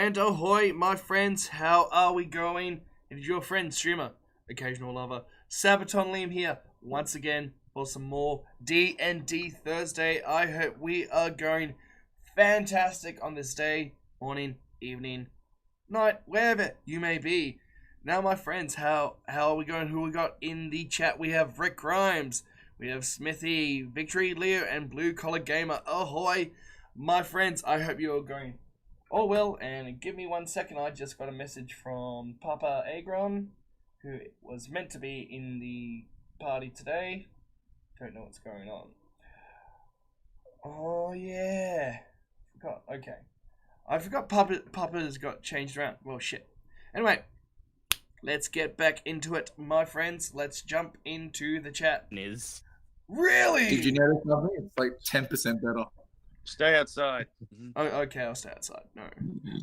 And ahoy, my friends, how are we going? It is your friend, streamer, occasional lover, Sabaton Liam here, once again, for some more D&D Thursday. I hope we are going fantastic on this day, morning, evening, night, wherever you may be. Now, my friends, how are we going? Who we got in the chat? We have Rick Grimes, we have Smithy, Victory, Leo, and Blue Collar Gamer. Ahoy, my friends, I hope you're going all well, and give me 1 second. I just got a message from Papa Agron, who was meant to be in the party today. Don't know what's going on. Oh yeah, forgot. Okay, I forgot Papa's got changed around. Well, shit. Anyway, let's get back into it, my friends. Let's jump into the chat. Really? Did you notice something? It's like 10% better. Stay outside. Oh, okay, I'll stay outside. No.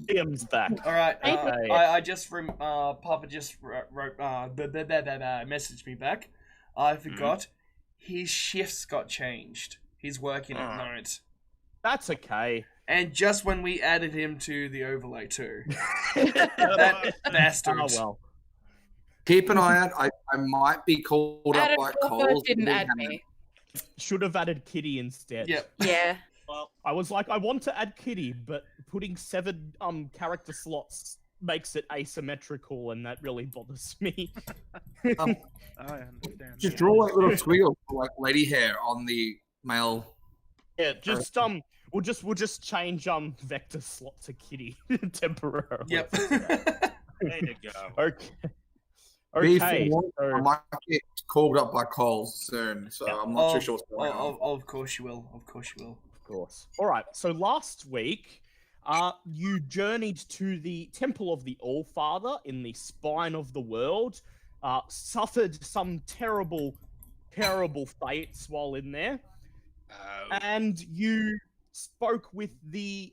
Liam's back. All right. I just Papa just wrote messaged me back. I forgot his shifts got changed. He's working at night. That's okay. And just when we added him to the overlay too. That bastard. Oh well. Keep an eye out. I might be called up Adam by Crawford Coles. didn't add me. Should have added Kitty instead. Yep. Yeah. Well, I was like, I want to add Kitty, but putting 7 character slots makes it asymmetrical, and that really bothers me. I understand. Just draw like little squiggles for like lady hair on the male. Yeah, just we'll just change vector slot to Kitty temporarily. Yep. there you go. Okay. Okay. I might get called up by Coles soon, so I'm not too sure what's going on. Of course you will. Of course you will. Of course. All right. So last week, you journeyed to the Temple of the All-Father in the spine of the world, suffered some terrible, terrible fates while in there, and you spoke with the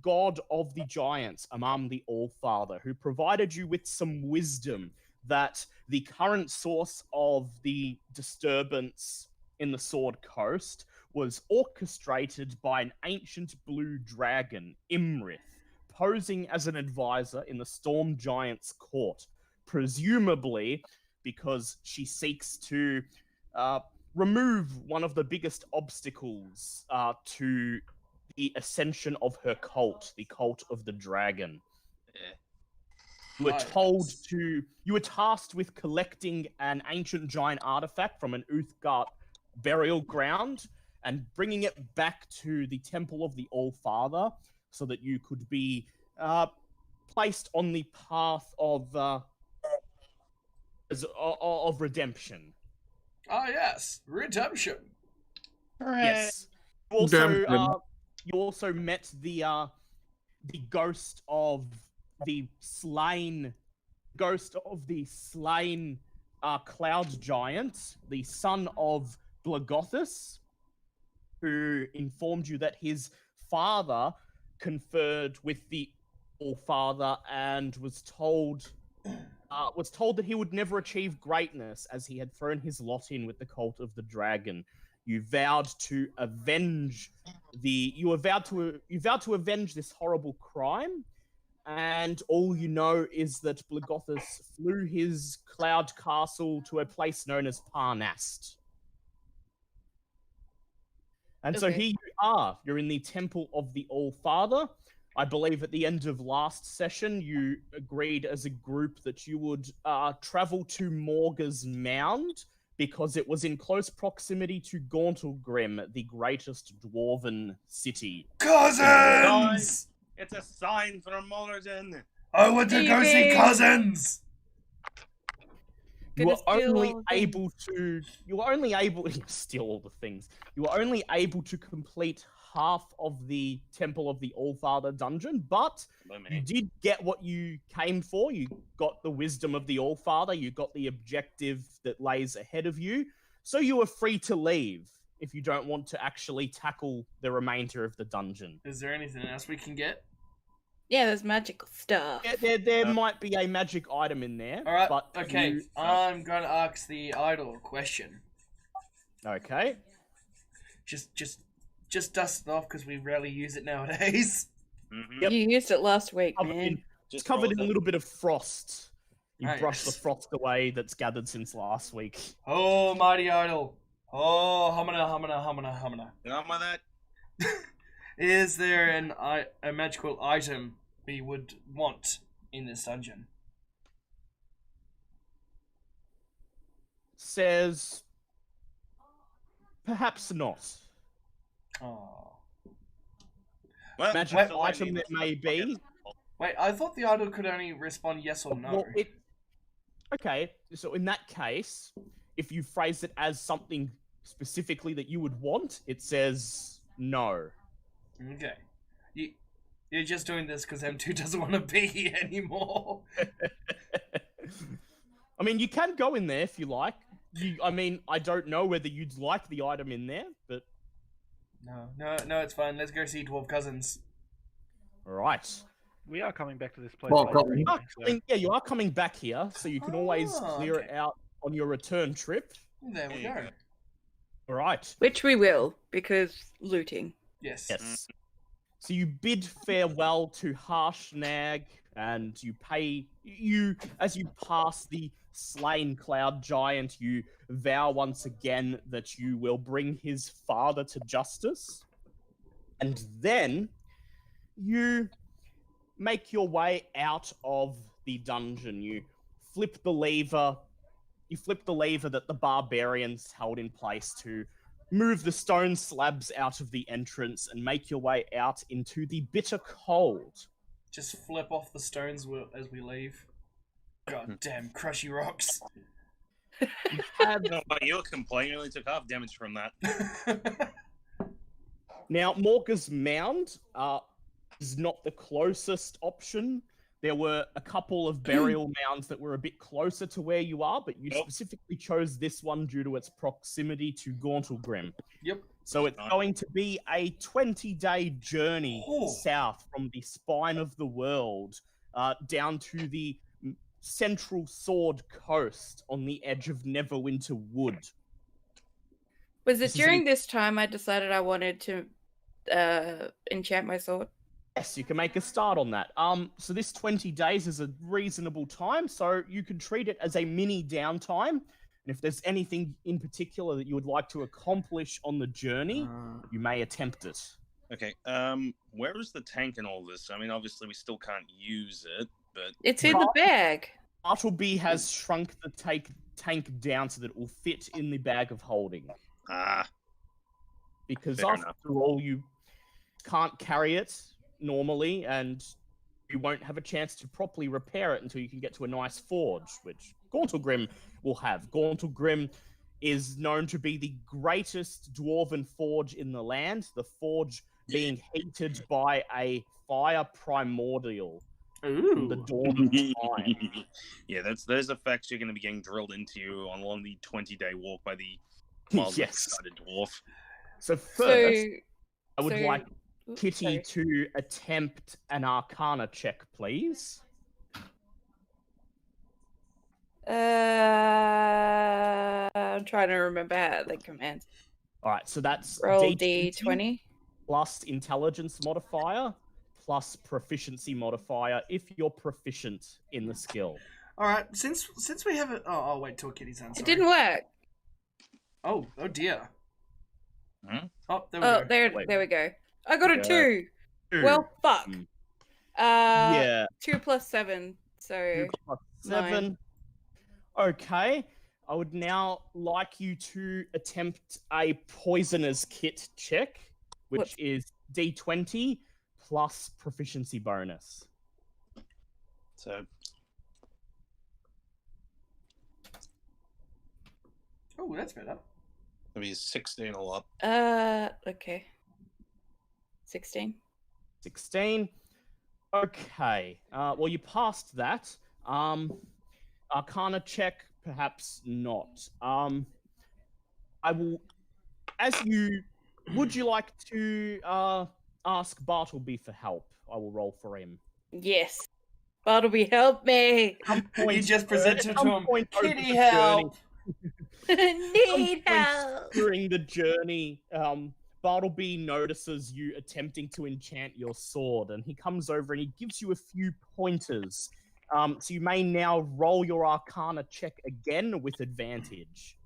god of the giants, Amam the All-Father, who provided you with some wisdom that the current source of the disturbance in the Sword Coast was orchestrated by an ancient blue dragon, Imrith, posing as an advisor in the Storm Giant's court, presumably because she seeks to remove one of the biggest obstacles to the ascension of her cult, the cult of the dragon. You were tasked with collecting an ancient giant artifact from an Uthgard burial ground and bringing it back to the Temple of the All-Father so that you could be placed on the path of redemption. Ah, yes, redemption. Yes. You also met the ghost of the slain cloud giant, the son of Blagothus, who informed you that his father conferred with the All-Father and was told that he would never achieve greatness as he had thrown his lot in with the cult of the dragon. You vowed to avenge this horrible crime, and all you know is that Blagothus flew his cloud castle to a place known as Parnast. And so here you are. You're in the Temple of the All-Father. I believe at the end of last session, you agreed as a group that you would travel to Morga's Mound because it was in close proximity to Gauntlgrim, the greatest dwarven city. Cousins! It's a sign from Mullerton. I want to go see cousins! You were only able to steal all the things. You were only able to complete half of the Temple of the All-Father dungeon, but you did get what you came for. You got the wisdom of the All-Father, you got the objective that lays ahead of you, so you are free to leave if you don't want to actually tackle the remainder of the dungeon. Is there anything else we can get? Yeah, there's magical stuff. There might be a magic item in there. Alright, but okay. I'm going to ask the idol a question. Okay. Just dust it off because we rarely use it nowadays. Mm-hmm. Yep. You used it last week, man. Just covered in a little bit of frost. You Nice. brushed the frost away that's gathered since last week. Oh, mighty idol. Oh, humana. Done with that? Is there a magical item we would want in this dungeon? Says, perhaps not. Oh. Well, Magic wait, item that may be. Wait, I thought the idol could only respond yes or no. Well, okay, so in that case, if you phrase it as something specifically that you would want, it says no. Okay. You're just doing this because M2 doesn't want to be here anymore. I mean, you can go in there if you like. I don't know whether you'd like the item in there, but... No, it's fine. Let's go see Dwarf Cousins. Right. We are coming back to this place. Well, later anyway, so- You are coming back here, so you can always clear it out on your return trip. There we go. All right. Which we will, because looting. Yes. Yes. So you bid farewell to Harshnag, and as you pass the slain cloud giant, you vow once again that you will bring his father to justice. And then you make your way out of the dungeon. You flip the lever that the barbarians held in place to move the stone slabs out of the entrance and make your way out into the bitter cold. Just flip off the stones as we leave. God damn, crushy rocks. No, you're complaining. You only took half damage from that. Now, Morga's Mound is not the closest option. There were a couple of burial mounds that were a bit closer to where you are, but you specifically chose this one due to its proximity to Gauntlgrim. Yep. So it's going to be a 20-day journey south from the spine of the world down to the central sword coast on the edge of Neverwinter Wood. Was it during this time I decided I wanted to enchant my sword? Yes, you can make a start on that. So this 20 days is a reasonable time, so you can treat it as a mini downtime. And if there's anything in particular that you would like to accomplish on the journey, you may attempt it. Okay, where is the tank in all this? I mean, obviously we still can't use it, but... It's in the bag. Bartleby has shrunk the tank down so that it will fit in the bag of holding. Because after all, you can't carry it normally, and you won't have a chance to properly repair it until you can get to a nice forge, which Gauntlgrim will have. Gauntlgrim is known to be the greatest dwarven forge in the land, the forge being heated by a fire primordial from the dawn of time. Yeah, those effects you're going to be getting drilled into you along the 20-day walk by the excited dwarf. So first, I would like Kitty to attempt an Arcana check, please. I'm trying to remember how the commands. All right, so that's roll D20 plus intelligence modifier plus proficiency modifier if you're proficient in the skill. All right, since we have it, I'll wait till Kitty's answer. It didn't work. Oh dear. Oh, there we go. There we go. I got a 2. Well, fuck. Yeah. 2 plus 7, so 2 plus 7. 9. Okay. I would now like you to attempt a poisoner's kit check, which is D20 plus proficiency bonus. So. Oh, that's better. It'll be 16 all up. Okay. 16. 16. Okay. Well, you passed that. Arcana check, perhaps not. I will. Would you like to ask Bartleby for help? I will roll for him. Yes. Bartleby, help me. You just presented to him. Kitty, help. Need help. During the journey, Bartleby notices you attempting to enchant your sword, and he comes over and he gives you a few pointers. So you may now roll your Arcana check again with advantage.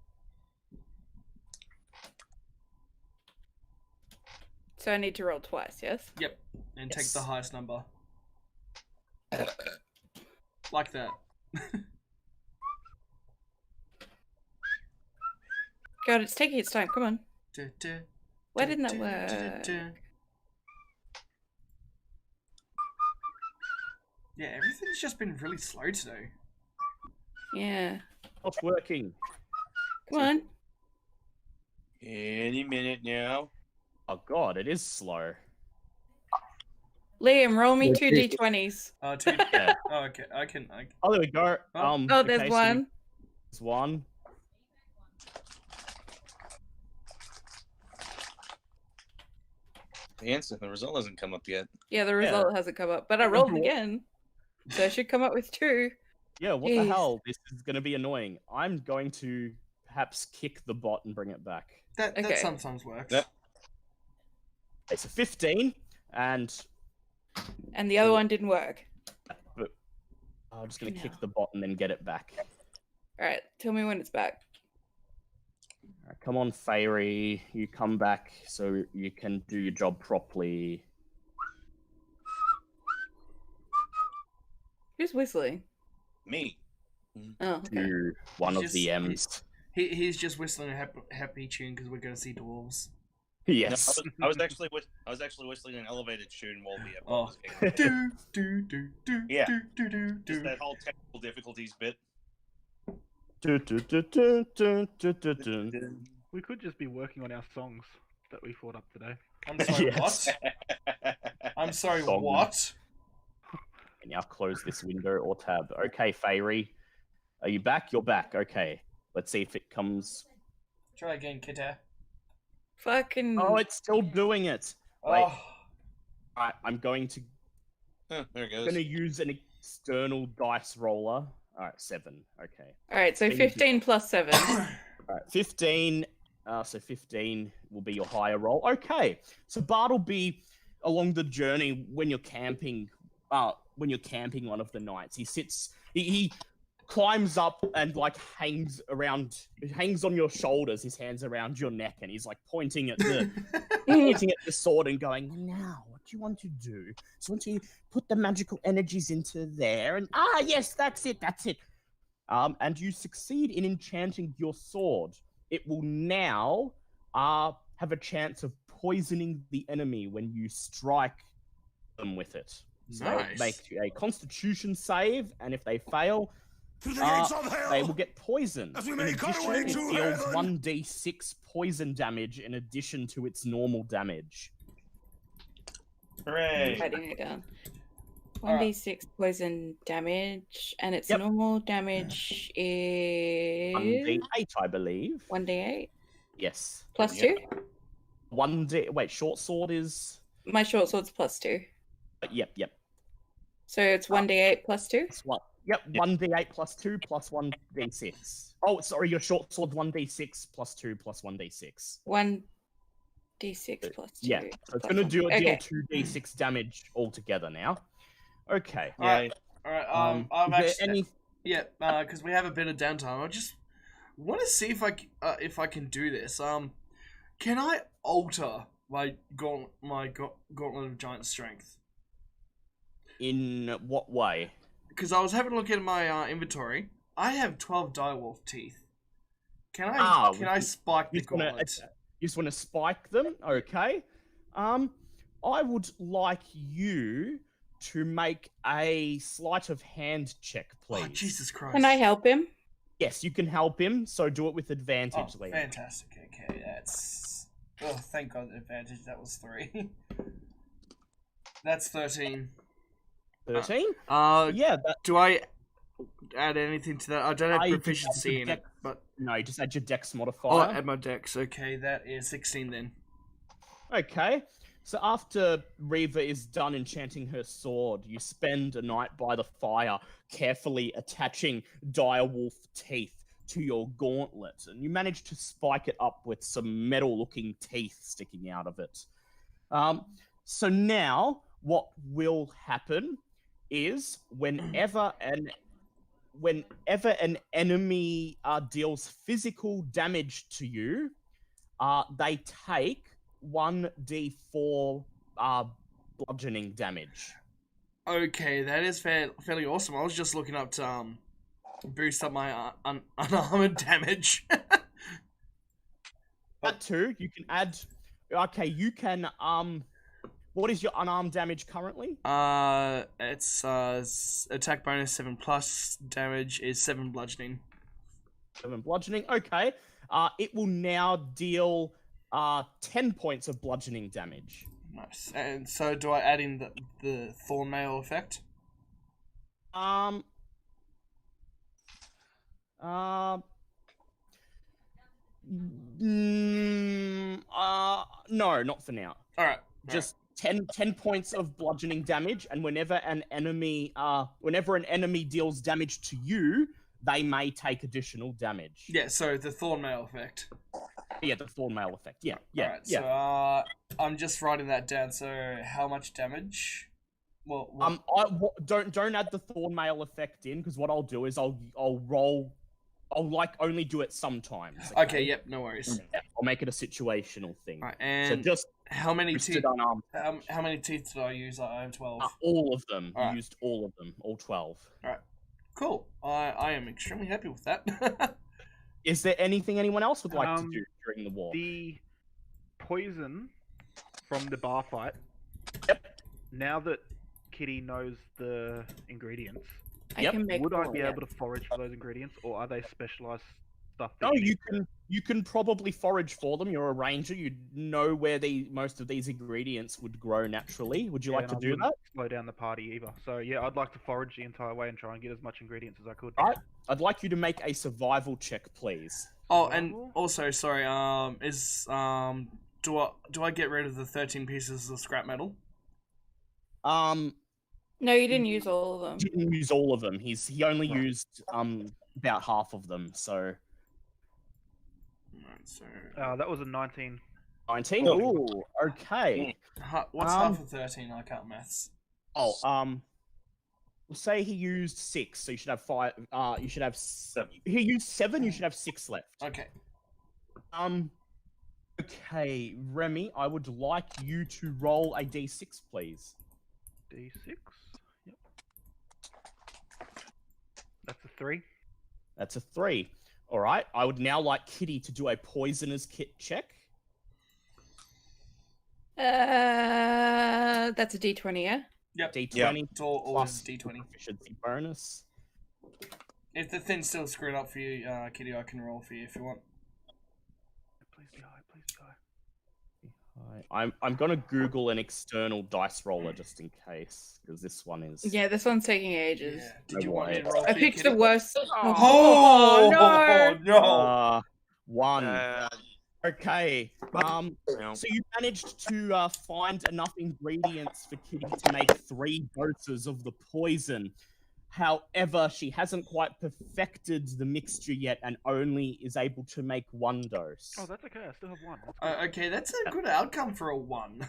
So I need to roll twice, yes? Yep, and take the highest number. Like that. God, it's taking its time. Come on. Why didn't that work? Yeah, everything's just been really slow today. Yeah. Not working. Come on. Any minute now. Oh god, it is slow. Liam, roll me 2 D20s. Oh, 2. Yeah. Oh, okay. I can. Oh, there we go. There's one. There's one. The result hasn't come up yet. Yeah, the result hasn't come up, but I rolled again, so I should come up with 2. Yeah, what the hell? This is going to be annoying. I'm going to perhaps kick the bot and bring it back. That sometimes works. Yep. Okay, so 15. And the other one didn't work. I'm just going to kick the bot and then get it back. Alright, tell me when it's back. Right, come on, Fairy. You come back so you can do your job properly. Who's whistling? Me. Oh, okay. Do one of Just- the M's. He's just whistling a happy tune because we're going to see dwarves. Yes. I was actually whistling an elevated tune while the Oh. was being Do, do, do, do, Yeah. do, do, do, just do. that whole technical difficulties bit. Du, du, du, du, du, du, du, du. We could just be working on our songs that we fought up today. I'm sorry, Yes. what? I'm sorry, Song. what? And now close this window or tab. Okay, Fairy. Are you back? You're back. Okay. Let's see if it comes. Try again, Kita. Fucking. Oh, it's still doing it. Wait. Oh, Alright, I'm going to Huh, there it goes. gonna use an external dice roller. Alright, 7. Okay. Alright, so 15 plus 7. Alright, 15. So 15 will be your higher roll. Okay. So Bartleby, along the journey when you're camping one of the nights, he climbs up and like hangs on your shoulders, his hands around your neck, and he's like pointing at the sword and going, now, what do you want to do? So once you put the magical energies into there, and yes, that's it. And you succeed in enchanting your sword. It will now have a chance of poisoning the enemy when you strike them with it. So Nice. make a Constitution save, and if they fail, To the gates of hell! they will get poisoned. As we In make our addition, way it to deals heaven! 1d6 poison damage in addition to its normal damage. Hooray! Writing it down. Alright. 1d6 poison damage, and its Yep. normal damage is 1d8, I believe. 1d8 Yes. plus Yeah. 2. 1d. Wait, short sword is. My short sword's plus 2. Yep. So it's 1d8 plus 2. That's what. Yep, 1d8 plus 2 plus 1d6. Oh, sorry, your short sword 1d6 plus 2 plus 1d6. 1d6 plus 2. Yeah, so it's plus going to 1. deal Okay. 2d6 damage altogether now. Okay. Yay. Alright, is I've there actually... any? Yeah, because we have a bit of downtime. I just want to see if I can do this. Can I alter my gauntlet of giant strength? In what way? Because I was having a look at my inventory. I have 12 direwolf teeth. Can I spike the You just wanna- gauntlet? You just want to spike them? Okay. I would like you to make a sleight of hand check, please. Oh, Jesus Christ. Can I help him? Yes, you can help him, so do it with advantage, Oh, Liam. fantastic. Okay, that's... Oh, thank God, advantage. That was 3. That's 13. 13? Yeah, that, do I add anything to that? I don't have I just proficiency add in the it, but... no, just add your dex Oh, modifier. add my dex. Okay, that is 16 then. Okay. So after Reva is done enchanting her sword, you spend a night by the fire, carefully attaching direwolf teeth to your gauntlet, and you manage to spike it up with some metal-looking teeth sticking out of it. So now, what will happen is whenever an enemy deals physical damage to you, they take 1d4 bludgeoning damage. Okay, that is fairly awesome. I was just looking up to boost up my unarmored damage. That too, you can add. Okay, you can. What is your unarmed damage currently? It's attack bonus 7 plus damage is 7 bludgeoning. 7 bludgeoning. Okay. It will now deal 10 points of bludgeoning damage. Nice. And so, do I add in the thorn mail effect? No, not for now. All right. Just 10 points of bludgeoning damage, and whenever an enemy deals damage to you, they may take additional damage. Yeah. So the thorn mail effect. Yeah, the thorn mail effect. Yeah. Alright, yeah. so I'm just writing that down. So how much damage? Well, don't add the thorn mail effect in, because what I'll do is I'll roll. I'll like only do it sometimes. Okay, yep, no worries. Yeah, I'll make it a situational thing. Right, So and just how many teeth? twisted unarmed. How many teeth did I use? I have 12. All of them. Alright. You used all of them. All 12. Cool. I am extremely happy with that. Is there anything anyone else would like to do during the walk? The poison from the bar fight. Yep. Now that Kitty knows the ingredients, I can make would I more, be yeah. able to forage for those ingredients, or are they specialized stuff? No, you can probably forage for them. You're a ranger. You know where most of these ingredients would grow naturally. Would you like to do that? Slow down the party either. So yeah, I'd like to forage the entire way and try and get as much ingredients as I could. Alright. I'd like you to make a survival check, please. Oh, and also, sorry. Do I get rid of the 13 pieces of scrap metal? No, you didn't use all of them. Didn't use all of them. He only used about half of them. So Right, so that was a 19. 19. Ooh, okay. what's half of 13? I can't maths. Oh, we'll say he used 6, so you should have 5. You should have 7. He used 7. You should have 6 left. Okay. Okay, Remy, I would like you to roll a d6, please. D6. Yep. That's a 3. That's a 3. All right. I would now like Kitty to do a poisoner's kit check. That's a D20, yeah? Yep. D20 It's always plus D20. proficiency bonus. If the thing's still screwed up for you, Kitty, I can roll for you if you want. Please be high. Please be high. I'm gonna Google an external dice roller just in case, because this one is. Yeah, this one's taking ages. Yeah. Did you want me to roll I for you, picked the Kitty? worst. Oh, no! no! 1. Okay. So you managed to find enough ingredients for Kitty to make 3 doses of the poison. However, she hasn't quite perfected the mixture yet and only is able to make 1 dose. Oh, that's okay. I still have 1. Okay, that's a good outcome for a 1.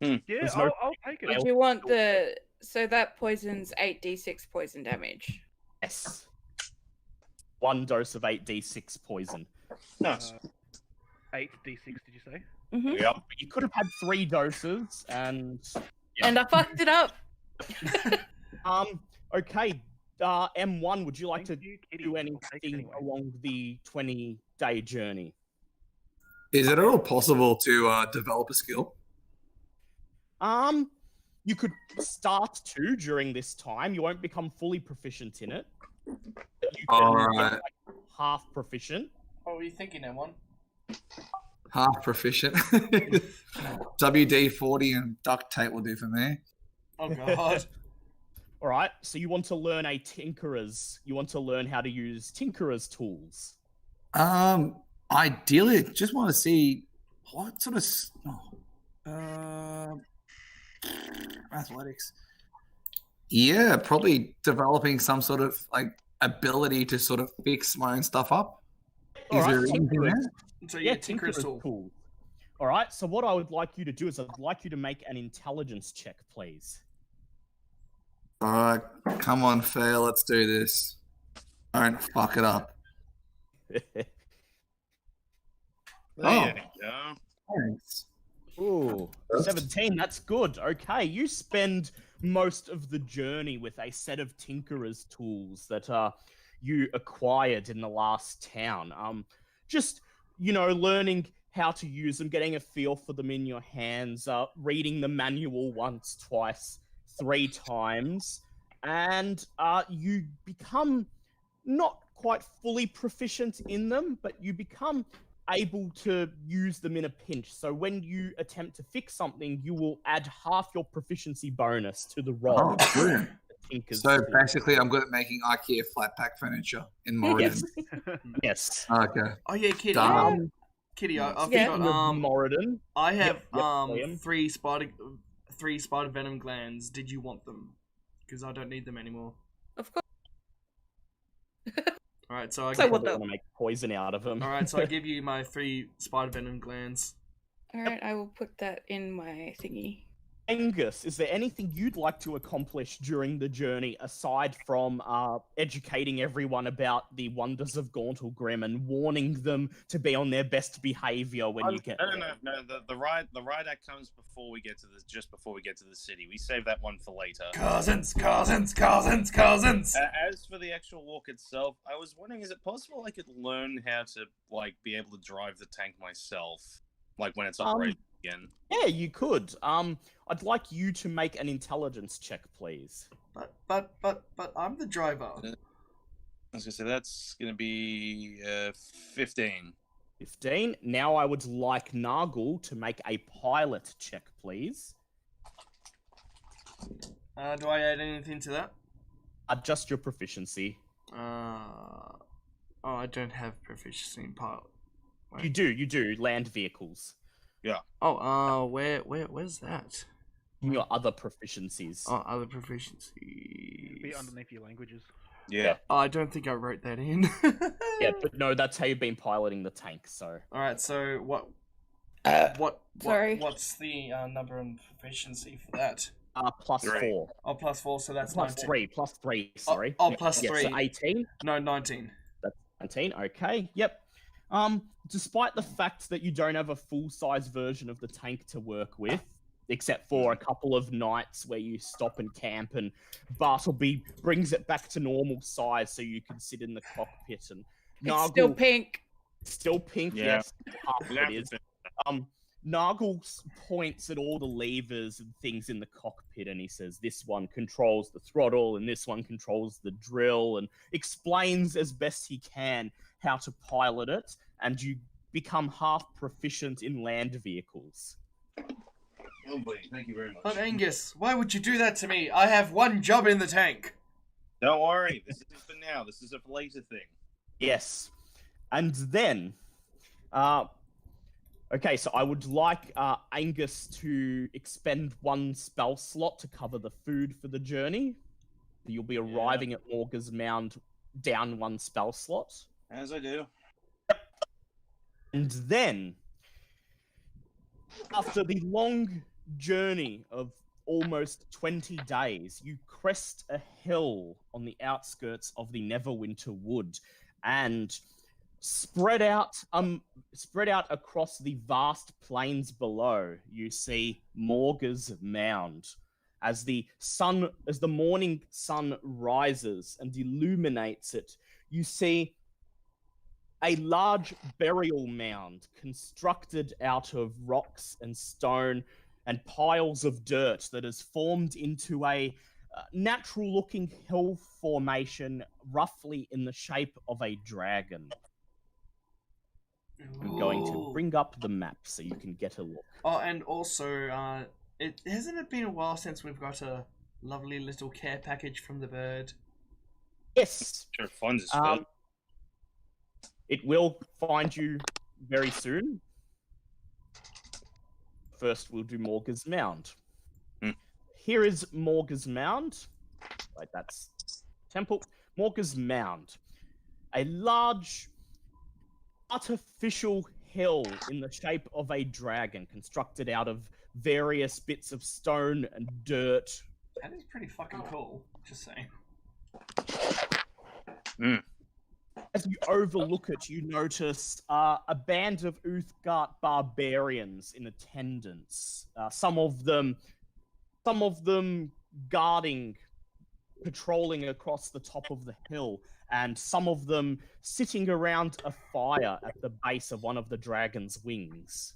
Yeah, no- I'll take it. Did you want the... So that poison's 8d6 poison damage. Yes. 1 dose of 8d6 poison. Nice. 8 D6, did you say? Mm-hmm. Yep. You could have had 3 doses and... And I fucked it up! Okay, M1, would you like Thank to you, Kitty. do I'll take it anything anyway. along the 20-day journey? Is it at all possible to develop a skill? You could start to during this time. You won't become fully proficient in it. But you can Alright. get, like, half proficient. What were you thinking, M1? Half proficient. WD-40 and duct tape will do for me. Oh, God. All right, so you want to learn a tinkerer's. You want to learn how to use tinkerer's tools. Ideally, I just want to see what sort of athletics. Yeah, probably developing some sort of like ability to sort of fix my own stuff up. All Is right, there anything tinkerer's. there? So Yeah, yeah, Tinker's tool. tools. All right, so what I would like you to do is I'd like you to make an intelligence check, please. Alright, come on, fail. Let's do this. Don't fuck it up. There Oh. you go. Thanks. Ooh, 17, that's good. Okay, you spend most of the journey with a set of tinkerer's tools that you acquired in the last town. Just, learning how to use them, getting a feel for them in your hands, reading the manual once, twice, 3 times, and you become not quite fully proficient in them, but you become able to use them in a pinch. So when you attempt to fix something, you will add half your proficiency bonus to the roll. Oh, brilliant. Tinker's So tool. basically, I'm good at making IKEA flat pack furniture in Moradin. Yes. Okay. Oh yeah, Kitty. Done. Kitty, I've Yeah. got Moradin. I have Yep, Liam. 3 spider venom glands. Did you want them? Because I don't need them anymore. Of course. All right, so I So give, what Want to make poison out of them. all right, so I give you my 3 spider venom glands. Alright, I will put that in my thingy. Angus, is there anything you'd like to accomplish during the journey aside from educating everyone about the wonders of Gauntlgrim and warning them to be on their best behavior when you get there? No. The ride that comes before we get to just before we get to the city. We save that one for later. Cousins. As for the actual walk itself, I was wondering, is it possible I could learn how to be able to drive the tank myself, when it's operating again? Yeah, you could. I'd like you to make an intelligence check, please. But I'm the driver. I was gonna say that's gonna be 15. 15. Now I would like Nargle to make a pilot check, please. Do I add anything to that? Just your proficiency. Oh, I don't have proficiency in pilot. Wait. You do. Land vehicles. Yeah. Oh, where's that? Your other proficiencies. Oh, other proficiencies. Be underneath your languages. Yeah. Oh, I don't think I wrote that in. Yeah, but no, that's how you've been piloting the tank, so... Alright, so Sorry. what's the number and proficiency for that? Plus 3. 4. Oh, plus 4, so that's Plus 19. plus 3, sorry. Plus Yeah, 3. so 18? No, 19. That's 19, okay, yep. Despite the fact that you don't have a full-size version of the tank to work with, except for a couple of nights where you stop and camp, and Bartleby brings it back to normal size so you can sit in the cockpit, and It's still pink. Still pink, Yeah. yes. Half of it is. Nargle points at all the levers and things in the cockpit, and he says, this one controls the throttle, and this one controls the drill, and explains as best he can how to pilot it, and you become half proficient in land vehicles. Oh, buddy, thank you very much. But Angus, why would you do that to me? I have one job in the tank. Don't worry, this isn't for now. This is a later thing. Yes. And then, okay, so I would like Angus to expend one spell slot to cover the food for the journey. You'll be arriving at Morga's Mound down one spell slot. As I do. And then, after the long journey of almost 20 days, you crest a hill on the outskirts of the Neverwinter Wood, and spread out across the vast plains below, you see Morga's Mound. As the morning sun rises and illuminates it, you see a large burial mound constructed out of rocks and stone and piles of dirt that has formed into a natural-looking hill formation roughly in the shape of a dragon. I'm going to bring up the map so you can get a look. Oh, and also, hasn't it been a while since we've got a lovely little care package from the bird? Yes. Sure, funds is good. It will find you very soon. First, we'll do Morga's Mound. Here is Morga's Mound. Right, that's temple. Morga's Mound. A large artificial hill in the shape of a dragon, constructed out of various bits of stone and dirt. That is pretty fucking cool, just saying. As you overlook it, you notice a band of Uthgard barbarians in attendance. Some of them guarding, patrolling across the top of the hill, and some of them sitting around a fire at the base of one of the dragon's wings.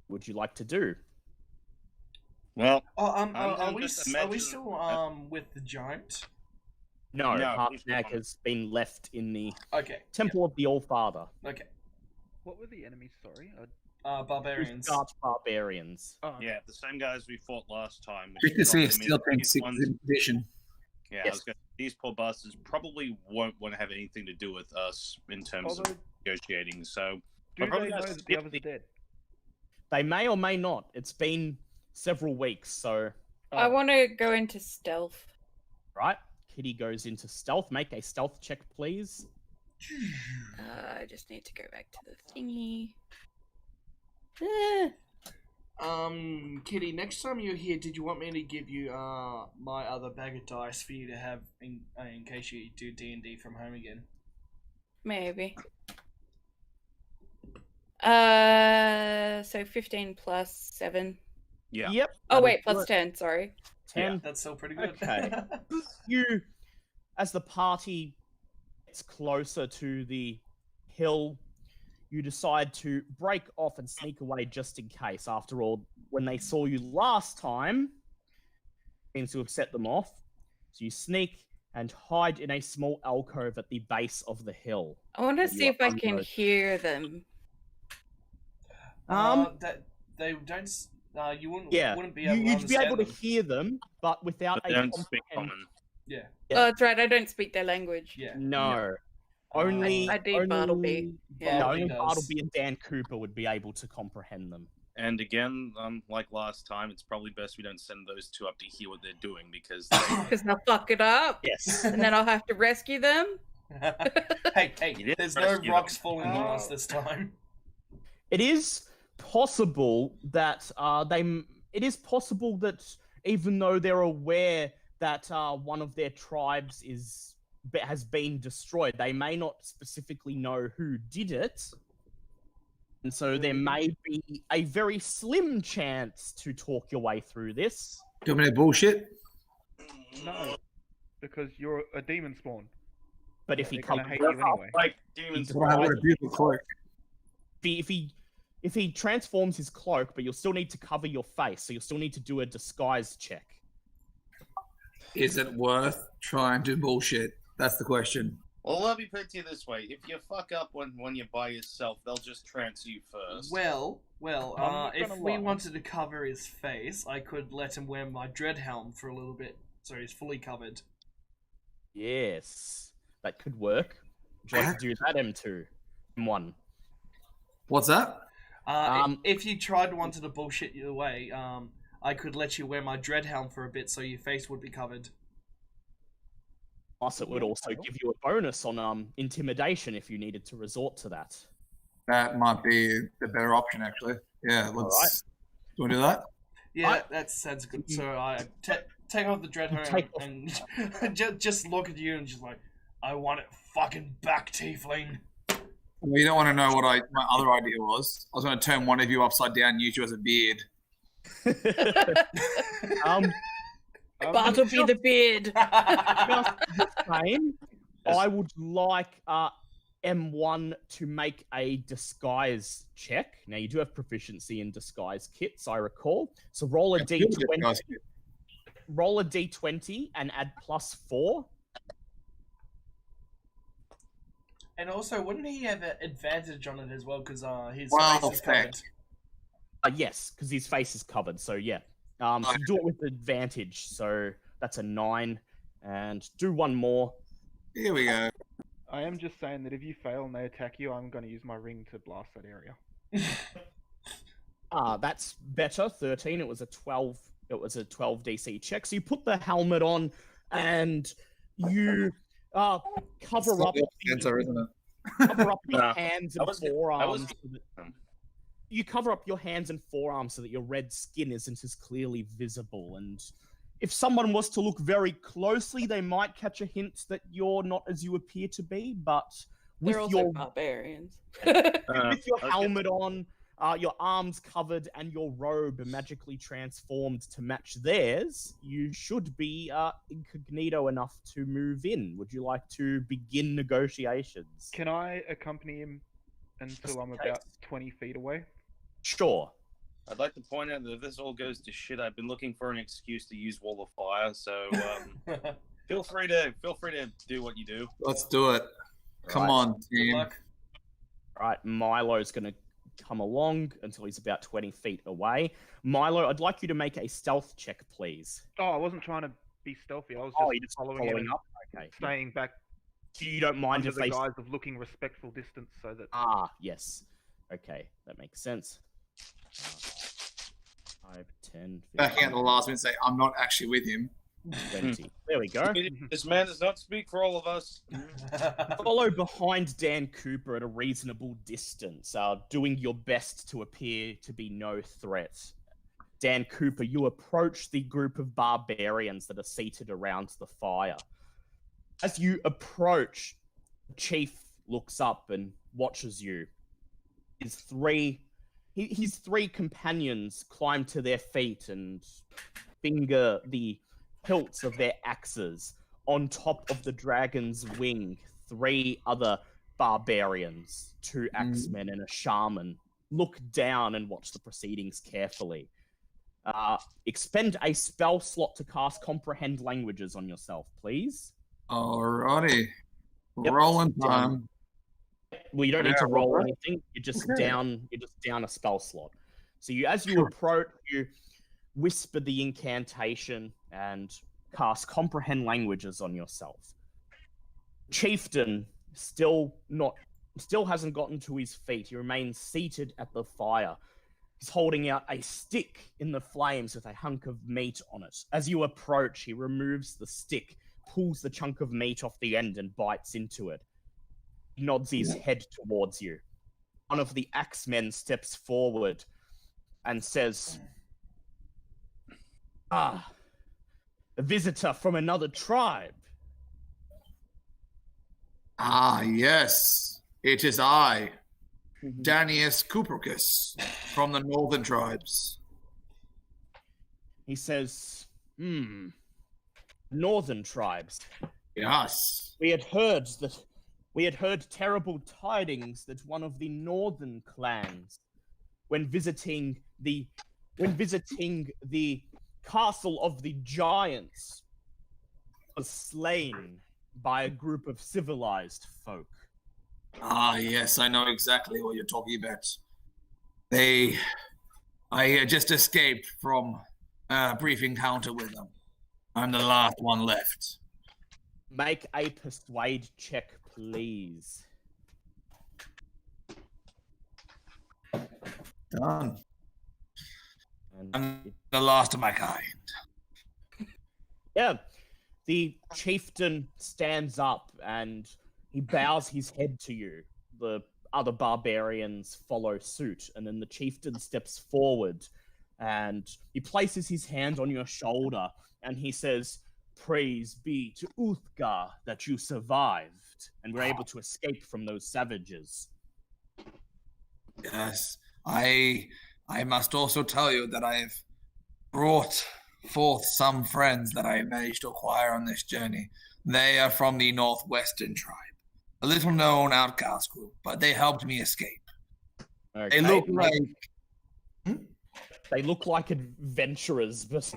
Would you like to do? Well, are we still with the giant? No, he's Harknag gone. has been left in the Okay. Temple of the All-Father. Okay. What were the enemies? Sorry. Barbarians. Uthgard barbarians. Oh, yeah, the same guys we fought last time. Good to see a These steel tank ones- 6th edition. Yeah, Yes. these poor bastards probably won't want to have anything to do with us in terms although, of negotiating. So do I'm probably they know gonna that the skip others are dead? They may or may not. It's been several weeks, so... I want to go into stealth. Right? Kitty goes into stealth. Make a stealth check, please. I just need to go back to the thingy. Kitty, next time you're here, did you want me to give you my other bag of dice for you to have in case you do D&D from home again? Maybe. So 15 plus 7. Yeah. Yep. Oh wait, that'll plus do it. 10, sorry. 10. That's still pretty good. Okay. You, as the party gets closer to the hill, you decide to break off and sneak away just in case. After all, when they saw you last time, seems to have set them off. So you sneak and hide in a small alcove at the base of the hill. I want to You see if are I can unnoticed. hear them. That they don't. You wouldn't. Yeah, Wouldn't be able to you'd be understand able to them. hear them, but without But they a don't speak comprehend- common. Yeah. Yeah. Oh, that's right. I don't speak their language. Yeah. No. Only I do Bartleby. Yeah. Yeah, Bartleby only does. Bartleby and Dan Cooper would be able to comprehend them. And again, like last time, it's probably best we don't send those two up to hear what they're doing because Because they'll fuck it up. Yes. And then I'll have to rescue them. hey, You didn't there's no rescue them. rocks falling on us this time. It is possible that It is possible that even though they're aware that one of their tribes has been destroyed, they may not specifically know who did it. And so there may be a very slim chance to talk your way through this. Do you want me to bullshit? No, because you're a demon spawn. But if he They're gonna comes hate you anyway. like demons. He's Well, I wear a beautiful cloak. if he transforms his cloak, but you'll still need to cover your face, so you'll still need to do a disguise check. Is it worth trying to bullshit? That's the question. Well, let me put it to you this way: if you fuck up when you're by yourself, they'll just trance you first. Well, I'm not if gonna we lie. wanted to cover his face, I could let him wear my dread helm for a little bit, so he's fully covered. Yes, that could work. Would you like to do that, M2? M1. What's that? If you wanted to bullshit you away, I could let you wear my dread helm for a bit, so your face would be covered. Plus, it would also give you a bonus on intimidation if you needed to resort to that. That might be the better option, actually. Yeah, let's. Do you want to do that? Yeah, that sounds good. So I take off the dread helm take off- and just look at you and just like, I want it fucking back, tiefling. Well, you don't want to know what my other idea was. I was going to turn one of you upside down and use you as a beard. Bartleby the beard. Just the same, I would like M1 to make a disguise check. Now, you do have proficiency in disguise kits, I recall. So roll a d20. Roll a d20 and add +4. And also, wouldn't he have an advantage on it as well? Because his Wow, face is covered. Yes, because his face is covered. So yeah, so you do it with advantage. So that's a 9, and do one more. Here we go. I am just saying that if you fail and they attack you, I'm going to use my ring to blast that area. That's better. 13. It was a 12. It was a 12 DC check. So you put the helmet on, and you cover up. Answer, isn't it? Cover up your hands and I was forearms. You cover up your hands and forearms so that your red skin isn't as clearly visible. And if someone was to look very closely, they might catch a hint that you're not as you appear to be. But with They're also your barbarians. with your okay. helmet on, your arms covered, and your robe magically transformed to match theirs, you should be incognito enough to move in. Would you like to begin negotiations? Can I accompany him until I'm about 20 feet away? Sure. I'd like to point out that if this all goes to shit, I've been looking for an excuse to use Wall of Fire. So feel free to do what you do. Let's do it. Come Right. on, Good team. luck. All right, Milo's going to come along until he's about 20 feet away. Milo, I'd like you to make a stealth check, please. Oh, I wasn't trying to be stealthy. I was Oh, just you're just following following him up? Okay. and staying back So you don't mind under if the they... guise of looking respectful distance so that... Ah, yes. Okay, that makes sense. 5, 10, 15. Backing out the last minute and say, I'm not actually with him. 20. There we go. This man does not speak for all of us. Follow behind Dan Cooper at a reasonable distance, doing your best to appear to be no threat. Dan Cooper, you approach the group of barbarians that are seated around the fire. As you approach, the chief looks up and watches you. His three companions climb to their feet and finger the hilts of their axes. On top of the dragon's wing, 3 other barbarians, 2 axemen and a shaman, look down and watch the proceedings carefully. Expend a spell slot to cast Comprehend Languages on yourself, please. Alrighty. Yep. Rolling time. Well, you don't need to roll anything. You're just down a spell slot. So as you approach, you whisper the incantation and cast Comprehend Languages on yourself. Chieftain still hasn't gotten to his feet. He remains seated at the fire. He's holding out a stick in the flames with a hunk of meat on it. As you approach, he removes the stick, pulls the chunk of meat off the end and bites into it. He nods his head towards you. One of the axemen steps forward and says, a visitor from another tribe. Ah, yes. It is I, Danius Cupricus, from the northern tribes. He says, northern tribes. Yes. We had heard terrible tidings that one of the northern clans, when visiting the castle of the giants, was slain by a group of civilized folk. Ah, yes, I know exactly what you're talking about. I just escaped from a brief encounter with them. I'm the last one left. Make a persuade check, please. Done. I'm the last of my kind. Yeah. The chieftain stands up and he bows his head to you. The other barbarians follow suit, and then the chieftain steps forward and he places his hand on your shoulder and he says, "Praise be to Uthgar that you survived and were able to escape from those savages." Yes, I must also tell you that I have brought forth some friends that I have managed to acquire on this journey. They are from the Northwestern tribe, a little known outcast group, but they helped me escape. Okay. They look like adventurers, but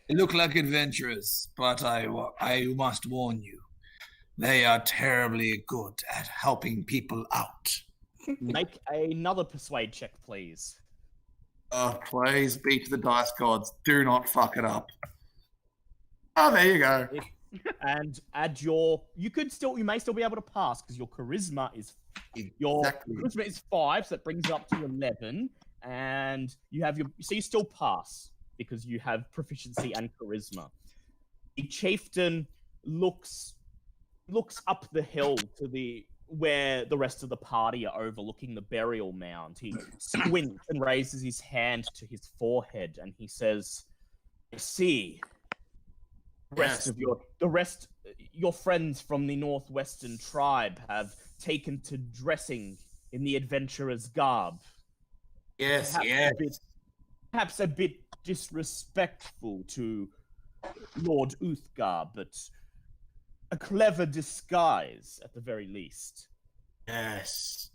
They look like adventurers, but I must warn you, they are terribly good at helping people out. make another persuade check, please. Please be to the dice gods. Do not fuck it up. Oh, there you go. And add you may still be able to pass because your charisma is charisma is 5, so that brings it up to 11, and you still pass because you have proficiency and charisma. The chieftain looks up the hill to where the rest of the party are overlooking the burial mound. He squints and raises his hand to his forehead, and he says, "I see. Your friends from the Northwestern tribe have taken to dressing in the adventurer's garb. Yes, Perhaps a bit disrespectful to Lord Uthgar, but a clever disguise at the very least." Yes.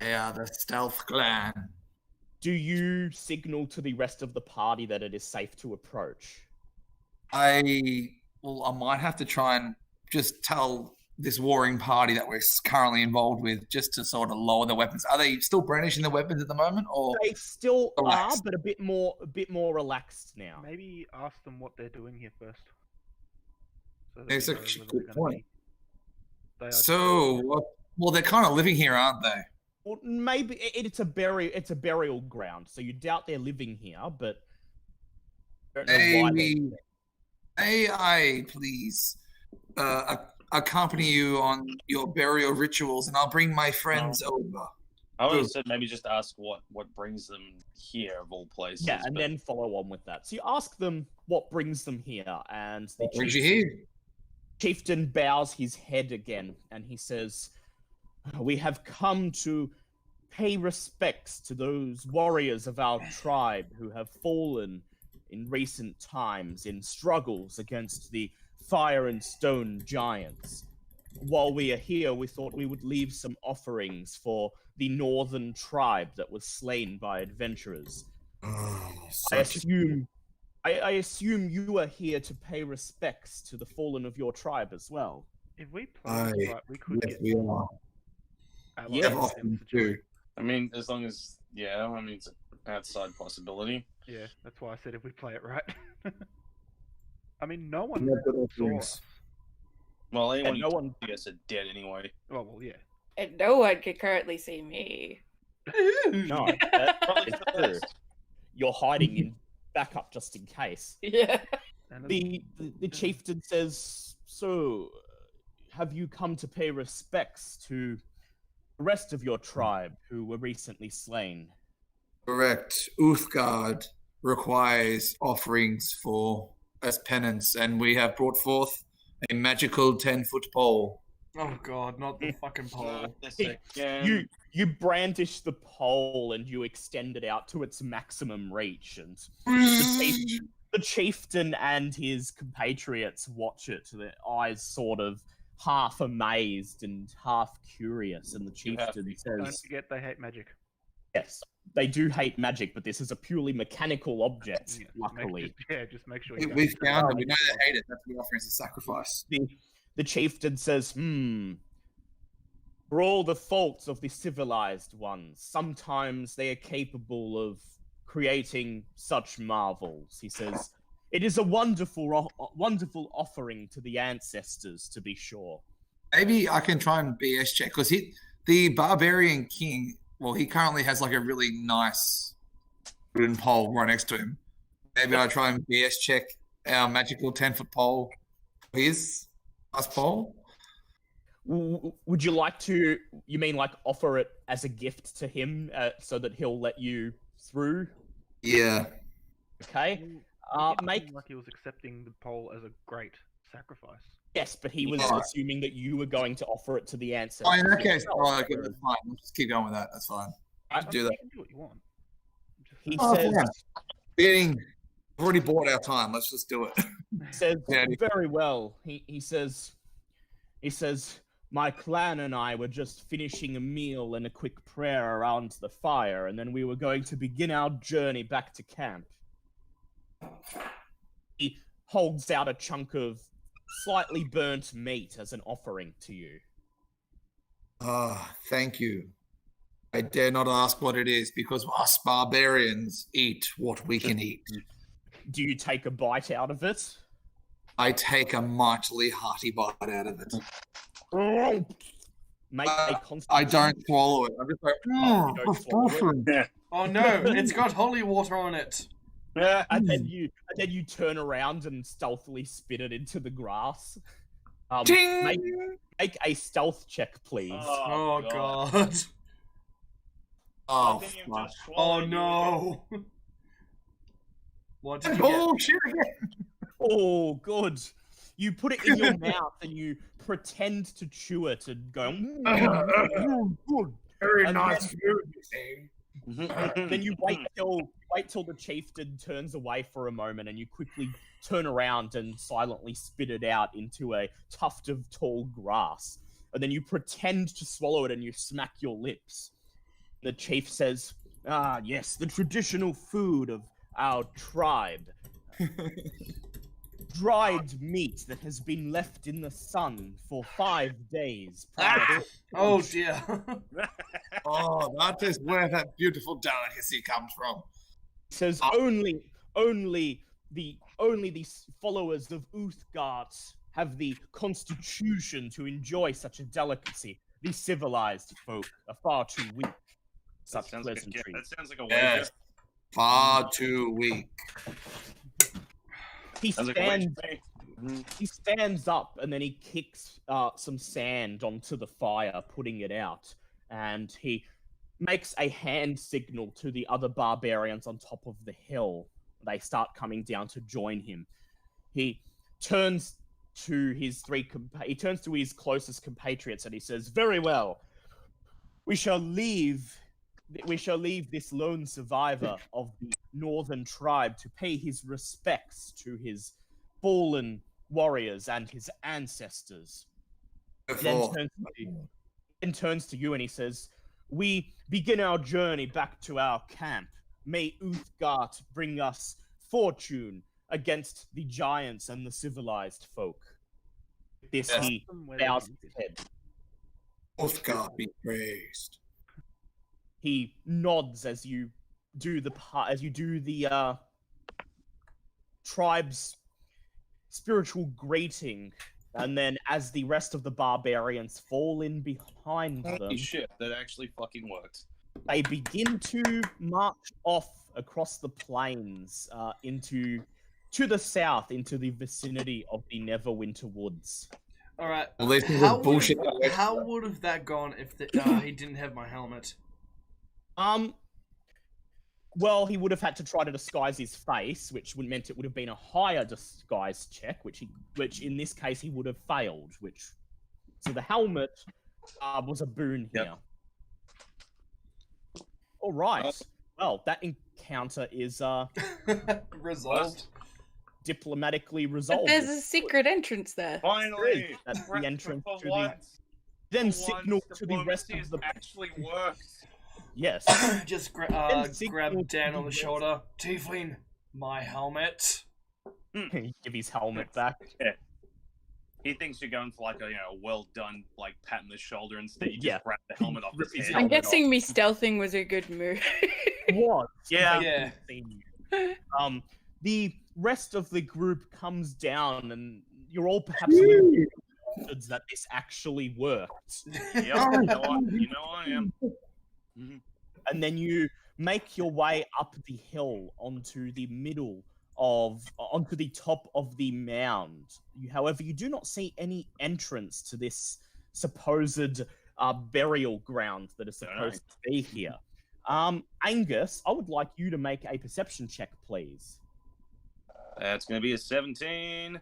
They are the stealth clan. Do you signal to the rest of the party that it is safe to approach? I might have to try and just tell this warring party that we're currently involved with just to sort of lower the weapons. Are they still brandishing the weapons at the moment, or they still relaxed? are, but a bit more relaxed now. Maybe ask them what they're doing here first. So It's a good point. So, Well, they're kind of living here, aren't they? Well, maybe it's a burial ground, so you doubt they're living here, but I don't know why May I please accompany you on your burial rituals, and I'll bring my friends over. I would have said maybe just ask what brings them here of all places. Yeah, and then follow on with that. So you ask them what brings them here, and the What brings you here? chieftain bows his head again, and he says, "We have come to pay respects to those warriors of our tribe who have fallen in recent times in struggles against the fire and stone giants. While we are here, we thought we would leave some offerings for the northern tribe that was slain by adventurers. I assume you are here to pay respects to the fallen of your tribe as well." If we play this right, we could get we are. allies with them to join. I mean, as long as it's an outside possibility. Yeah, that's why I said if we play it right. I mean, no one Yeah, but saw us. Well, anyone no who one- I guess are dead anyway. Oh, well, yeah. And no one can currently see me. No, that Probably is for the true. best. You're hiding in backup just in case. Yeah. And The chieftain says, "So, have you come to pay respects to the rest of your tribe who were recently slain?" Correct. Uthgard requires offerings for as penance, and we have brought forth a magical 10-foot pole. Oh god, not the fucking pole. This again. You brandish the pole and you extend it out to its maximum reach, and the chieftain and his compatriots watch it, their eyes sort of half amazed and half curious, and the chieftain don't says, forget they hate magic. "Yes, they do hate magic, but this is a purely mechanical object, Yeah, luckily." just make sure you We don't- found it. We know they hate it. That's what we offer as a sacrifice. The chieftain says, "For all the faults of the civilized ones, sometimes they are capable of creating such marvels." He says, "It is a wonderful offering to the ancestors, to be sure." Maybe I can try and BS check, because the barbarian king, well, he currently has like a really nice wooden pole right next to him. Maybe I try and BS check our magical 10-foot pole. His nice pole. Would you like to, you mean like offer it as a gift to him so that he'll let you through? Yeah. Okay. It Make seemed like he was accepting the pole as a great sacrifice. Yes, but he was Yeah. assuming that you were going to offer it to the ancestors. Oh, in that case, yourself. okay, that's fine. Let's just keep going with that. That's fine. Right. Do that. You can do what you want. Just He Oh, says, yeah. We've already bought our time. Let's just do it. says Yeah. very well. He says, "My clan and I were just finishing a meal and a quick prayer around the fire, and then we were going to begin our journey back to camp." He holds out a chunk of slightly burnt meat as an offering to you. Thank you. I dare not ask what it is, because us barbarians eat what we can eat. Do you take a bite out of it? I take a mightily hearty bite out of it. Make a I constitution. don't swallow it. I'm just like, you don't swallow it? Oh no, it's got holy water on it. And then you turn around and stealthily spit it into the grass. Ding! Make a stealth check, please. Oh god. Oh, Then you've fuck. just Oh swallowed no. What did you get? Oh, shit again. Oh, good. You put it in your mouth and you pretend to chew it and go. Good. Very And nice then- food, you see. Then you wait till the chieftain turns away for a moment, and you quickly turn around and silently spit it out into a tuft of tall grass. And then you pretend to swallow it and you smack your lips. The chief says, "Ah, yes, the traditional food of our tribe. Dried meat that has been left in the sun for 5 days prior to Oh dear. Oh, that is where that beautiful delicacy comes from. says only the followers of Uthgard have the constitution to enjoy such a delicacy. The civilized folk are far too weak. Such sounds good. Yeah, pleasantries. that sounds like a wager. Yes. Far too weak. He Sounds like a wage stands. to me. Mhm. He stands up and then he kicks some sand onto the fire, putting it out, and he makes a hand signal to the other barbarians on top of the hill. They start coming down to join him. He turns to his closest compatriots and he says, "Very well. We shall leave this lone survivor of the northern tribe to pay his respects to his fallen warriors and his ancestors." He then turns to you and he says, "We begin our journey back to our camp. May Uthgard bring us fortune against the giants and the civilized folk." With this, Yes. he bows his head. Uthgard be praised. He nods as you do the tribe's spiritual greeting, and then as the rest of the barbarians fall in behind them, Holy shit, that actually fucking worked. they begin to march off across the plains to the south into the vicinity of the Neverwinter Woods. All right. Well, this is a bullshit. How would have that gone if he didn't have my helmet? Well, he would have had to try to disguise his face, which meant it would have been a higher disguise check, which in this case he would have failed. So the helmet was a boon here. Yep. All right. Well, that encounter is Resolved. diplomatically But resolved. there's a secret entrance there. Finally! That's the Rest entrance for to the. once. Then For signal once, to the rest diplomacy of the. has actually worked. Yes. Just Then signal grab to Dan the on the rest- shoulder. Tiefling, my helmet. Give his helmet back. He thinks you're going for like a well done like pat on the shoulder instead. You just Yeah. grab the helmet off Rip his his head. I'm helmet guessing me stealthing was a good move. Was. Yeah. Yeah. The rest of the group comes down, and you're all perhaps a little bit confident that this actually worked. Yep, you know I am. And then you make your way up the hill onto the top of the mound. However, you do not see any entrance to this supposed burial ground that is supposed to be here. Angus, I would like you to make a perception check, please. That's gonna be a 17.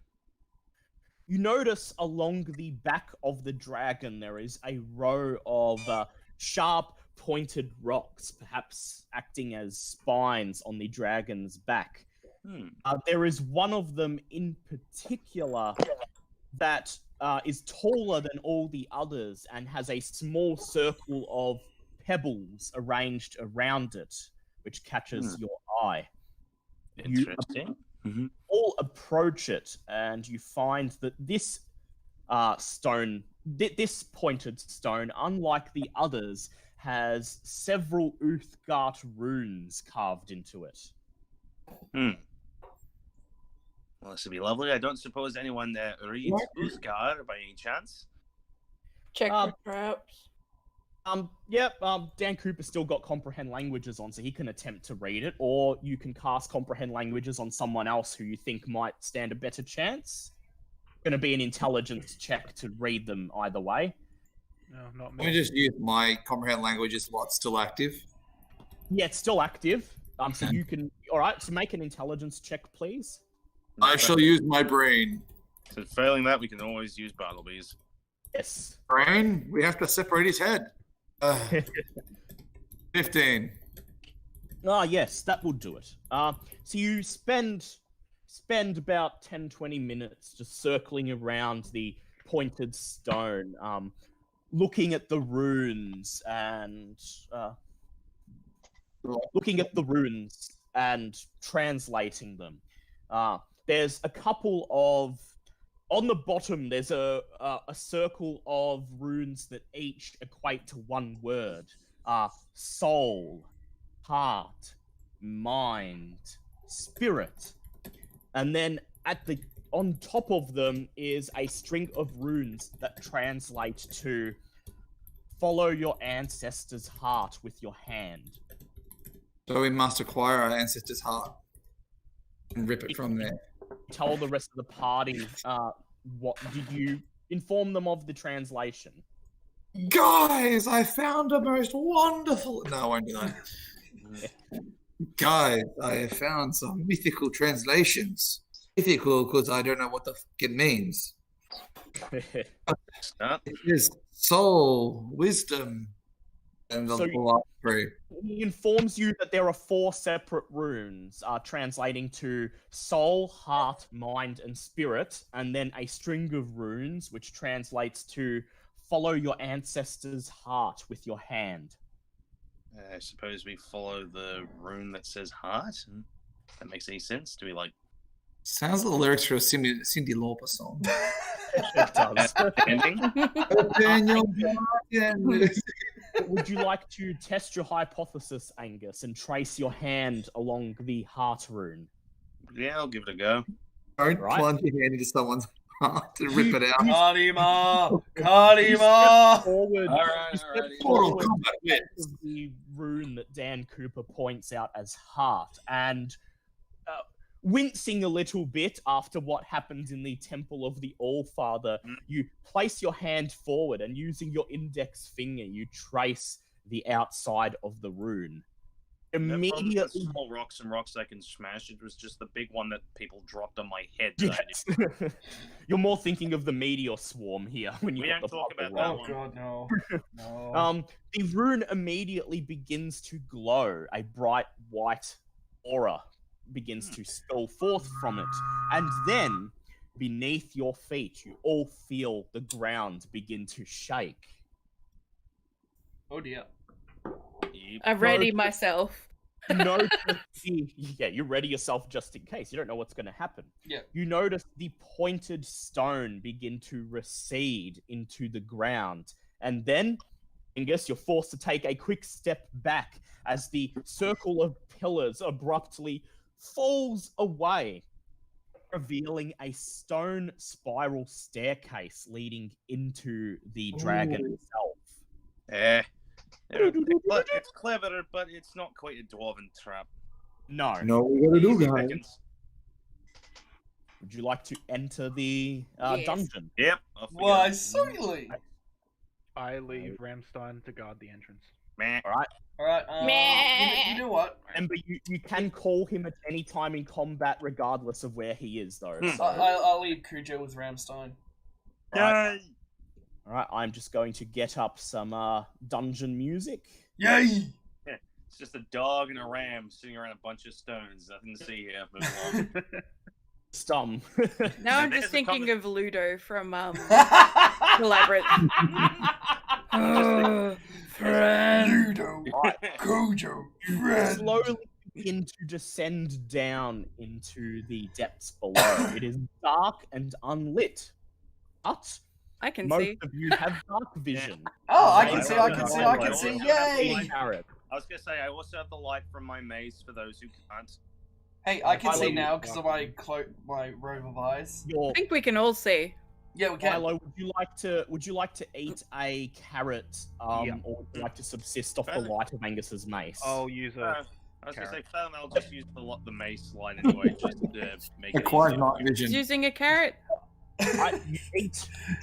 You notice along the back of the dragon there is a row of sharp, pointed rocks, perhaps acting as spines on the dragon's back. There is one of them in particular that is taller than all the others and has a small circle of pebbles arranged around it, which catches your eye. Interesting. You all approach it, and you find that this this pointed stone, unlike the others, has several Uthgard runes carved into it. Well, this would be lovely. I don't suppose anyone there reads Uthgard by any chance. Check for perhaps. Dan Cooper still got comprehend languages on, so he can attempt to read it, or you can cast comprehend languages on someone else who you think might stand a better chance. Going to be an intelligence check to read them either way. No, not Let me me. just use my comprehend languages while it's still active. Yeah, it's still active. So you can. All right, so make an intelligence check, please. I shall use my brain. So failing that, we can always use Bartleby's. Yes. Brain? We have to separate his head. 15. Ah, yes, that will do it. So you spend about 10-20 minutes just circling around the pointed stone, looking at the runes and translating them. There's a couple of on the bottom. There's a circle of runes that each equate to one word: soul, heart, mind, spirit. And then on top of them is a string of runes that translate to follow your ancestor's heart with your hand. So we must acquire our ancestor's heart and rip it from there. tell the rest of the party. What did you inform them of the translation? Guys, I found a most wonderful. No, I won't do that. Guys, I have found some mythical translations. Mythical because I don't know what the fuck it means. It is soul, wisdom, and the philosophy. He informs you that there are 4 separate runes translating to soul, heart, mind, and spirit, and then a string of runes which translates to follow your ancestor's heart with your hand. I suppose we follow the rune that says heart. That makes any sense? Do we like? Sounds like the lyrics for a Cyndi Lauper song. It does. Would you like to test your hypothesis, Angus, and trace your hand along the heart rune? Yeah, I'll give it a go. Don't plunge your hand into someone's heart to rip it out. Kadima! Kadima! Forward. Mortal Kombat. The rune that Dan Cooper points out as heart, and wincing a little bit after what happens in the Temple of the All-Father, you place your hand forward and using your index finger, you trace the outside of the rune. Immediately, small rocks and rocks I can smash. It was just the big one that people dropped on my head. Yes. You're more thinking of the meteor swarm here when you don't talk about that Oh one. god, no. No. The rune immediately begins to glow. A bright white aura begins to spill forth from it, and then beneath your feet, you all feel the ground begin to shake. Oh dear. I ready myself. You ready yourself just in case. You don't know what's going to happen. Yeah. You notice the pointed stone begin to recede into the ground, and then, Angus, you're forced to take a quick step back as the circle of pillars abruptly falls away, revealing a stone spiral staircase leading into the dragon itself. It's clever, but it's not quite a dwarven trap. No. We gotta do, guys. Seconds. Would you like to enter the Yes. dungeon? Yep. Why, certainly. I leave Ramstein to guard the entrance. Meh. Alright, you know what? Remember, you can call him at any time in combat, regardless of where he is, though. So, I'll leave Cujo with Ramstein. right. All right, I'm just going to get up some dungeon music. Yay! It's just a dog and a ram sitting around a bunch of stones. Nothing to see here. Move along. Now I'm There's just a thinking comment. of Ludo from Collaborate. Friend! Ludo! Right. Cujo! Friend! Slowly begin to descend down into the depths below. It is dark and unlit, but I can most see. of you have dark vision. Oh, I I can see, also yay! Carrot. I was gonna say I also have the light from my mace for those who can't. Hey, I can Milo, see now because of my robe of eyes. I think we can all see. Yeah, we can. Milo, would you like to eat a carrot, or would you like to subsist off the light of Angus's mace? I'll use a. I was gonna say, I'll just use the mace light anyway, just to make it Acquired easier. night He's vision. using a carrot. You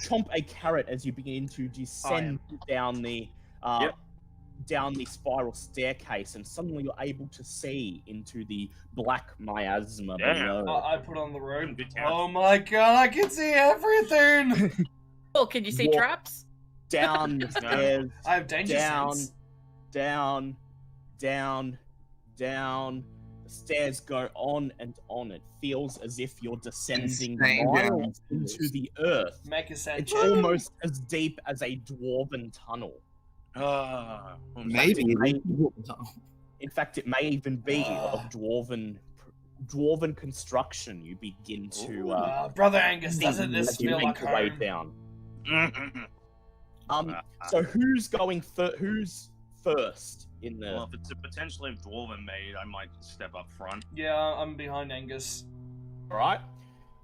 chomp a carrot as you begin to descend down the down the spiral staircase, and suddenly you're able to see into the black miasma below. I put on the robe. Good count. Oh my god, I can see everything! Oh, can you see Walk traps? Down the stairs, I have danger sense. down. The stairs go on and on. It feels as if you're descending Insane miles down. into the earth. Make a sense. It's almost as deep as a dwarven tunnel. Maybe. In fact, it may even be of dwarven construction. You begin to Brother Angus, see doesn't this as you feel make like your way home? down. So who's going? Who's first in the? Well, if it's a potentially dwarven maid, I might step up front. Yeah, I'm behind Angus. All right.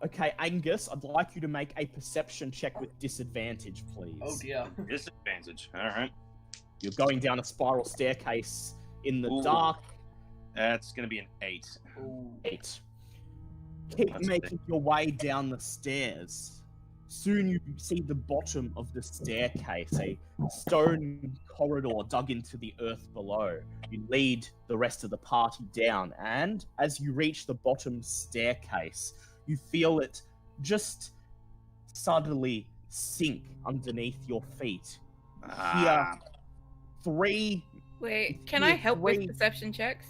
Okay, Angus, I'd like you to make a perception check with disadvantage, please. Oh dear. Disadvantage. All right. You're going down a spiral staircase in the Ooh. dark. That's gonna be an 8. Ooh. 8. Keep That's making your way down the stairs. Soon you see the bottom of the staircase, a stone corridor dug into the earth below. You lead the rest of the party down, and as you reach the bottom staircase, you feel it just suddenly sink underneath your feet. Here, three. Wait, can I help with three- perception checks?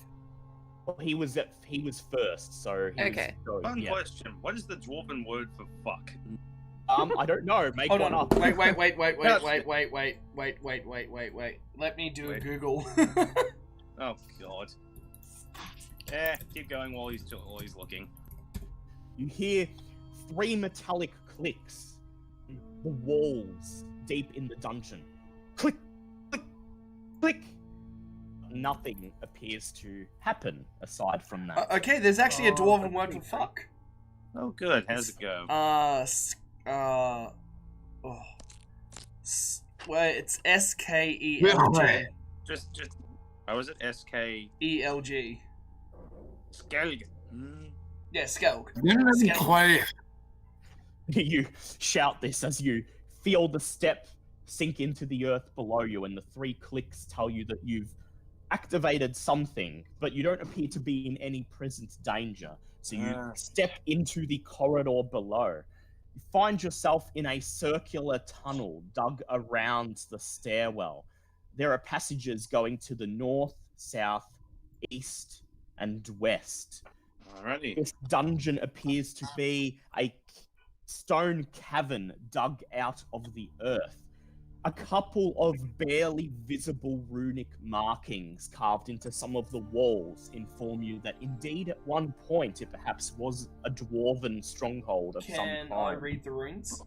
Well, he was first, so he Okay. was, Fun yeah. question. What is the dwarven word for fuck? I don't know. Make Hold one on. up. Wait. Let me do a Wait. Google. Oh god. Keep going while he's looking. You hear three metallic clicks. The walls deep in the dungeon. Click, click, click. Nothing appears to happen aside from that. Okay, there's actually a dwarven word for fuck. Oh good. How's it go? Well, it's SKELG. Just. How was it? SK. ELG. Skellig. Yeah, Skelg. You shout this as you feel the step sink into the earth below you, and the three clicks tell you that you've activated something, but you don't appear to be in any present danger. So you step into the corridor below. You find yourself in a circular tunnel dug around the stairwell. There are passages going to the north, south, east, and west. Alrighty. This dungeon appears to be a stone cavern dug out of the earth. A couple of barely visible runic markings carved into some of the walls inform you that indeed at one point it perhaps was a dwarven stronghold of some Can kind. I read the runes?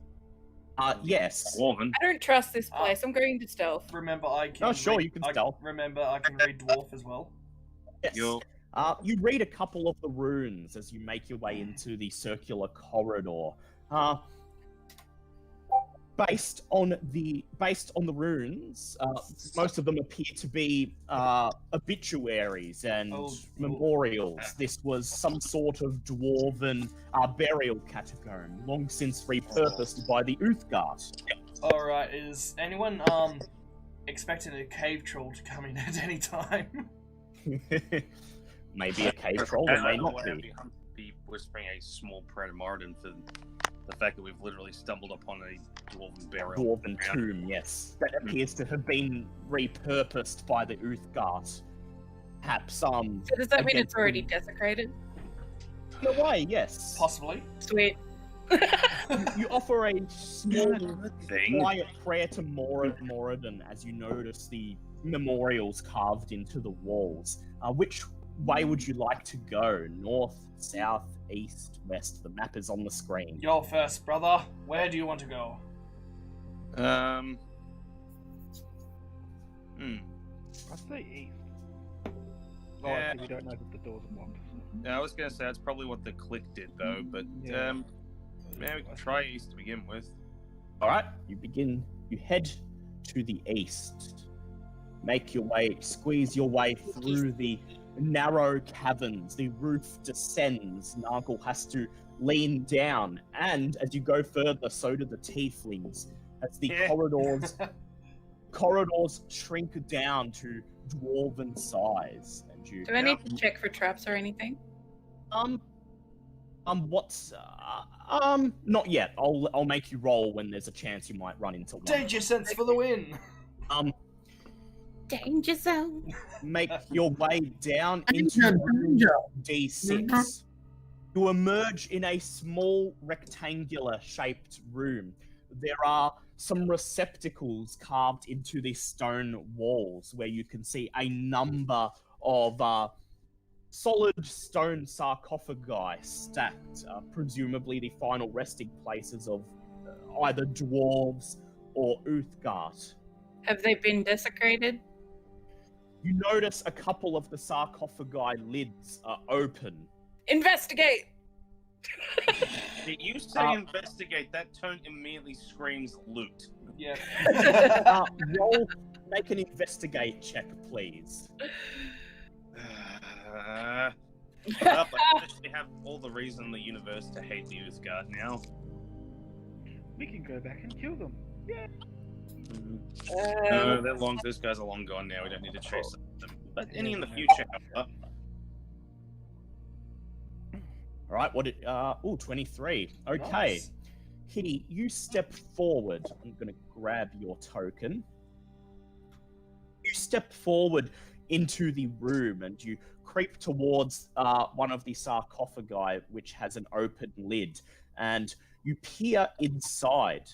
Yes. Dwarven. I don't trust this place. I'm going to stealth. Remember, I can. Oh, sure, you can stealth. Remember, I can read dwarf as well. Yes. Yo. You read a couple of the runes as you make your way into the circular corridor. Based on the runes, most of them appear to be obituaries and memorials. This was some sort of dwarven burial catacomb, long since repurposed by the Uthgard. Alright, is anyone expecting a cave troll to come in at any time? Maybe a cave troll, but may not be whispering a small prayer to Martin for the fact that we've literally stumbled upon a dwarven burial. Dwarven tomb, yes. That appears to have been repurposed by the Uthgard. Perhaps So does that mean it's already desecrated? In a way, yes. Possibly. Sweet. You offer a small, thing. quiet prayer to Moradin as you notice the memorials carved into the walls. Which way would you like to go? North, south, east, west? The map is on the screen. You're first, brother. Where do you want to go? I'd say east. Yeah. We don't know that the doors are locked. Yeah, I was gonna say that's probably what the click did though, but Yeah. man, we can try east to begin with. Alright, you head to the east. Make your way, squeeze your way through the narrow caverns. The roof descends. Nargle has to lean down, and as you go further, so do the tieflings. As the corridors shrink down to dwarven size, and you. Do I need to check for traps or anything? Not yet. I'll make you roll when there's a chance you might run into one. Danger sense for the win. Danger zone. Make your way down into room D6. You emerge in a small rectangular-shaped room. There are some receptacles carved into the stone walls where you can see a number of solid stone sarcophagi stacked, presumably the final resting places of either dwarves or Uthgard. Have they been desecrated? You notice a couple of the sarcophagi lids are open. Investigate! Did you say investigate? That tone immediately screams loot. Yeah. Make an investigate check, please. Well, I actually have all the reason in the universe to hate the Uthgard now. We can go back and kill them. Yeah. No, those guys are long gone now. We don't need to chase them. But any in the future, however. All right, 23. Okay. Nice. Kitty, you step forward. I'm going to grab your token. You step forward into the room and you creep towards one of the sarcophagi, which has an open lid, and you peer inside.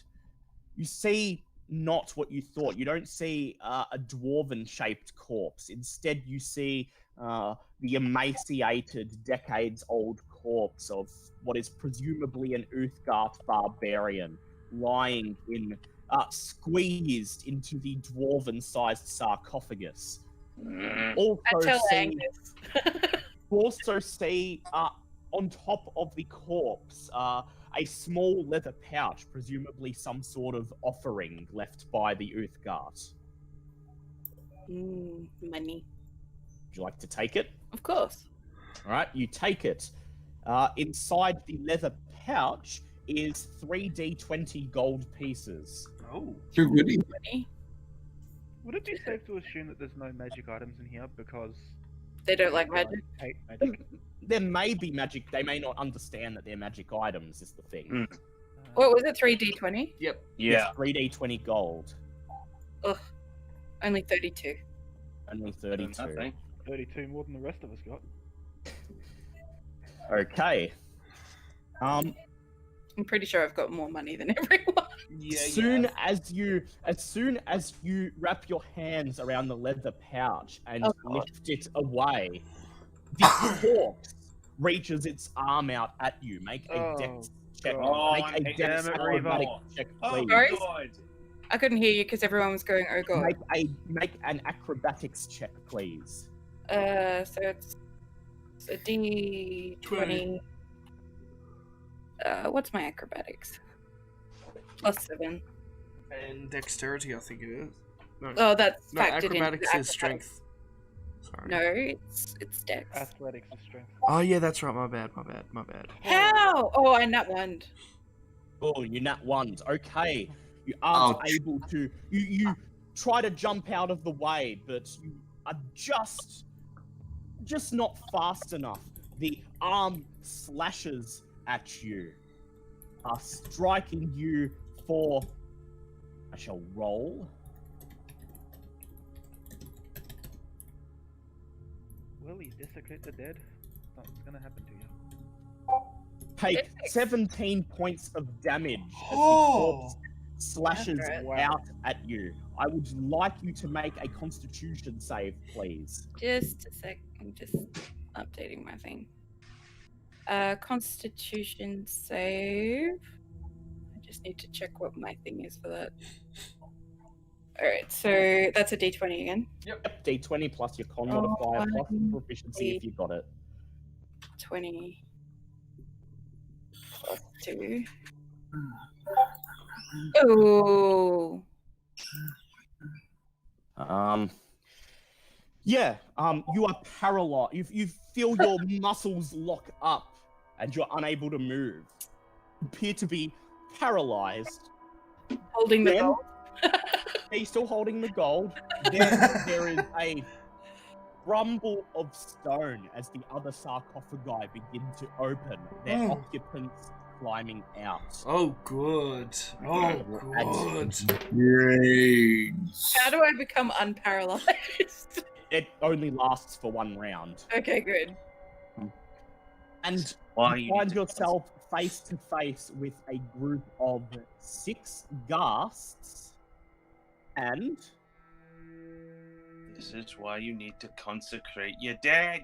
You see not what you thought. You don't see a dwarven-shaped corpse. Instead, you see the emaciated, decades-old corpse of what is presumably an Uthgard barbarian lying in squeezed into the dwarven-sized sarcophagus. Also see on top of the corpse a small leather pouch, presumably some sort of offering left by the Uthgard. Money. Would you like to take it? Of course. All right, you take it. Inside the leather pouch is 3d20 gold pieces. Oh. Too goody. Money. Would it be safe to assume that there's no magic items in here because They don't like magic. hate magic? There may be magic. They may not understand that they're magic items, is the thing. What was it? 3d20? Yep. Yeah. It's 3d20 gold. Ugh. Only 32. Only 32. Nothing. 32 more than the rest of us got. Okay. I'm pretty sure I've got more money than everyone. Yeah. As soon as you wrap your hands around the leather pouch and Oh, God. lift it away, the corpse reaches its arm out at you. Make a Oh, dex check. God. Make a Damn dex it, acrobatic Revo. check, Oh, please. Sorry? God. I couldn't hear you because everyone was going, oh god. Make an acrobatics check, please. So it's a D20. What's my acrobatics? +7. And dexterity, I think it is. No, Oh, that's no, factored into acrobatics the is strength. Sorry. No, it's dex. Athletics and strength. Oh yeah, that's right. My bad. How? Oh, I nut one. Oh, you nat ones. Okay. You aren't Ouch. able to. You try to jump out of the way, but you are just not fast enough. The arm slashes at you, striking you for. I shall roll. Will he desecrate the dead? Something's gonna happen to you. Take 17 points of damage as the Oh. corpse slashes That's right. out at you. I would like you to make a Constitution save, please. Just a sec. I'm just updating my thing. Constitution save. I just need to check what my thing is for that. Alright, so that's a D20 again. Yep, D20 plus your con Oh, modifier plus one, proficiency if you got it. 20 plus 2. Oh. You are paralyzed. You feel your muscles lock up and you're unable to move. You appear to be paralyzed. Holding the Then- gold. Are you still holding the gold? Then there is a rumble of stone as the other sarcophagi begin to open, their Oh. occupants climbing out. Oh good. Oh good. Brains. How do I become unparalyzed? It only lasts for one round. Okay, good. And Why you you find need to- yourself face to face with a group of 6 ghasts and This is why you need to consecrate your dad.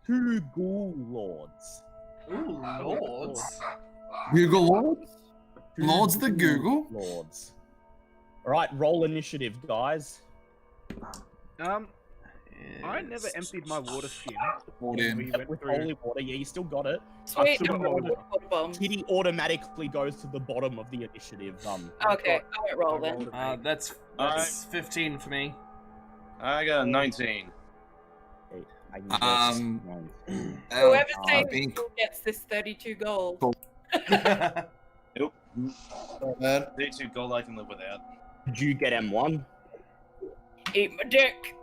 2 ghoul lords. Ooh, lords. Google Lords? 2 Lords the ghoul Google? Lords. Alright, roll initiative, guys. I never emptied my water skin. Brought when in. we went With through. holy water, yeah, you still got it. Sweet. still got it. Water bombs. Kitty automatically goes to the bottom of the initiative. Okay, I won't roll I then. rolled a That's 15 for me. I got a 19. Whoever I saves think gets this 32 gold. Cool. Nope. 32 gold I can live without. Did you get M1? Eat my dick.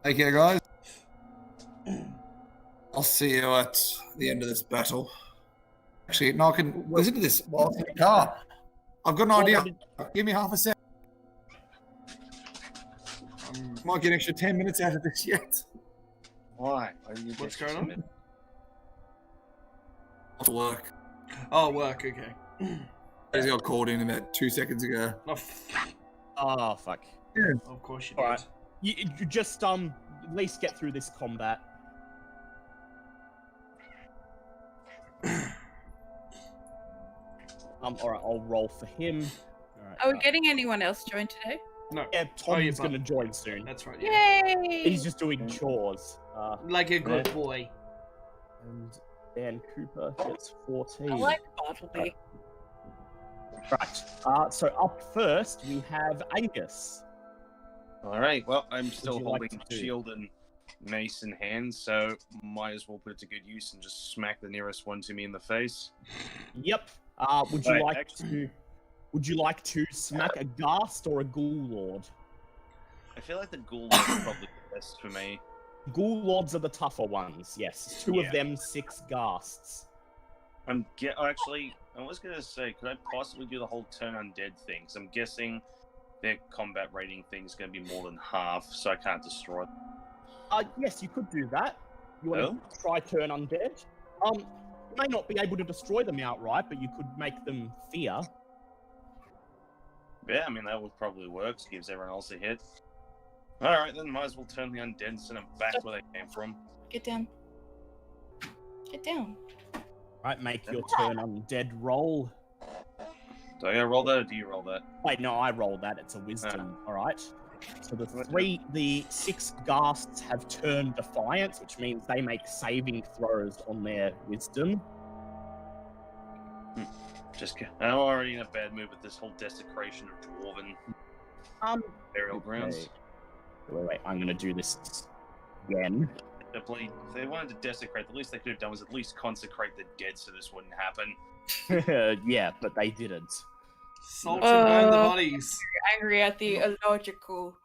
Okay, guys. I'll see you at the end of this battle. Actually, no, I can listen to this while I'm in the car. I've got an idea. Give me half a sec. Might get an extra 10 minutes out of this yet. Why? What's going on? Off work. Oh, work. Okay. I just got called in about 2 seconds ago. Oh, fuck. Yeah. Of course you did. Alright. You just, at least get through this combat. Alright, I'll roll for him. Alright, Are we getting anyone else joined today? No. yeah, Tom's you're gonna join soon. That's right. Yeah. Yay! He's just doing chores. Like a good boy. And Dan Cooper gets 14. I like Bartleby. Right. So up first we have Angus. Alright, well, I'm still you like holding to do? shield and mace in hand, so might as well put it to good use and just smack the nearest one to me in the face. Yep. Would you Right, like actually- to? Would you like to smack a ghast or a ghoul lord? I feel like the ghoul is probably the best for me. Ghoul lords are the tougher ones. Yes, two Yeah. of them, 6 ghasts. Actually, I was gonna say, could I possibly do the whole turn undead thing? 'Cause I'm guessing their combat rating thing is gonna be more than half, so I can't destroy them. Yes, you could do that. You want to try turn undead? You may not be able to destroy them outright, but you could make them fear. Yeah, I mean, that would probably work. Gives everyone else a hit. Alright, then might as well turn the undead and send them back where they came from. Get down. Get down. Right, make your turn undead roll. Do I roll that or do you roll that? Wait, no, I roll that. It's a wisdom. All right. So the 6 ghasts have turned defiant, which means they make saving throws on their wisdom. I'm already in a bad mood with this whole desecration of dwarven burial grounds. Wait, I'm gonna do this again. If they wanted to desecrate, the least they could have done was at least consecrate the dead so this wouldn't happen. Yeah, but they didn't. Salt and burn the Uh, bodies. Angry at the illogical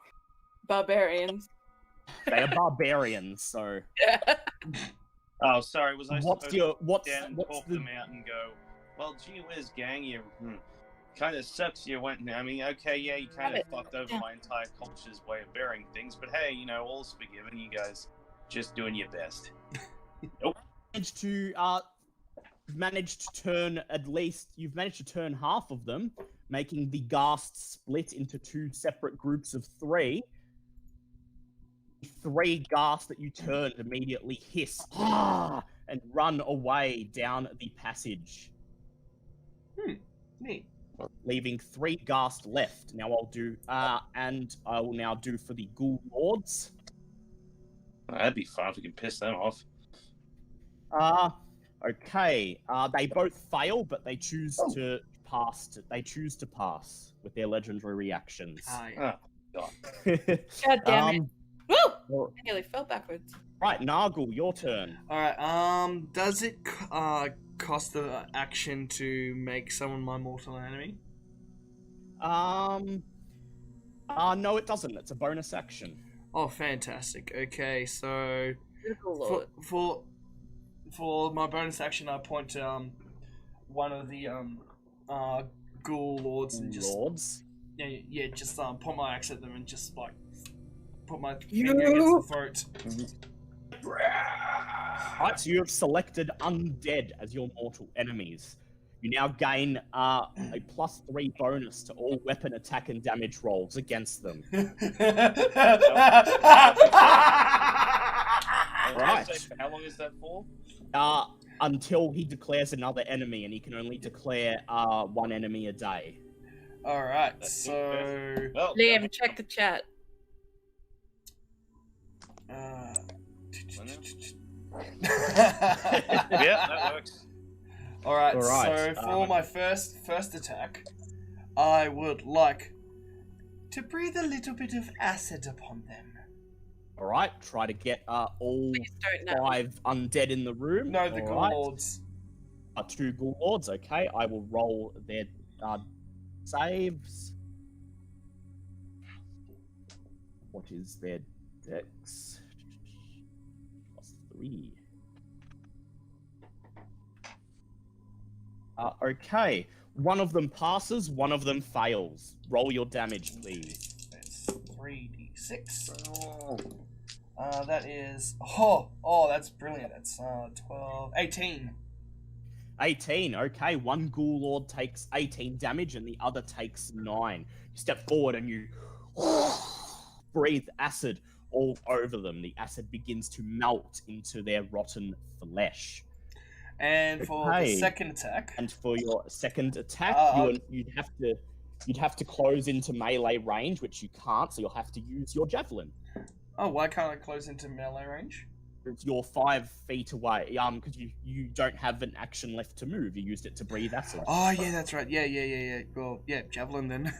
barbarians. They are barbarians, so Oh, sorry, was I supposed to what's stand and talk the them out and go, well, gee whiz, gang, you kind of sucks you went, I mean, okay, yeah, you kind of fucked over my entire culture's way of burying things, but hey, you know, all's forgiven, you guys just doing your best. Nope. You've managed to turn half of them, making the ghasts split into 2 separate groups of 3. The 3 ghasts that you turned immediately hiss and run away down the passage, Neat. leaving 3 ghasts left. Now I'll do, and I will now do for the ghoul lords. That'd be fun if we can piss them off. Okay. They both fail, but they choose to pass. They choose to pass with their legendary reactions. Aye. God. God damn it. Woo! Well, I nearly fell backwards. right, Nargle, your turn. Alright, does it cost the action to make someone my mortal enemy? No, it doesn't. It's a bonus action. Oh, fantastic. Okay, so Beautiful lord. for my bonus action, I point to one of the ghoul lords and just Lords. just point my axe at them and just like put my finger against the throat. Right, so you have selected undead as your mortal enemies. You now gain a +3 bonus to all weapon attack and damage rolls against them. Right. How long is that for? Until he declares another enemy, and he can only declare 1 enemy a day. Alright, so Well, Liam, check the chat. yeah, that works. Alright, Alright, so for my first attack, I would like to breathe a little bit of acid upon them. All right, try to get all Please don't know. 5 undead in the room. No, the All Ghoul right. Lords. 2 Ghoul Lords. Okay, I will roll their saves. What is their dex? +3. Okay, one of them passes, one of them fails. Roll your damage, please. That's 3d6. That is... Oh, that's brilliant. That's 12... 18. 18. Okay, one Ghoul Lord takes 18 damage and the other takes 9. You step forward and you breathe acid all over them. The acid begins to melt into their rotten flesh. And for Okay. the second attack... And for your second attack, you'd have to close into melee range, which you can't, so you'll have to use your javelin. Oh, why can't I close into melee range? You're 5 feet away, because you don't have an action left to move. You used it to breathe acid. Oh, yeah, that's right. Yeah. Well, yeah, javelin then.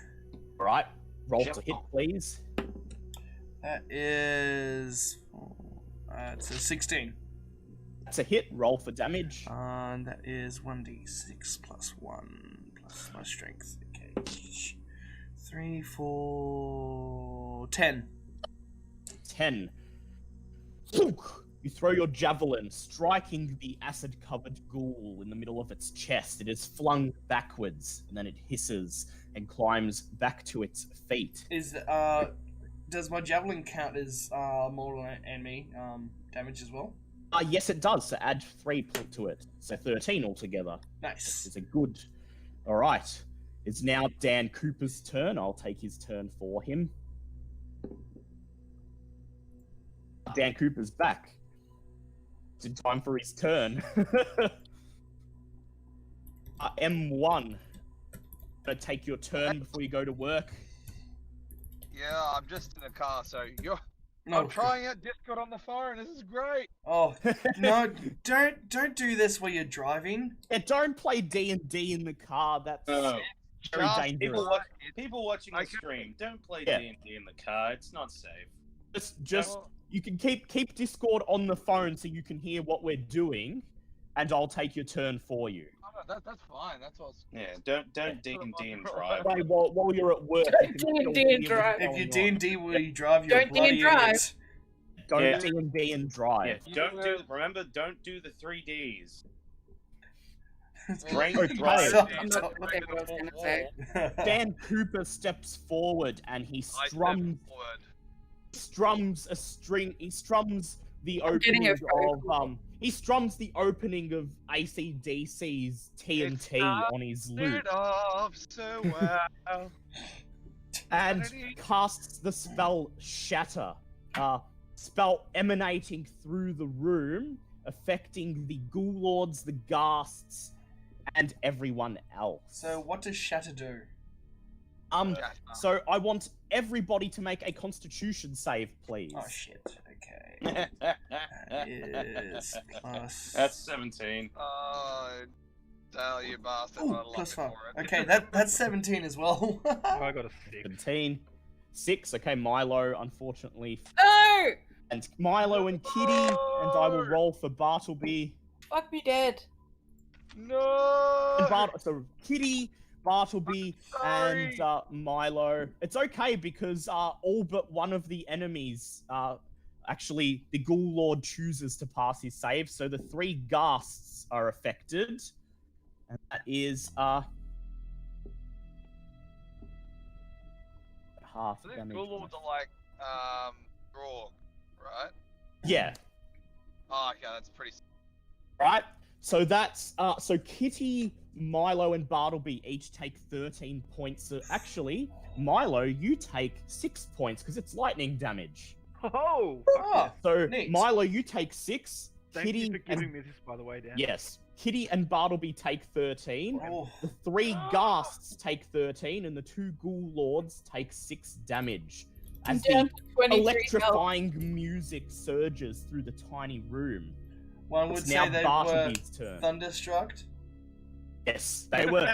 All right, roll to hit, please. That is... it's a 16. That's a hit. Roll for damage. And that is 1d6 plus 1 plus my strength. Okay. 3, 4... 10. 10. You throw your javelin, striking the acid-covered ghoul in the middle of its chest. It is flung backwards, and then it hisses and climbs back to its feet. Does my javelin count as mortal enemy damage as well? Yes, it does. So add 3 to it. So 13 altogether. Nice. It's a good... Alright. It's now Dan Cooper's turn. I'll take his turn for him. Dan Cooper's back. It's in time for his turn. M1. Gonna take your turn before you go to work. Yeah, I'm just in a car, so you're. No. I'm trying out Discord on the phone. This is great. Oh no! Don't do this while you're driving. Yeah, don't play D&D in the car. That's very Just dangerous. People watching the Okay. stream, don't play Yeah. D&D in the car. It's not safe. Just you can keep Discord on the phone so you can hear what we're doing, and I'll take your turn for you. Oh, no, that's fine. That's what's. Yeah, don't D&D and drive. Right, while you're at work, you can Don't still D&D and hear drive. what's If you going on. D&D will you drive, you're Don't bloody D&D and drive. idiot. Don't Yeah. D&D and drive. Yeah, don't do the 3Ds. Drink, Okay. drive. I'm not looking at what I was gonna say. Dan Cooper steps forward and he strums a string. He strums the getting opening a of he strums the opening of AC/DC's TNT on his lute Off so well. and casts the spell Shatter. Spell emanating through the room, affecting the Ghoul Lords, the Ghasts, and everyone else. So what does Shatter do? So I want everybody to make a Constitution save, please. Oh shit. Okay. That is plus. That's 17. Oh, Dale, you bastard. Ooh, I love plus it 5. for it. Okay, that's 17 as well. I got a 6. 17. 6. Okay, Milo, unfortunately. No! And Milo and Kitty, and I will roll for Bartleby. Fuck me dead. No. And so Kitty, Bartleby, Sorry. and Milo. It's okay because all but one of the enemies, actually, the Ghoul Lord chooses to pass his save, so the 3 Ghasts are affected. And that is half I think damage. Ghoul Lords are like, Grog, right? Yeah. Oh, okay, that's pretty. Right? So that's so Kitty, Milo, and Bartleby each take 13 points. Actually, Milo, you take 6 points because it's lightning damage. Oh! Oh, So neat. Milo, you take 6. Thank Kitty you for giving and me this, by the way, Dan. yes, Kitty and Bartleby take 13. Oh, The 3 Ghasts take 13, and the 2 Ghoul Lords take 6 damage. As Down the to 23 health. electrifying music surges through the tiny room. one would It's now say they were Bartleby's turn. thunderstruck. Yes, they were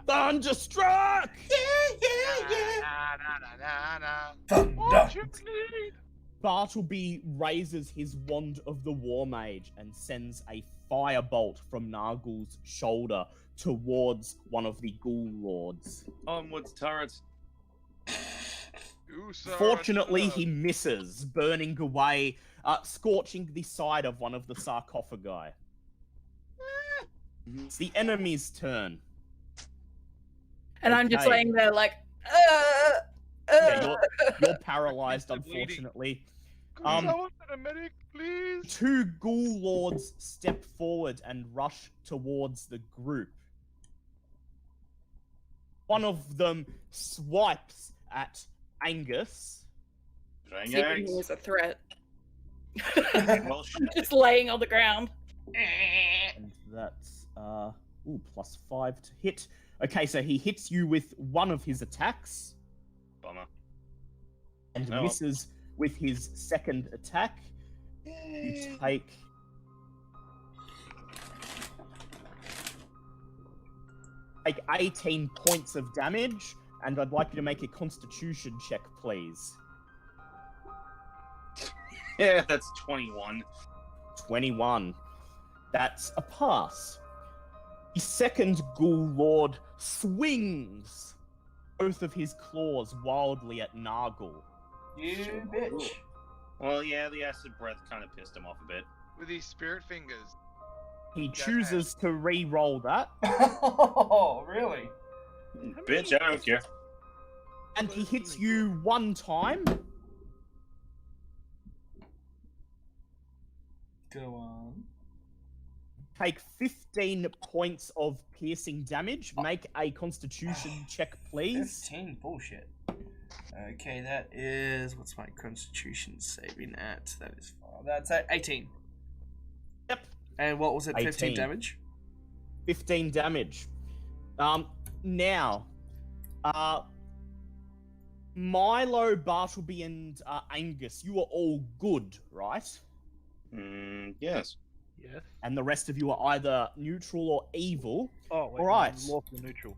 thunderstruck! Yeah. Na, na, na, na, na. Thunder. What you need? Bartleby raises his wand of the War Mage and sends a firebolt from Nargul's shoulder towards one of the Ghoul Lords. Onwards, turrets. Fortunately, he misses, burning away, scorching the side of one of the sarcophagi. It's the enemy's turn. And I'm just Okay. laying there like, Yeah, you're paralyzed, unfortunately. Someone send a medic, please. Two Ghoul Lords step forward and rush towards the group. One of them swipes at Angus. Seeing me as a threat. Well, I'm just laying on the ground. And that's +5 to hit. Okay, so he hits you with one of his attacks Bummer. and No. misses with his second attack. You take 18 points of damage, and I'd like you to make a Constitution check, please. Yeah, that's 21. 21. That's a pass. The second Ghoul Lord swings both of his claws wildly at Nargul. You bitch. Well, yeah, the acid breath kind of pissed him off a bit. With his spirit fingers. He chooses to re-roll that, Oh, really? Bitch, I don't care. and he hits you one time. Go on. Take 15 points of piercing damage. Make a Constitution check, please. 15? Bullshit. Okay, that is... What's my constitution saving at? That is 5. That's at 18. Yep. And what was it? 15 18. damage? 15 damage. Now, Milo, Bartleby, and Angus, you are all good, right? Yes. Yes. And the rest of you are either neutral or evil. Oh, wait. Alright. I'm lawful neutral.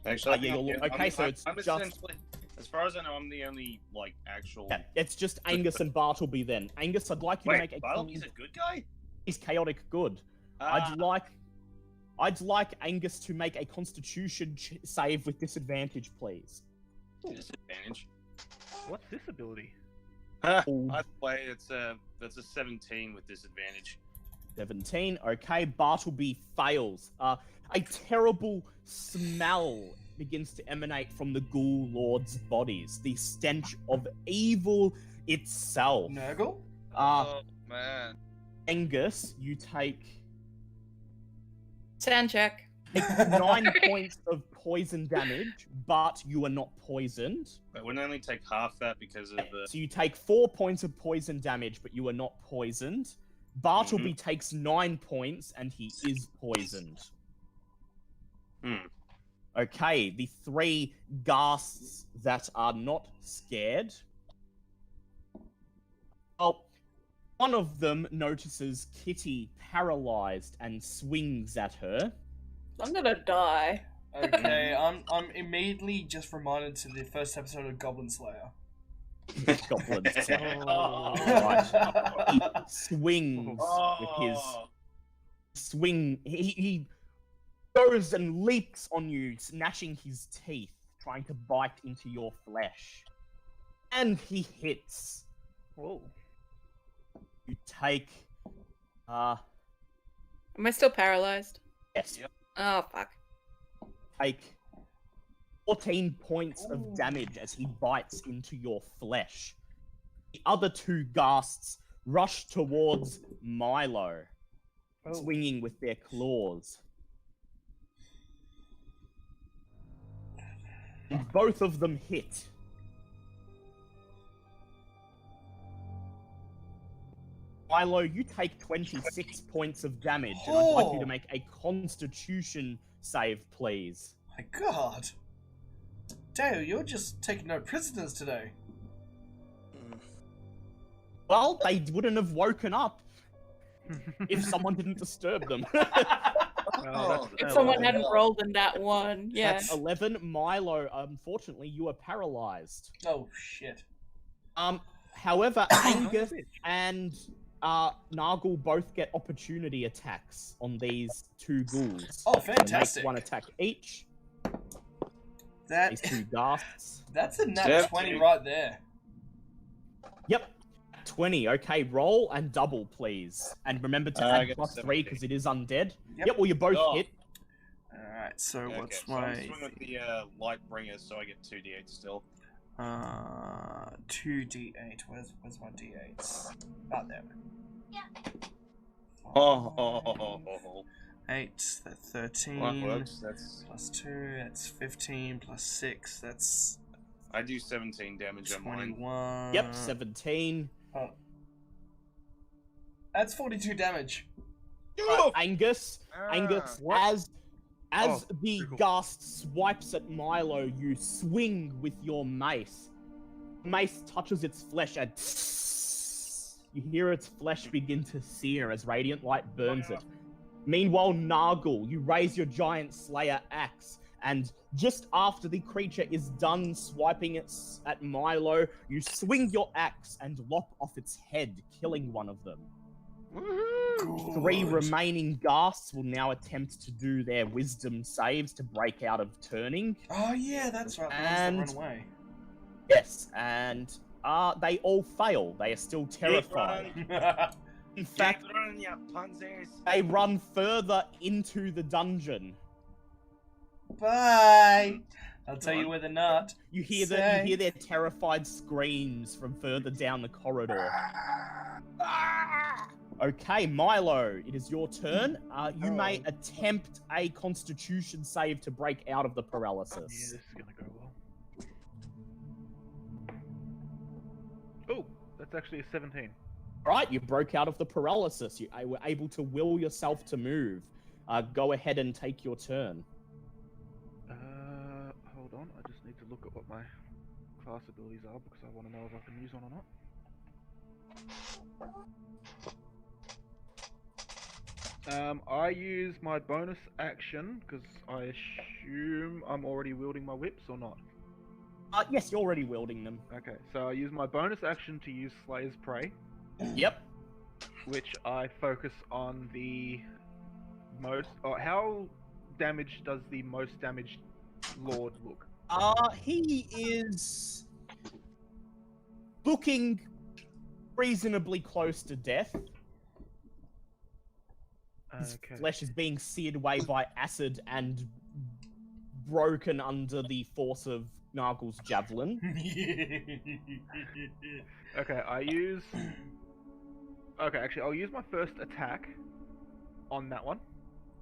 Actually, yeah, you're okay, so it's I'm just- essentially, as far as I know, I'm the only, like, actual... Yeah, it's just Angus and Bartleby then. Angus, I'd like you to make Wait, a Bartleby's a good guy? He's chaotic good. I'd like Angus to make a Constitution save with disadvantage, please. Disadvantage. What's this ability? Huh, Ooh. either way, that's a 17 with disadvantage. 17. Okay, Bartleby fails. A terrible smell begins to emanate from the Ghoul Lords' bodies. The stench of evil itself. Nurgle? Oh, man. Angus, you take Sand check. 9 points of poison damage, but you are not poisoned. But wouldn't only take half that because of the... So you take 4 points of poison damage, but you are not poisoned. Bartleby takes 9 points, and he is poisoned. Okay, the 3 ghasts that are not scared. Well, one of them notices Kitty paralyzed and swings at her. I'm gonna die. Okay, I'm immediately just reminded to the first episode of Goblin Slayer. Goblins. Oh. Right. He swings with his Oh, swing. He goes and leaps on you, gnashing his teeth, trying to bite into your flesh. And he hits. Whoa. You take Am I still paralyzed? yes, Yep. Oh, fuck. take 14 points of damage as he bites into your flesh. The other 2 ghasts rush towards Milo, swinging with their claws. And both of them hit. Milo, you take 26 points of damage, and I'd like you to make a Constitution save, please. My god. Dale, you're just taking no prisoners today. Well, they wouldn't have woken up if someone didn't disturb them. Oh, If someone hadn't rolled in that one, yeah. That's 11. Milo, unfortunately, you are paralyzed. Oh, shit. However, Angus and Nargle both get opportunity attacks on these two ghouls. Oh, So fantastic. make one attack each. That These two ghasts. that's a nat 17. 20 right there. Yep. 20. Okay, roll and double, please. And remember to I add get plus 3 17. because it is undead. Yep. Yep, well, you both Oh. hit. Alright, so Okay, what's so I'm my swinging with the light bringer, so I get 2d8 still. 2d8. Where's my d8s? About there. Oh, 8, that's 13. well, whoops, that's Plus 2, that's 15. Plus 6, that's I do 17 damage on mine. 21. Yep, 17. That's 42 damage. Angus, Angus, as Oh, the cool. ghast swipes at Milo, you swing with your mace. Mace touches its flesh and you hear its flesh begin to sear as radiant light burns it. Meanwhile, Nargle, you raise your giant slayer axe, and just after the creature is done swiping at Milo, you swing your axe and lop off its head, killing one of them. Woohoo! 3 Good. remaining ghasts will now attempt to do their wisdom saves to break out of turning. Oh yeah, that's right. The ones And- that run away. Yes, and they all fail. They are still terrified. In fact, run, you panzers! they run further into the dungeon. Bye. I'll tell Go you on. where the nut. You hear their terrified screams from further down the corridor. Okay, Milo, it is your turn. You may attempt a Constitution save to break out of the Yeah, paralysis. this is gonna go well. Oh, that's actually a 17. Right, you broke out of the paralysis. You were able to will yourself to move. Go ahead and take your turn. Hold on. I just need to look at what my class abilities are because I want to know if I can use one or not. I use my bonus action because I assume I'm already wielding my whips or not. Yes, you're already wielding them. Okay, so I use my bonus action to use Slayer's Prey, Yep. which I focus on the most. Or how damaged does the most damaged Lord look? He is looking reasonably close to death. His Okay. flesh is being seared away by acid and broken under the force of Nargle's javelin. Okay, I use. Okay, actually, I'll use my first attack on that one.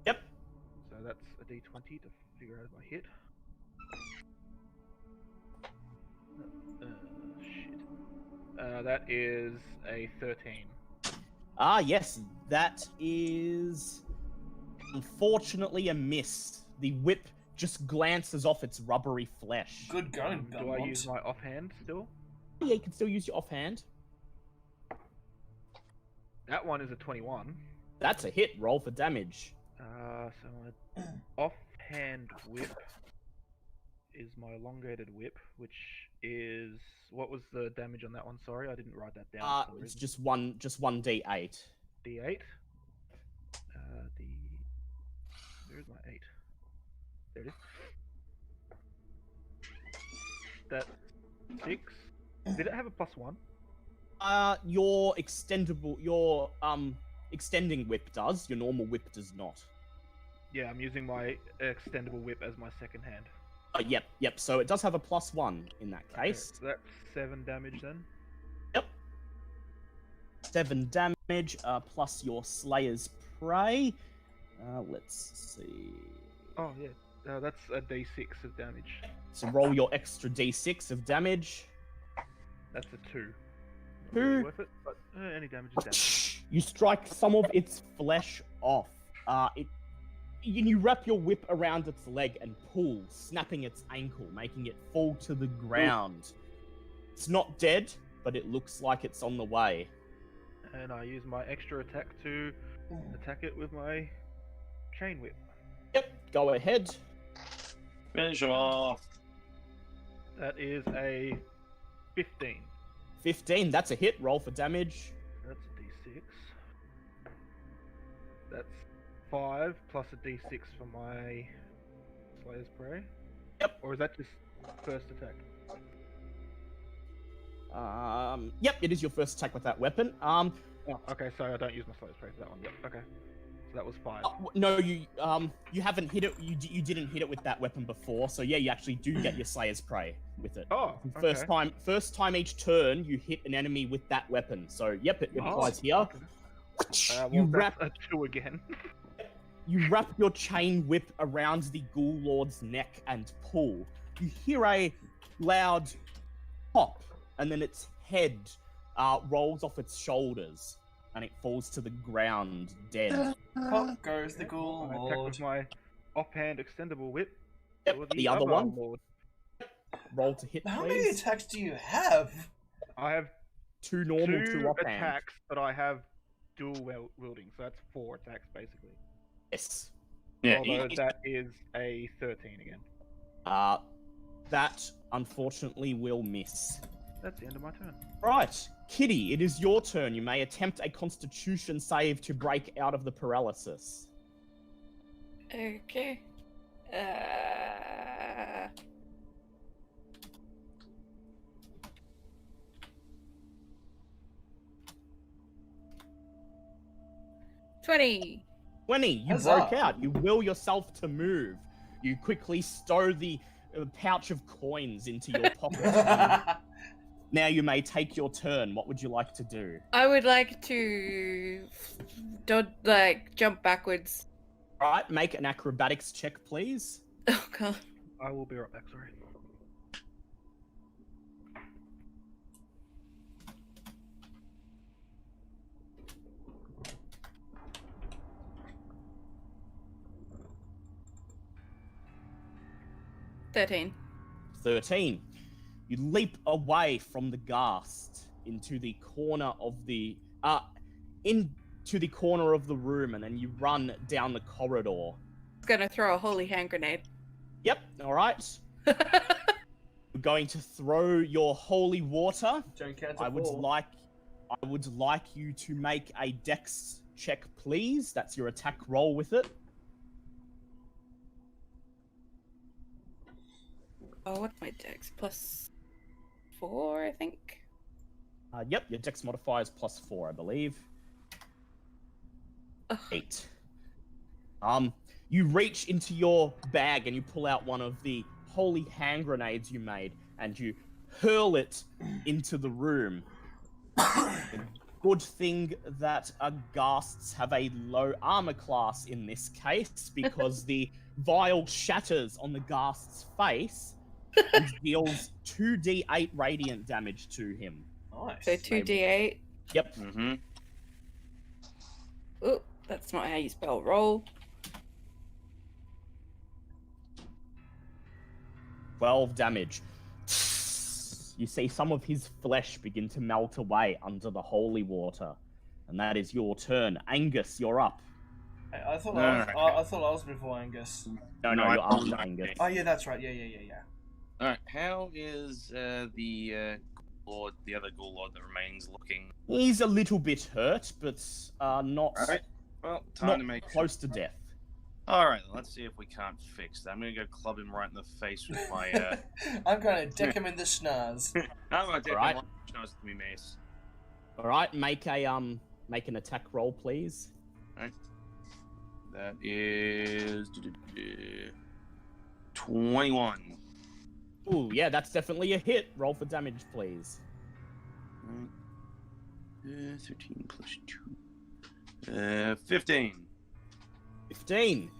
Yep. So that's a d20 to figure out if I hit. Shit. That is a 13. Yes, that is unfortunately a miss. The whip just glances off its rubbery flesh. Good going, Do I Belmont. use my offhand still? Yeah, you can still use your offhand. That one is a 21. That's a hit. Roll for damage. So my offhand whip is my elongated whip, which is what was the damage on that one? Sorry, I didn't write that down. for some It's reason. just one d8. D8. Where's my 8? There it is. That's 6. Did it have a +1? Your extending whip does. Your normal whip does not. Yeah, I'm using my extendable whip as my second hand. Yep. So it does have a +1 in that Okay, case. so that's 7 damage then. 7 damage, plus your Slayer's Prey. Let's see. Oh yeah, that's a D6 of damage. So roll your extra d6 of damage. That's a 2. Not 2. really worth it, but any damage is damage. You strike some of its flesh off. You wrap your whip around its leg and pull, snapping its ankle, making it fall to the ground. It's not dead, but it looks like it's on the way. And I use my extra attack to attack it with my chain whip. Yep, go ahead. Finish him off. That is a 15. 15. That's a hit. Roll for damage. That's a d6. That's 5 plus a d6 for my Slayer's Prey. Yep. Or is that just first attack? Yep, it is your first attack with that weapon. Oh, okay, so I don't use my Slayer's Prey for that one. Yep, okay. So that was 5. No, you haven't hit it. You didn't hit it with that weapon before. So yeah, you actually do get your Slayer's Prey with it. Oh, First time each turn you hit an enemy with that weapon. So yep, it applies here. Okay. You Well, wrap that's a 2 again. You wrap your chain whip around the Ghoul Lord's neck and pull. You hear a loud pop, and then its head rolls off its shoulders, and it falls to the ground dead. Pop goes the Ghoul I attack Lord. with my offhand extendable whip. Yep, for the other one. Lord. Roll to hit, How please. many attacks do you have? I have 2 normal, 2 2 offhand. attacks, but I have dual wielding, so that's 4 attacks basically. Yes. Yeah, Although that is a 13 again. That unfortunately will miss. That's the end of my turn. Right, Kitty, it is your turn. You may attempt a Constitution save to break out of the paralysis. Okay. 20. 20, you Huzzah. broke out. You will yourself to move. You quickly stow the pouch of coins into your pocket. Now you may take your turn. What would you like to do? I would like to jump backwards. All right, make an acrobatics check, please. Oh god. I will be right back, sorry. $13. 13. You leap away from the ghast into the corner of the room, and then you run down the corridor. Gonna throw a holy hand grenade. Yep. All right. You're going to throw your holy water. Don't count I to would 4. like you to make a dex check, please. That's your attack roll with it. Oh, what's my dex? +4, I think. Yep, your dex modifier is +4, I believe. Ugh. 8. You reach into your bag and you pull out one of the holy hand grenades you made, and you hurl it into the room. Good thing that ghasts have a low armor class in this case, because the vial shatters on the ghast's face and deals 2d8 radiant damage to him. Nice. So 2d8. Yep. Mm-hmm. Oh, that's not how you spell roll. 12 damage. You see some of his flesh begin to melt away under the holy water. And that is your turn. Angus, you're up. I thought No, I thought I was before Angus. No, No, you're I- after Angus. Oh yeah, that's right. Yeah. Alright, how is the Lord, the other Ghoul Lord that remains looking? He's a little bit hurt, but not, Alright, well, time not to make close to death. Alright, let's see if we can't fix that. I'm gonna go club him right in the face with my, I'm going to deck him in the schnoz. I'm gonna take Alright. him nose to me mace. Alright, make an attack roll, please. That is 21. Ooh, yeah, that's definitely a hit. Roll for damage, please. 13 plus 2. 15. 15.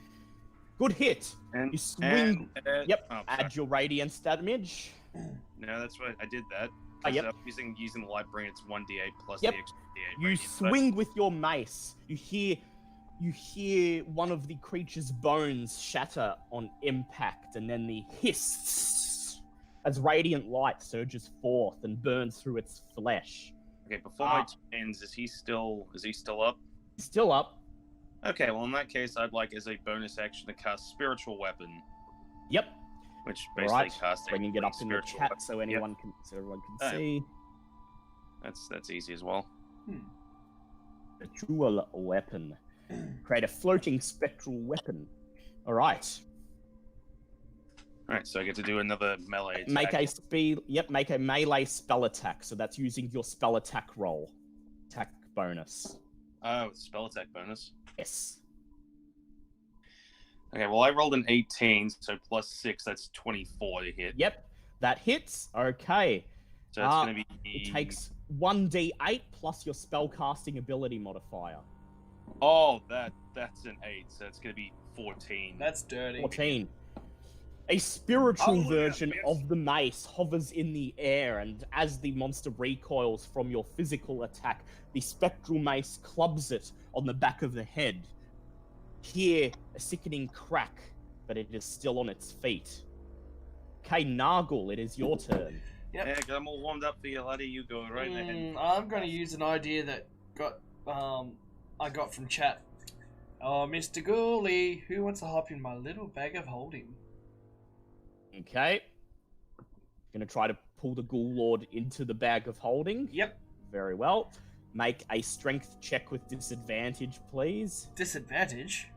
Good hit. And You swing. Yep, Oh, add your radiance damage. no, that's right. I did that. Yep. Using the light brain, it's 1d8 plus Yep. the extra d8. You radiant, but- swing with your mace. You hear one of the creature's bones shatter on impact, and then the hiss as radiant light surges forth and burns through its flesh. Okay, before my turn ends, is he still up? Still up. Okay, well in that case, I'd like as a bonus action to cast Spiritual Weapon, Yep. which basically Alright, casts a bringing it up in the spiritual chat weapon. so everyone can Alright. see. That's easy as well. A dual weapon. Create a floating spectral weapon. All right. All right, so I get to do another melee attack. Make a melee spell attack. So that's using your spell attack roll. Attack bonus. Oh, spell attack bonus. Yes. Okay, well I rolled an 18, so plus 6, that's 24 to hit. Yep, that hits. Okay. So it's gonna be. It takes 1d8 plus your spellcasting ability modifier. Oh, that's an 8, so it's gonna be 14. That's dirty. 14. A spiritual Hallelujah, version yes. of the mace hovers in the air, and as the monster recoils from your physical attack, the spectral mace clubs it on the back of the head. Hear a sickening crack, but it is still on its feet. Okay, Nargle, it is your turn. Yep. Yeah, I'm all warmed up for you, laddie. You go right ahead. I'm going to use an idea that I got from chat. Oh, Mr. Ghoulie, who wants to hop in my little bag of holding? Okay. Gonna try to pull the Ghoul Lord into the bag of holding. Yep. Very well. Make a strength check with disadvantage, please. Disadvantage?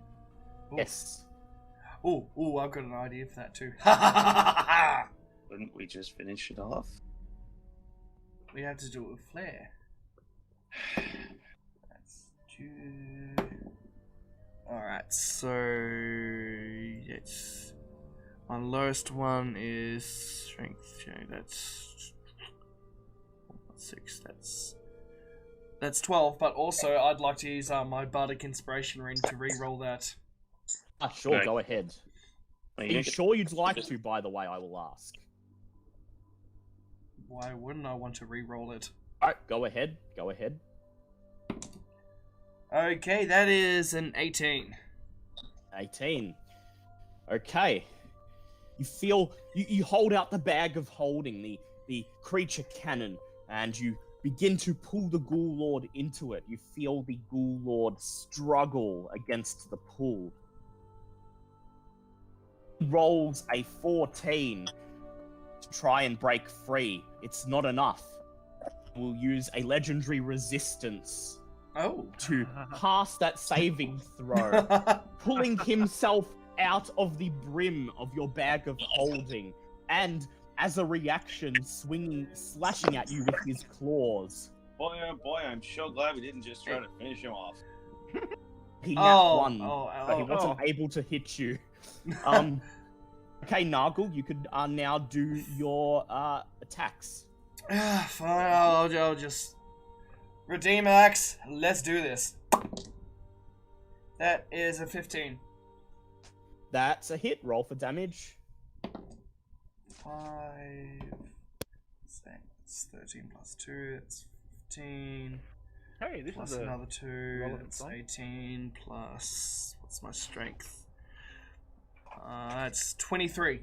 Ooh. Yes. Ooh, I've got an idea for that too. Wouldn't we just finish it off? We have to do it with flair. That's 2. Alright, so yes. My lowest one is strength. That's 6. That's 12. But also, I'd like to use my bardic inspiration ring to re-roll that. Sure, Right. go ahead. Well, Are you sure you'd like to, by the way, I will ask. Why wouldn't I want to re-roll it? Alright, go ahead. Go ahead. Okay, that is an 18. 18. Okay. You feel... You hold out the bag of holding, the creature cannon, and you begin to pull the Ghoul Lord into it. You feel the Ghoul Lord struggle against the pull. He rolls a 14 to try and break free. It's not enough. We'll use a legendary resistance Oh. to pass that saving throw, pulling himself out of the brim of your bag of holding, and as a reaction, slashing at you with his claws. Boy, oh boy, I'm so glad we didn't just try to finish him off. He nat one, oh, so he wasn't able to hit you. Okay, Nargle, you could now do your attacks. Fine, I'll just redeem axe. Let's do this. That is a 15. That's a hit. Roll for damage. 5. That's 13 plus 2. That's 15. Hey, this Plus is another 2. relevant That's song. 18. Plus. What's my strength? It's 23.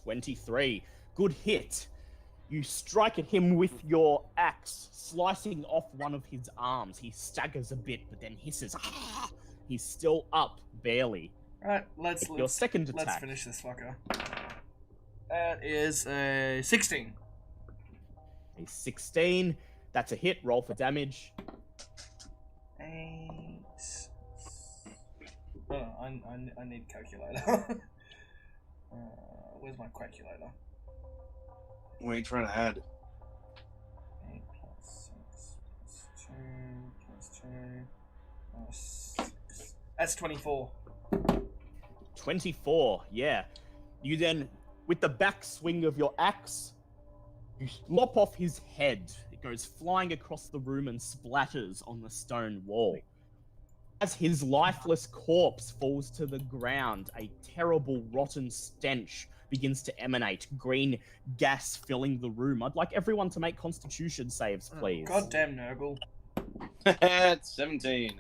23. Good hit. You strike at him with your axe, slicing off one of his arms. He staggers a bit, but then hisses. Ah! He's still up, barely. Alright, let's Your second let's attack. finish this fucker. That is a 16. A 16. That's a hit. Roll for damage. 8. Oh, I need calculator. Where's my calculator? What are you trying to add? 8 plus 6 plus 2 plus 2 plus 6. That's 24. 24. Yeah. You then, with the backswing of your axe, you lop off his head. It goes flying across the room and splatters on the stone wall. As his lifeless corpse falls to the ground, a terrible rotten stench begins to emanate, green gas filling the room. I'd like everyone to make constitution saves, please. Goddamn Nurgle. It's 17.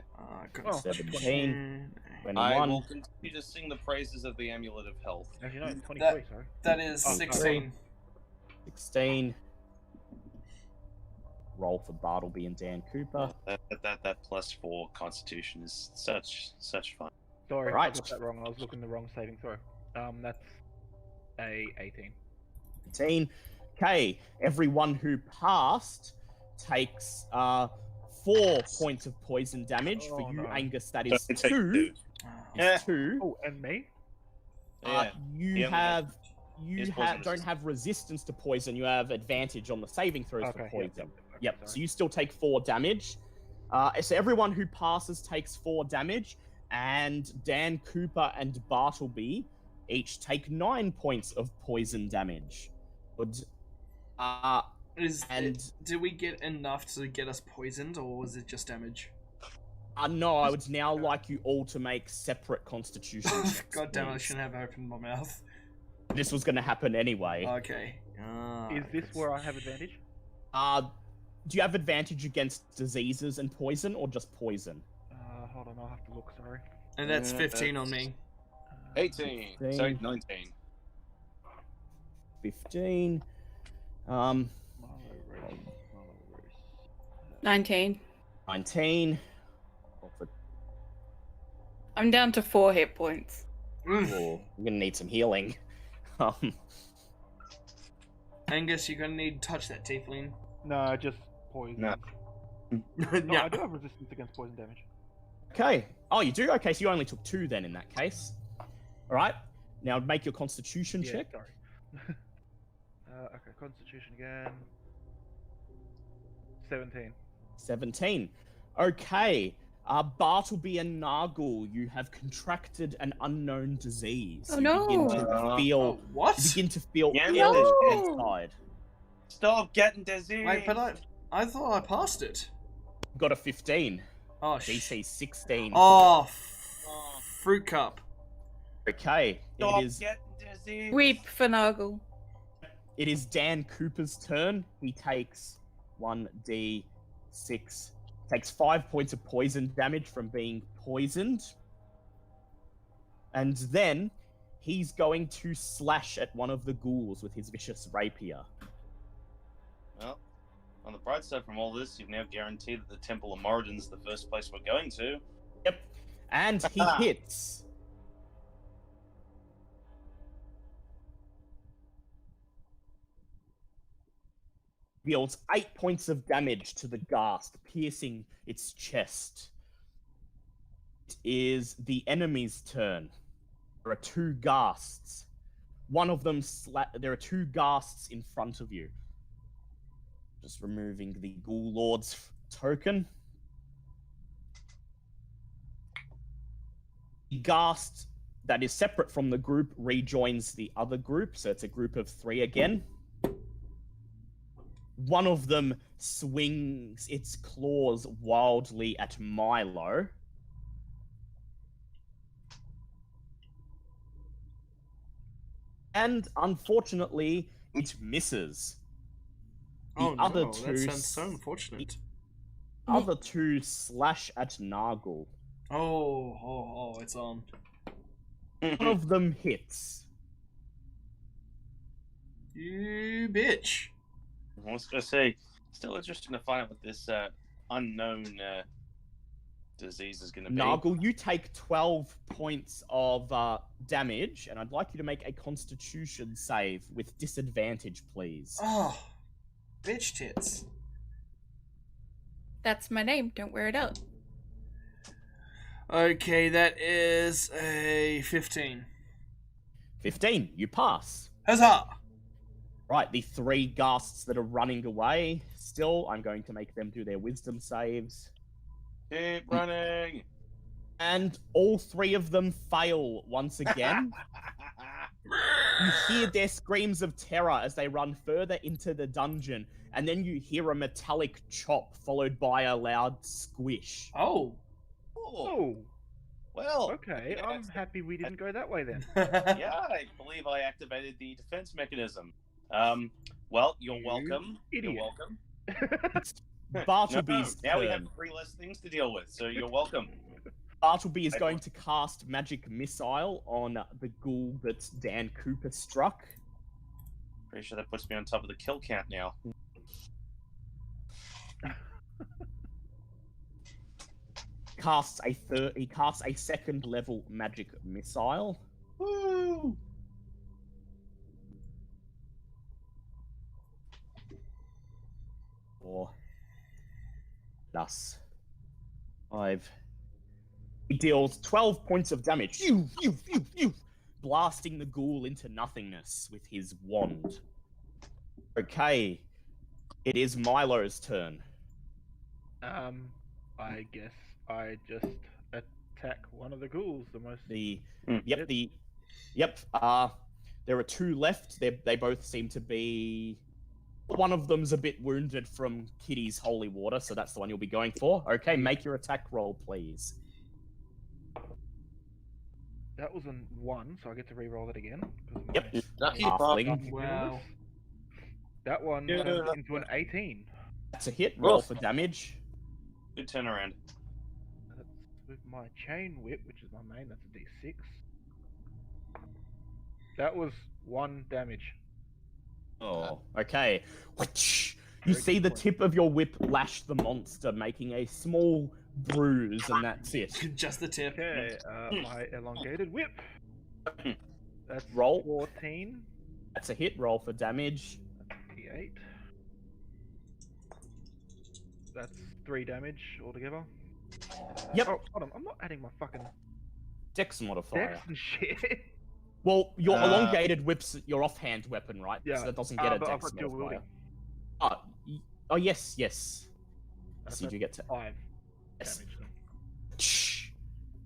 Got 17, I 21. will continue to sing the praises of the Amulet of Health. Actually, no, it's 23, sorry. That is Oh, 16. 16. Roll for Bartleby and Dan Cooper. That plus 4 Constitution is such fun. Sorry, I Right. got that wrong. I was looking the wrong saving throw. That's a 18. 18. Okay, everyone who passed takes 4 points of poison damage. For Oh, you, no. Angus, that So is I take 2. Yeah. Is 2. Oh, and me? Yeah. You Yeah, have He's you poison don't resistant. have resistance to poison. You have advantage on the saving throws for Okay, poison. yep. Yep. sorry. So you still take 4 damage. So everyone who passes takes 4 damage, and Dan, Cooper, and Bartleby each take 9 points of poison damage. Good. Did we get enough to get us poisoned, or was it just damage? No, I would now like you all to make separate constitution checks. God damn it, I please. shouldn't have opened my mouth. This was going to happen anyway. Okay. Is this where I have advantage? Do you have advantage against diseases and poison, or just poison? Hold on, I'll have to look, sorry. And that's 15 on me. 18. 15. Sorry, 19. 15. Marlowe Race. 19. 19. I'm down to 4 hit points. Oh, I'm gonna need some healing. Angus, you're gonna need to touch that tiefling. No, just poison. No. No, Yeah. I do have resistance against poison damage. Okay. Oh, you do? Okay, so you only took 2 then in that case. Alright. Now make your constitution check. Sorry. Okay, Constitution again. 17. 17. Okay. Bartleby and Nargle, you have contracted an unknown disease. Oh, You no. begin to feel, What? you begin to feel Yeah, ill no. inside. Stop getting disease. Wait, but I thought I passed it. Got a 15. Oh, DC 16. Oh, fruit cup. Okay. Stop It is getting disease. Weep for Noggle. It is Dan Cooper's turn. He takes 1d6. Takes 5 points of poison damage from being poisoned. And then he's going to slash at one of the ghouls with his vicious rapier. Well, on the bright side from all this, you've now guaranteed that the Temple of Moradin's the first place we're going to. Yep. And he hits. Deals 8 points of damage to the ghast, piercing its chest. It is the enemy's turn. There are 2 ghasts. One of them there are 2 ghasts in front of you. Just removing the Ghoul Lord's token. The ghast that is separate from the group rejoins the other group, so it's a group of 3 again. One of them swings its claws wildly at Milo. And unfortunately, it misses. The Oh other no, two that sounds so unfortunate. Other 2 slash at Nargle. Oh, it's on. One of them hits. You bitch. I was going to say, still interesting to find out what this unknown disease is going to be. Nargle, you take 12 points of damage, and I'd like you to make a constitution save with disadvantage, please. Oh, bitch tits. That's my name. Don't wear it out. Okay, that is a 15. 15, you pass. Huzzah! Right, the 3 ghasts that are running away, still, I'm going to make them do their wisdom saves. Keep running! And all 3 of them fail once again. You hear their screams of terror as they run further into the dungeon, and then you hear a metallic chop followed by a loud squish. Oh. Oh, Well, okay. yeah, I'm happy we didn't go that way then. yeah, I believe I activated the defense mechanism. Well, you're You welcome. idiot. You're welcome. Bartleby's Now we have turn. 3 less things to deal with, so you're welcome. Bartleby is going to cast Magic Missile on the ghoul that Dan Cooper struck. Pretty sure that puts me on top of the kill count now. He casts a 2nd level Magic Missile. Woo! Or Plus 5. He deals 12 points of damage. You, blasting the ghoul into nothingness with his wand. Okay, it is Milo's turn. I guess I just attack one of the ghouls. The most. There are 2 left. They both seem to be. One of them's a bit wounded from Kitty's holy water, so that's the one you'll be going for. Okay, make your attack roll, please. That was a 1, so I get to re-roll it again. Yep. Halfling. Wow. That one turned into an 18. That's a hit. Roll for damage. Good turnaround. That's with my chain whip, which is my main. That's a d6. That was 1 damage. Oh, okay. You see the tip of your whip lash the monster, making a small bruise, and that's it. Just the tip. Okay, my elongated whip. That's Roll. 14. That's a hit. Roll for damage. D8. That's 3 damage altogether. Yep. Oh, hold on. I'm not adding my fucking Dex modifier. dex and shit. Well, your elongated whip's your offhand weapon, right? Yeah. So that doesn't get a but I've dex got dual modifier. wielding. Oh, yes. That's So you do get to... 5 Yes. damage. Then.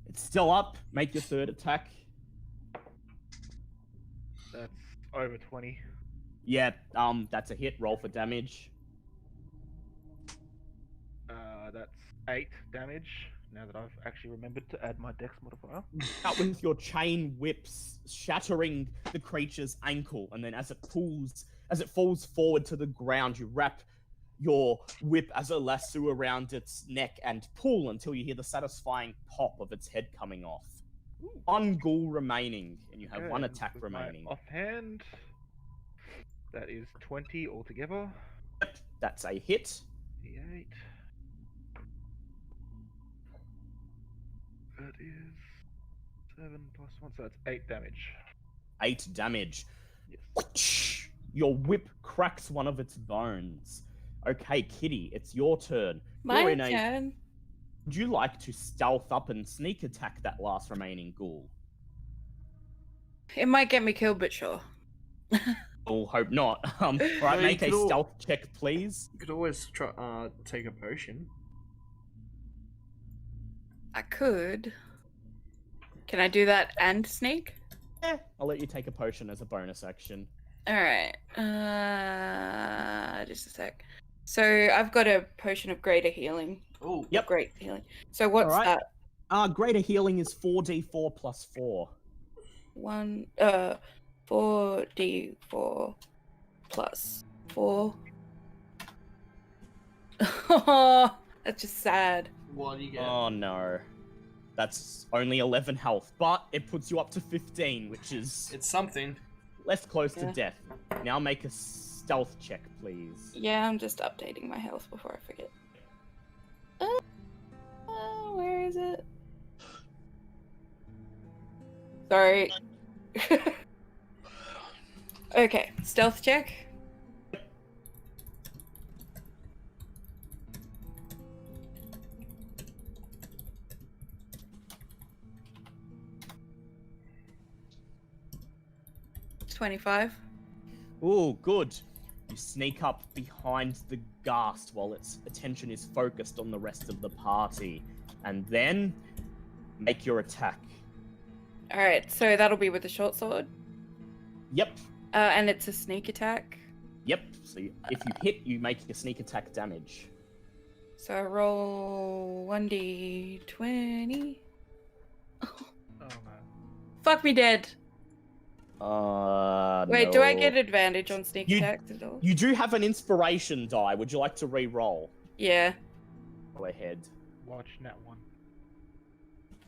It's still up. Make your third attack. That's over 20. Yeah, that's a hit. Roll for damage. That's 8 damage. Now that I've actually remembered to add my dex modifier. Out with your chain whips, shattering the creature's ankle, and then as it falls forward to the ground, you wrap your whip as a lasso around its neck and pull until you hear the satisfying pop of its head coming off. 1 ghoul remaining, and you have 1 and attack with remaining. My offhand. That is 20 altogether. That's a hit. D8. That is 7 plus 1, so that's 8 damage. 8 damage. Yes. Your whip cracks one of its bones. Okay, Kitty, it's your turn. My You're in a- turn. Would you like to stealth up and sneak attack that last remaining ghoul? It might get me killed, but sure. Oh, hope not. Alright, Well, you make a could al- stealth check, please. You could always try take a potion. I could. Can I do that and sneak? I'll let you take a potion as a bonus action. Alright. Just a sec. So I've got a potion of greater healing. Oh, Yep. Great healing. So what's Alright. that? Greater healing is 4d4 plus 4. 4d4 plus 4. That's just sad. what do you get? Oh no. That's only 11 health, but it puts you up to 15, which is It's something. less close to Yeah. death. Now make a stealth check, please. Yeah, I'm just updating my health before I forget. Where is it? Sorry. Okay, stealth check. It's 25. Ooh, good. You sneak up behind the ghast while its attention is focused on the rest of the party. And then, make your attack. Alright, so that'll be with the short sword. Yep, And it's a sneak attack. yep. So if you hit, you make your sneak attack damage. So I roll 1d20. Oh no. Fuck me dead. Wait, do I no. get advantage on sneak You- attacks at all? You do have an inspiration die. Would you like to re-roll? Yeah. Go ahead. Watch Nat 1.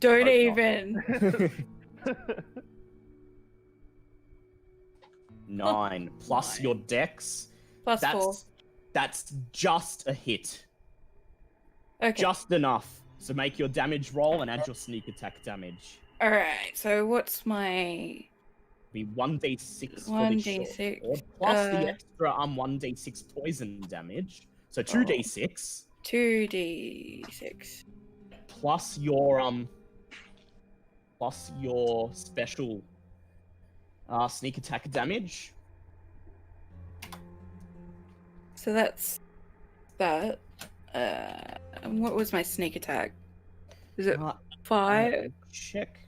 Don't Oh, even. 9 plus Nine. your dex. Plus 4. That's just a hit. Okay. Just enough. So make your damage roll and add your sneak attack damage. Alright, so what's my... Be 1d6 for the 1d6, short sword, plus the uh, extra 1d6 poison damage. So 2d6. 2d6. plus your special sneak attack damage. So that's that. And what was my sneak attack? Is it Uh, 5?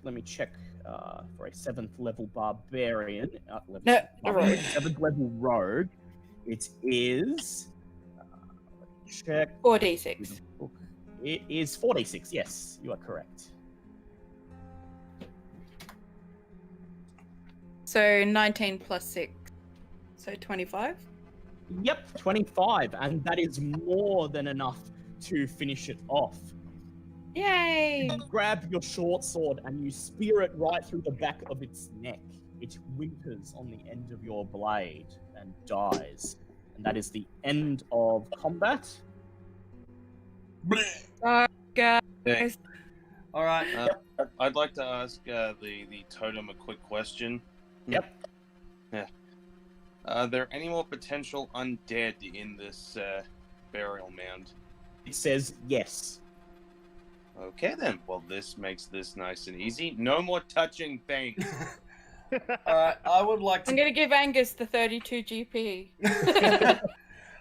Let me check for a 7th level barbarian. No, a rogue. 7th level rogue. It is. Check. 4d6. It is 4d6. Yes, you are correct. So 19 plus 6. So 25? Yep, 25, and that is more than enough to finish it off. Yay! You grab your short sword and you spear it right through the back of its neck. It whimpers on the end of your blade and dies. And that is the end of combat. Oh, God. Okay. All right. I'd like to ask the totem a quick question. Yep. Yeah. Are there any more potential undead in this burial mound? It says yes. Okay then. Well, this makes this nice and easy. No more touching things. All right. I would like I'm to. going to give Angus the 32 GP.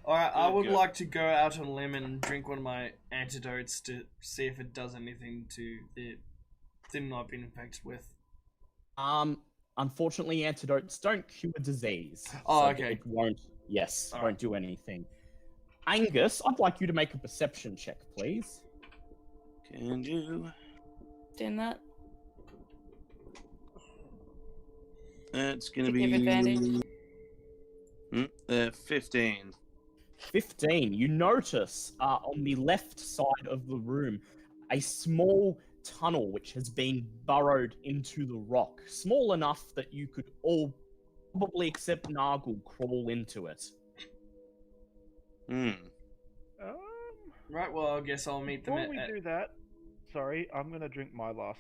All right. I would Good. like to go out on a limb and drink one of my antidotes to see if it does anything to the thing I've been infected with. Unfortunately, antidotes don't cure disease. Oh, so okay. It won't. Yes, All won't do anything. Angus, I'd like you to make a perception check, please. Can you? Doing that. It's gonna To be give advantage. 15. 15. You notice on the left side of the room a small tunnel which has been burrowed into the rock, small enough that you could all, probably except Nargle, crawl into it. Right. Well, I guess I'll meet them Before at. we do that, sorry, I'm gonna drink my last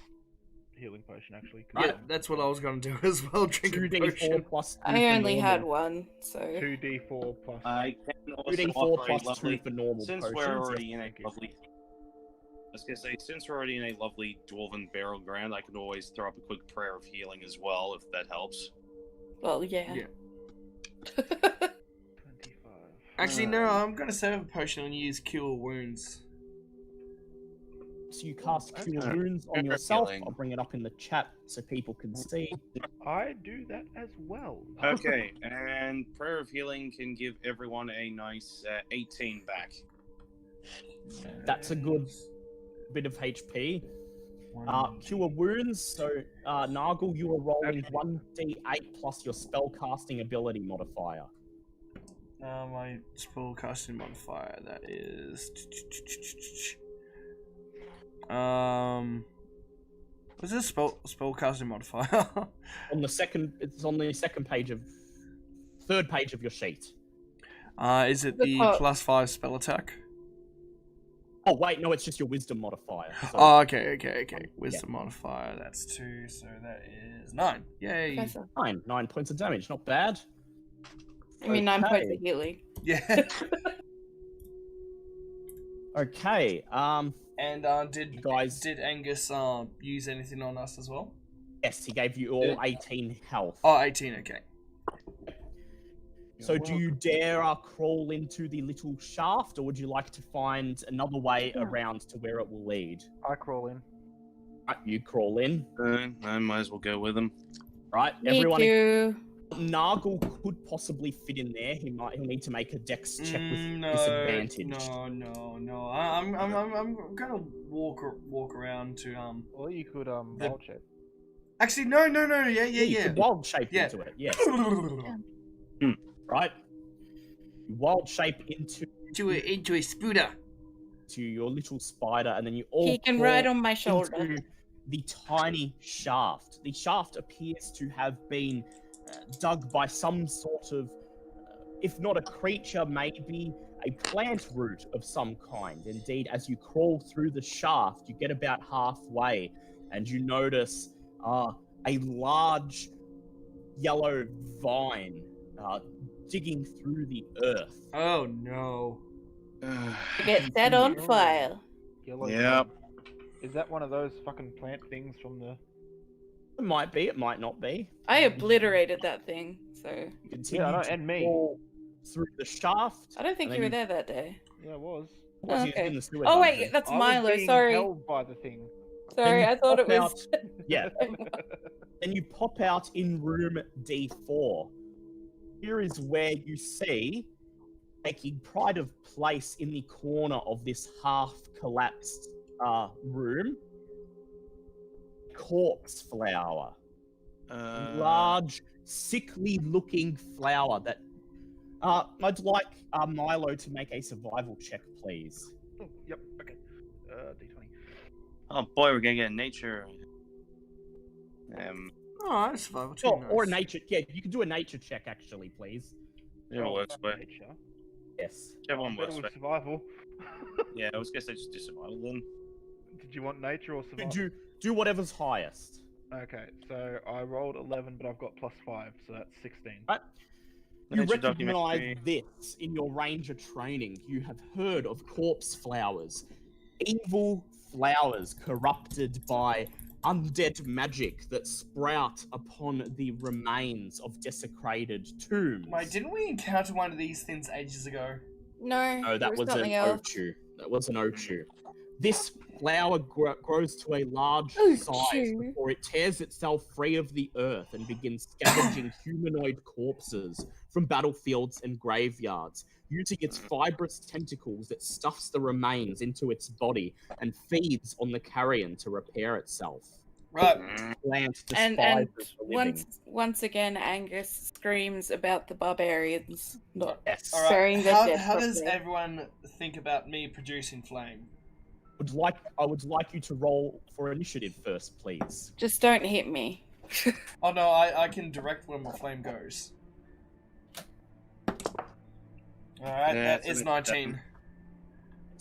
healing potion actually. Yeah, that's what I was going to do as well. Drink a 2d4 potion. plus 2 I for only normal. had one, so 2d4 plus. I can also 2d4 offer a plus 2 lovely. for normal Since potions. we're already in a thank you. lovely. I was gonna say, since we're already in a lovely dwarven burial ground, I can always throw up a quick prayer of healing as well, if that helps. well, yeah. Yeah. 25. Actually, no. I'm going to save a potion and use Cure Wounds. So you cast Cure Okay. Wounds on Fair yourself. feeling. I'll bring it up in the chat so people can see. I do that as well. Okay, and prayer of healing can give everyone a nice 18 back. That's a good bit of HP. Cure Wounds, so Nargle, you are rolling 1d8 plus your spellcasting ability modifier. My spell casting modifier, that is. What's this spell casting modifier? It's on the third page of your sheet. Is it the +5 spell attack? Oh wait, no, it's just your wisdom modifier. So Oh, okay. Wisdom modifier, that's 2, so that is 9. Yay! That's a- 9 points of damage, not bad. I mean, 9 points Okay. of healing. Yeah. Okay, And did Guys. Angus use anything on us as well? yes, he gave you all 18 health. Oh, 18. Okay. So do you dare crawl into the little shaft, or would you like to find another way around to where it will lead? I crawl in. Right, you crawl in. I might as well go with him. Right, Me everyone. too. Nargle could possibly fit in there. He'll need to make a dex check with No. disadvantage. No. I'm gonna walk around to Or you could wild shape. Actually, no. You Yeah. could wild shape Yeah. into it. Yes. Right. You wild shape into into a spooter. your little spider, and then you all He can crawl ride on my shoulder. into the tiny shaft. The shaft appears to have been dug by some sort of, if not a creature, maybe a plant root of some kind. Indeed, as you crawl through the shaft, you get about halfway, and you notice a large yellow vine digging through the earth. Oh no. Get set on fire. Yellow Yep. thing. Is that one of those fucking plant things from the... It might be, it might not be. I obliterated that thing, so Continue Yeah, I know, to and me. crawl through the shaft. I don't think And you were then there that day. Yeah, it was. Was Okay. in the sewer Oh dungeon. wait, that's I was Milo. being Sorry, held by the thing. sorry. you I thought it pop was. Yeah. Then you pop out in room D4. Here is where you see, taking pride of place in the corner of this half-collapsed room, corpse flower. Large, sickly-looking flower that... I'd like Milo to make a survival check, please. Oh, yep, okay. D20. Oh boy, we're gonna get nature. Oh, survival too. Or, or a nice. nature... Yeah, you can do a nature check, actually, please. It works, but Nature. Yes. whichever one Better works. with But survival. yeah, I was gonna say just do survival then. Did you want nature or survival? Do whatever's highest. Okay, so I rolled 11, but I've got +5, so that's 16. You Nature recognize documentary. this in your ranger training. You have heard of corpse flowers. Evil flowers corrupted by undead magic that sprout upon the remains of desecrated tombs. Wait, didn't we encounter one of these things ages ago? No, No, it that was an something else. Ochu. That was an Ochu. This flower grows to a large Ochu. size before it tears itself free of the earth and begins scavenging humanoid corpses from battlefields and graveyards, using its fibrous tentacles that stuffs the remains into its body and feeds on the carrion to repair itself. Right. Plant And despises the living. once again, Angus screams about the barbarians not Yes. All right. burying their How, dead how does properly. everyone think about me producing flame? I would like you to roll for initiative first, please. Just don't hit me. Oh no, I can direct where my flame goes. Alright, Yeah, that it's is a bit 19.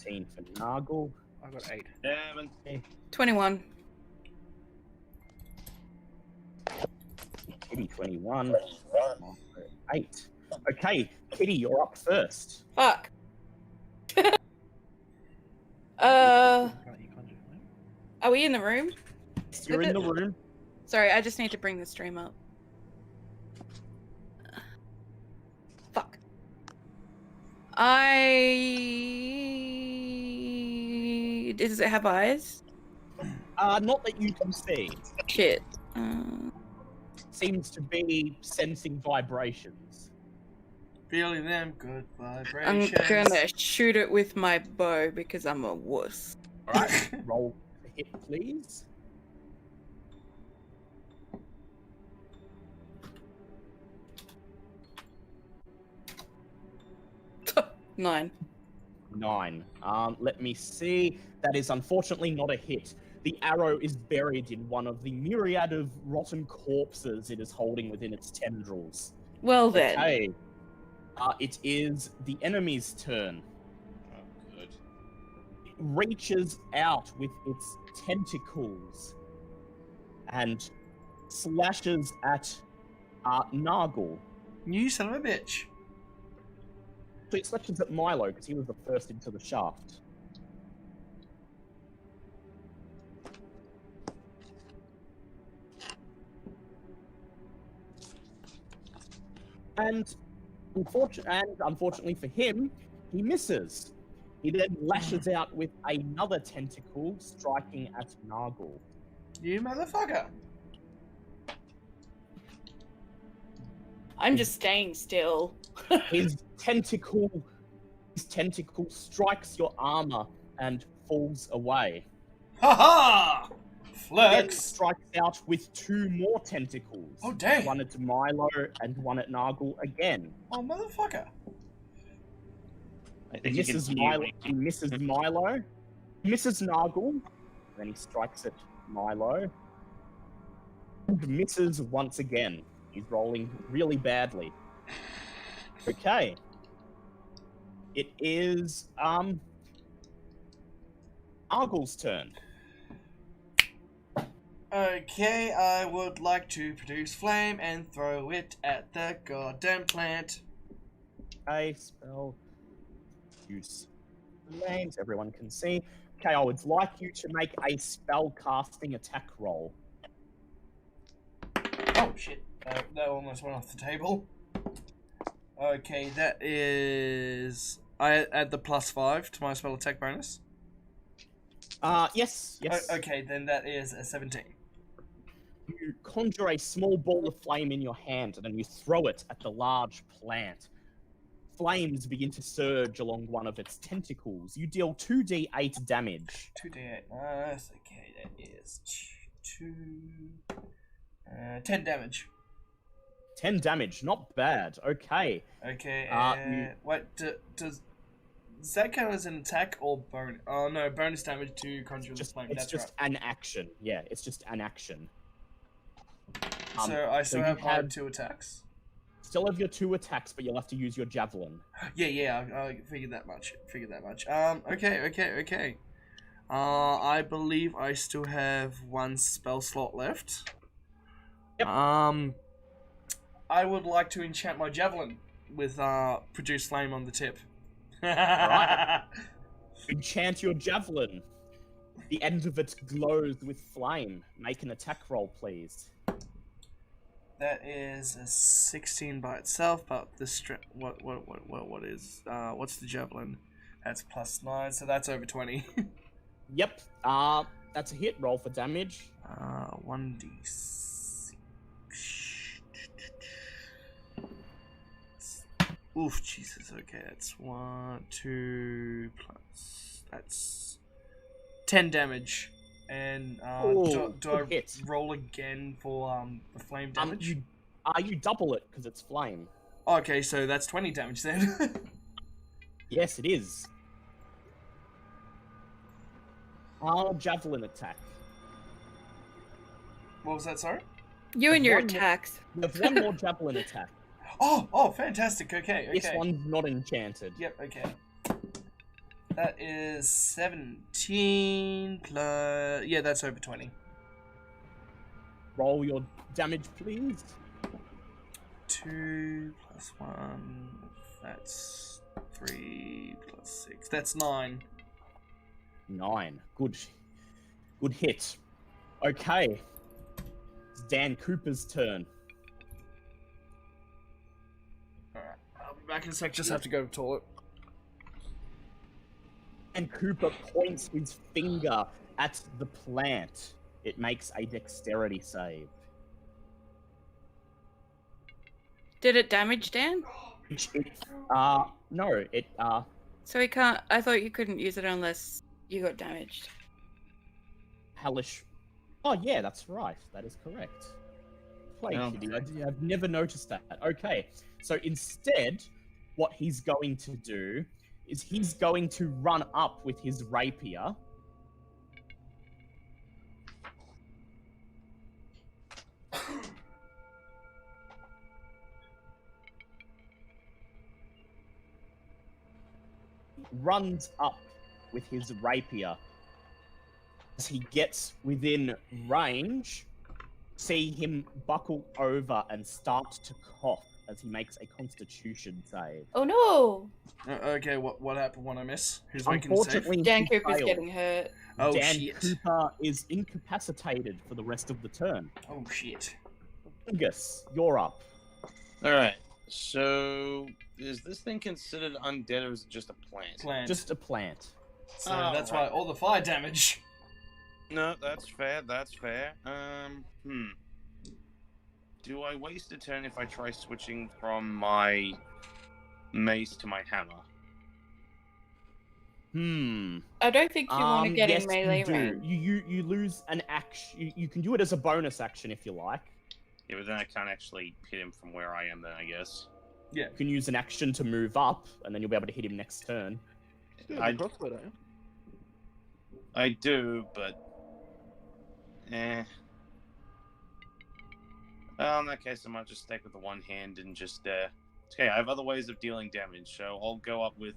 18 for Nargle. I got 8. 7. 21. Kitty 21. 8. Okay, Kitty, you're up first. Fuck. Can't you conjure flame? Are we in the room? You're in the room. Sorry, I just need to bring the stream up. Fuck. Does it have eyes? Not that you can see. Shit. Seems to be sensing vibrations. Feeling them good I'm vibrations. gonna shoot it with my bow because I'm a wuss. Alright, roll a hit, please. Nine. 9. Let me see. That is unfortunately not a hit. The arrow is buried in one of the myriad of rotten corpses it is holding within its tendrils. Well then. Okay. It is the enemy's turn. Oh, good. It reaches out with its tentacles and slashes at Nargle. You son of a bitch. So it slashes at Milo because he was the first into the shaft. And unfortunately for him, he misses. He then lashes out with another tentacle, striking at Nargle. You motherfucker. I'm just staying still. His tentacle strikes your armor and falls away. Ha ha! He then Flex. strikes out with 2 more tentacles. Oh, dang. One at Milo and one at Nargle again. Oh, motherfucker. I He think you can misses hear Milo. me. He misses Milo. Misses Nargle. Then he strikes at Milo. And misses once again. He's rolling really badly. Okay. It is Nargle's turn. Okay, I would like to produce flame and throw it at the goddamn plant. Okay, spell. Use flames. Everyone can see. Okay, I would like you to make a spell casting attack roll. Oh shit! That almost went off the table. Okay, that is. I add the +5 to my spell attack bonus. Yes. Okay, then that is a 17. You conjure a small ball of flame in your hand, and then you throw it at the large plant. Flames begin to surge along one of its tentacles. You deal 2d8 damage. 2d8. Okay, that is 10 damage. 10 damage, not bad. Okay. Okay. Wait, does that count as an attack or bonus? Oh no, bonus damage to conjure the flame. It's That's just an action. Yeah, it's just an action. right. So I still you have my have- 2 attacks. Still have your 2 attacks, but you'll have to use your javelin. Yeah, I figured that much. Okay. I believe I still have 1 spell slot left. Yep. I would like to enchant my javelin with produce flame on the tip. Alright. Enchant your javelin. The end of it glows with flame. Make an attack roll, please. That is a 16 by itself, but the what is what's the javelin? That's +9, so that's over 20. Yep. That's a hit. Roll for damage. 1d6. Oof, Jesus. Okay, that's 1, 2 plus. That's 10 damage. And Ooh, do I good hit. roll again for the flame damage? You double it because it's flame. Okay, so that's 20 damage then. Yes, it is. Javelin attack. What was that, sorry? You and your One more- attacks. You have one more javelin attack. Oh, fantastic. Okay. This one's not enchanted. Yep, okay. That is 17 plus... Yeah, that's over 20. Roll your damage, please. 2 plus 1... That's 3 plus 6. That's 9. 9. Good hit. Okay. It's Dan Cooper's turn. Alright, I'll be back in a sec. Just have to go to the toilet. And Cooper points his finger at the plant. It makes a dexterity save. Did it damage Dan? No, it, So he can't. I thought you couldn't use it unless you got damaged. hellish. Oh, yeah, that's right. That is correct. Play Oh, kitty. I've never noticed that. Okay, so instead, what he's going to do is he's going to run up with his rapier. Runs up with his rapier. As he gets within range, see him buckle over and start to cough as he makes a constitution save. Oh no! Okay, what happened when I miss? Who's making the save? Unfortunately, Dan he Cooper's failed. getting hurt. Oh, Dan shit. Cooper is incapacitated for the rest of the turn. Oh, shit. Angus, you're up. Alright, so is this thing considered undead or is it just a plant? Plant. Just a plant. So Oh, that's right. why all the fire damage. No, that's fair, Do I waste a turn if I try switching from my mace to my hammer? I don't think you want to get yes, in melee you do. range. You lose an action. You can do it as a bonus action if you like. Yeah, but then I can't actually hit him from where I am then, I guess. You can use an action to move up, and then you'll be able to hit him next turn. Still I- have a crossbow, don't you? I do, but... Well, in that case, I might just stick with the one hand and just, Okay, I have other ways of dealing damage, so I'll go up with...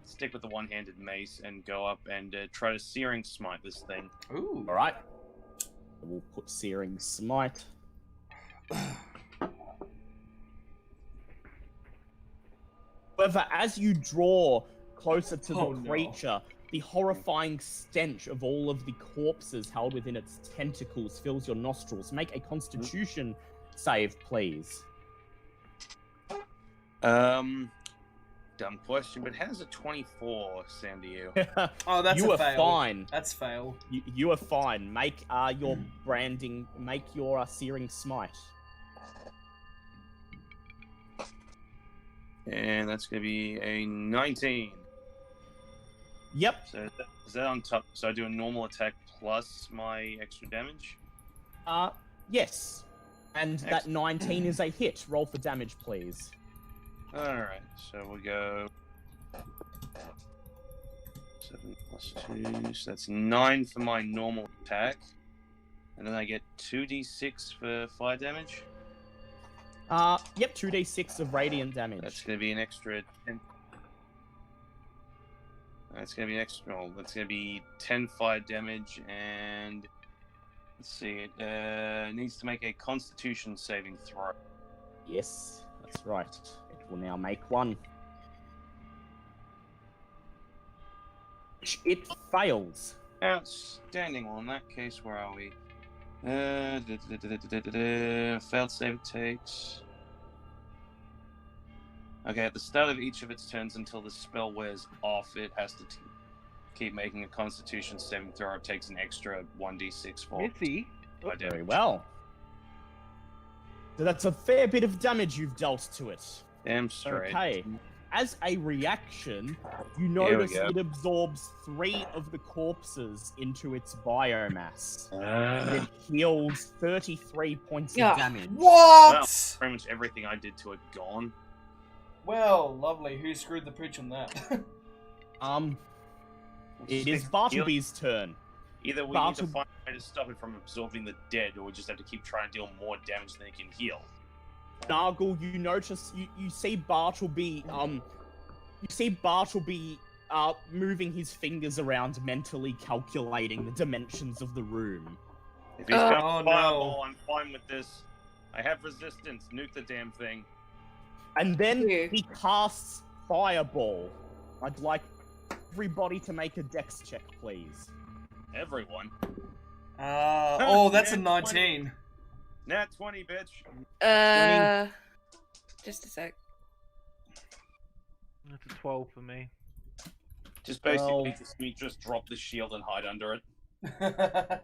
Stick with the one-handed mace and go up and try to Searing Smite this thing. Ooh. Alright. We'll put Searing Smite. However, as you draw closer to Oh, the no. creature, the horrifying stench of all of the corpses held within its tentacles fills your nostrils. Make a Constitution save, please. Dumb question, but how's a 24 sound to you? Oh, that's you a are fail. fine. That's fail. You are fine. Make your branding. Make your searing smite. And that's going to be a 19. Yep. So is that on top? So I do a normal attack plus my extra damage? Yes. And that 19 is a hit. Roll for damage, please. Alright, so we go 7 plus 2, so that's 9 for my normal attack. And then I get 2d6 for fire damage. Yep, 2d6 of radiant damage. That's going to be an extra 10. That's going to be an extra. Oh, that's going to be 10 fire damage, and let's see. It needs to make a Constitution saving throw. Yes, that's right. It will now make one. It fails. Outstanding. Well, in that case, where are we? Failed save takes. Okay, at the start of each of its turns until the spell wears off, it has to keep making a Constitution saving throw. It takes an extra 1d6 for Missy. fire damage. Very well. So that's a fair bit of damage you've dealt to it. Damn straight. Okay. As a reaction, you Here we notice go. it absorbs 3 of the corpses into its biomass. It heals 33 points Yeah. of damage. What? Well, pretty much everything I did to it gone. Well, lovely. Who screwed the pooch on that? It is Bartleby's turn. Either we need to find a way to stop it from absorbing the dead, or we just have to keep trying to deal more damage than it can heal. Nargle, you notice you see Bartleby moving his fingers around, mentally calculating the dimensions of the room. If he's got Oh, a no. fireball, I'm fine with this. I have resistance. Nuke the damn thing. And then Ew. he casts Fireball. I'd like everybody to make a dex check, please. Everyone. Oh, that's a Nat 19. Nat 20, bitch. Just a sec. That's a 12 for me. Just basically Well- just drop the shield and hide under it.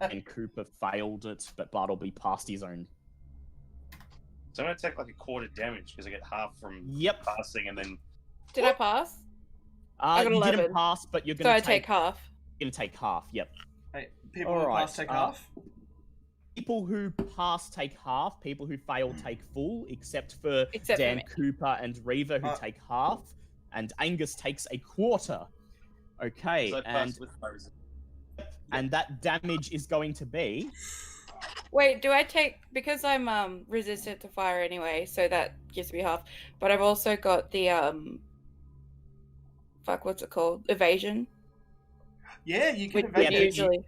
And Cooper failed it, but Bartleby passed his own. So I'm gonna take like a quarter damage because I get half from Yep. passing, and then Did I pass? I got You 11. didn't pass, but you're So gonna I take half. You're gonna take half. Yep. Hey, people who Alright, pass take half. People who pass take half. People who fail take full, except for Except for Dan me. Cooper and Reva, who take half, and Angus takes a quarter. Okay, so I and pass with my resistance. that damage is going to be. Wait, do I take, because I'm resistant to fire anyway, so that gives me half. But I've also got the what's it called? Evasion. Yeah, you can Which evade but it. usually.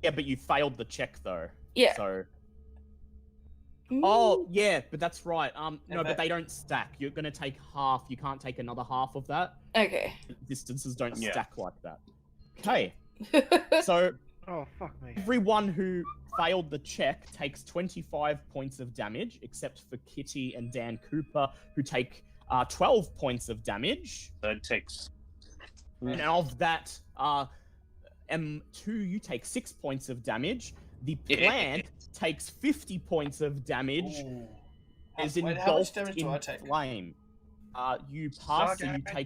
Yeah, but you failed the check though. Yeah. So. Mm. Oh yeah, but that's right. No, but- but they don't stack. You're gonna take half. You can't take another half of that. Okay. Distances don't Yeah. stack like that. Okay, so Oh, fuck me. everyone who failed the check takes 25 points of damage, except for Kitty and Dan Cooper, who take 12 points of damage. So it takes. And of that, M2, you take 6 points of damage. The plant takes 50 points of damage. Ooh. Is Wait, how much engulfed damage do I in take? flame. You pass, so you Okay.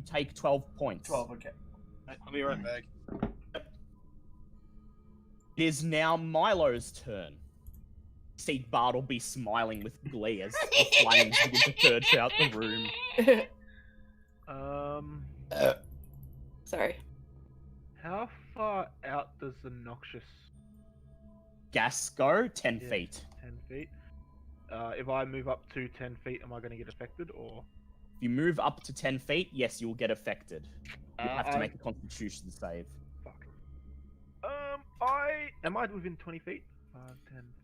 take 12 points. 12, okay. I'll be right back. It is now Milo's turn. See Bartleby smiling with glee as the flames begin to purge out the room. Sorry. How far out does the noxious Gas go 10 Yeah. feet. 10 feet? If I move up to 10 feet, am I going to get affected, or? If you move up to 10 feet, yes, you will get affected. You have to I- make a Constitution save. Fuck. Am I within 20 feet?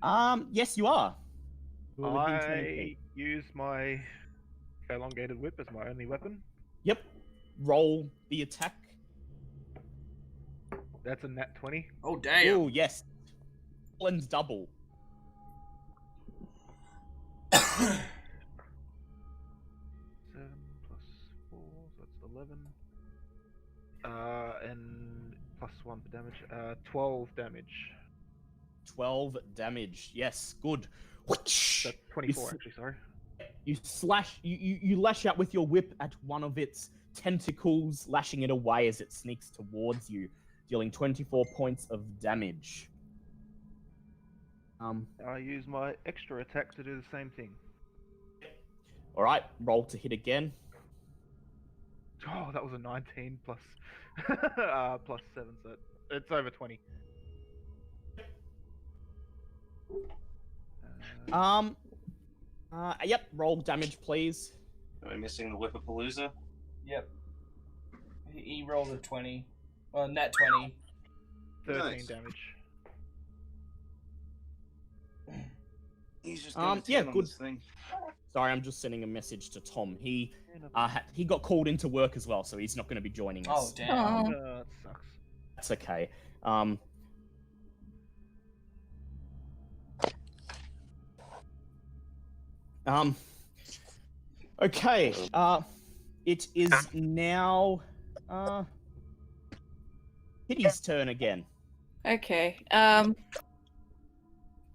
10. Yes, you are. You are within 20 I feet. use my elongated whip as my only weapon. Yep. roll the attack. That's a nat 20. Oh, damn. Oh, yes. And double. 7 plus 4, so that's 11. And plus 1 for damage. 12 damage. 12 damage. Yes, good. That's 24, actually, sorry. You slash, you lash out with your whip at one of its tentacles, lashing it away as it sneaks towards you, dealing 24 points of damage. I use my extra attack to do the same thing. All right, roll to hit again. Oh, that was a 19 plus plus 7, so it's over 20. Yep, roll damage, please. Am I missing the Whippapalooza? Yep. He rolled a 20. Well, net 20. 13 Nice. damage. He's just going yeah, on good. this thing. Sorry, I'm just sending a message to Tom. He got called into work as well, so he's not going to be joining Oh, us. damn. Aw. That sucks. That's okay. Okay. It is now Kitty's turn again. Okay.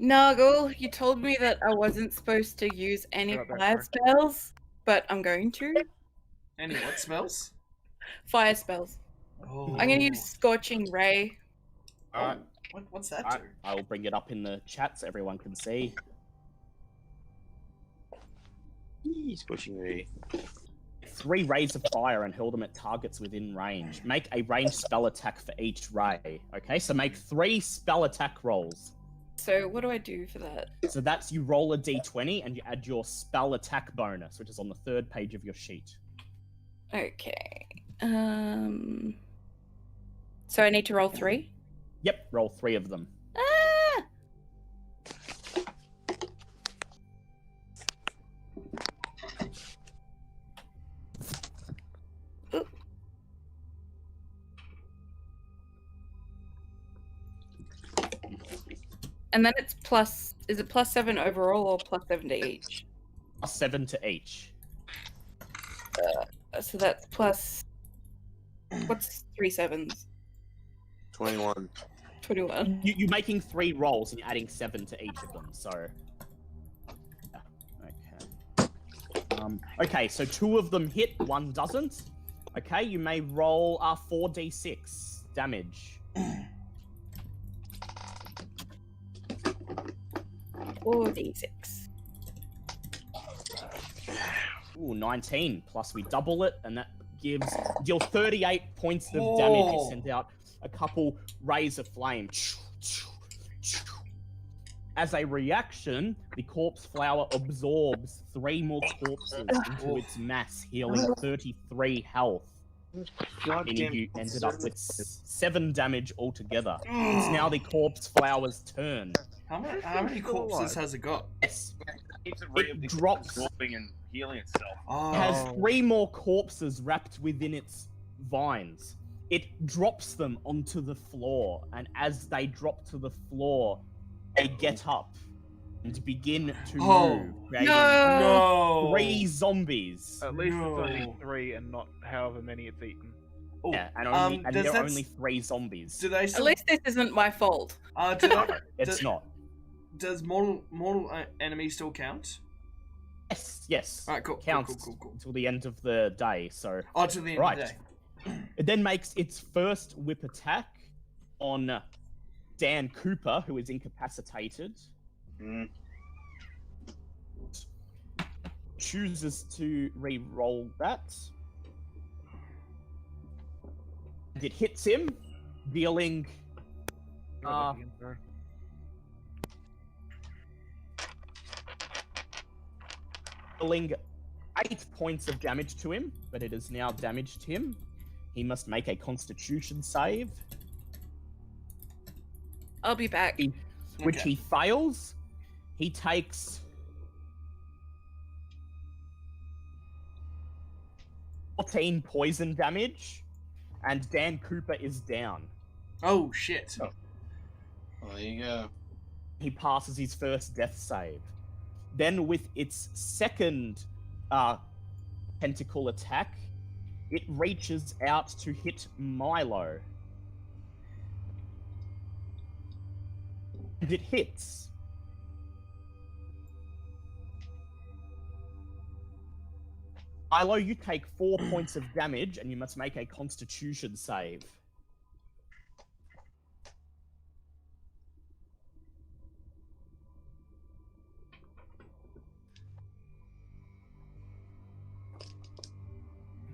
Noggle, you told me that I wasn't supposed to use any Got that, fire spells, but I'm going to. Any what spells? Fire spells. Oh. I'm gonna use Scorching Ray. Oh, what's that do? I will bring it up in the chat so everyone can see. Scorching Ray. 3 rays of fire and hurl them at targets within range. Make a ranged spell attack for each ray. Okay, so make 3 spell attack rolls. So what do I do for that? So that's you roll a d20 and you add your spell attack bonus, which is on the 3rd page of your sheet. Okay. So I need to roll 3? Yep, roll 3 of them. Ah! Oop. And then it's plus, is it plus 7 overall or plus 7 to each? Plus 7 to each. So that's plus, what's 3 sevens? 21. 21. You're making 3 rolls and you're adding 7 to each of them, so... Yeah, okay. Okay, so 2 of them hit, 1 doesn't. Okay, you may roll 4d6 damage. 4d6. Ooh, 19. Plus we double it, and that deal 38 points of damage. You send out a couple rays of flame. As a reaction, the corpse flower absorbs 3 more corpses into its mass, healing 33 health. Meaning you ended up with 7 damage altogether. It's now the corpse flower's turn. How many corpses has it got? Yes. It drops. Absorbing and healing itself. Oh. It has 3 more corpses wrapped within its vines. It drops them onto the floor, and as they drop to the floor, they get up and begin to move, creating No. 3 zombies. At least No. it's only 3 and not however many it's eaten. Oh, Yeah, and does there are that- only 3 zombies. Do they At still, least this isn't my fault. It's not. Does mortal enemy still count? Yes. Alright, cool. Counts Cool. until the end of the day, so... Oh, to the end Right. of the day. It then makes its first whip attack on Dan Cooper, who is incapacitated. Mm. Chooses to re-roll that. And it hits him, dealing... dealing 8 points of damage to him, but it has now damaged him. He must make a Constitution save, I'll be back. which Okay. he fails. He takes 14 poison damage, and Dan Cooper is down. Oh, shit. Oh. Well, there you go. He passes his first death save. Then with its second tentacle attack, it reaches out to hit Milo. And it hits. Milo, you take 4 points of damage, and you must make a Constitution save.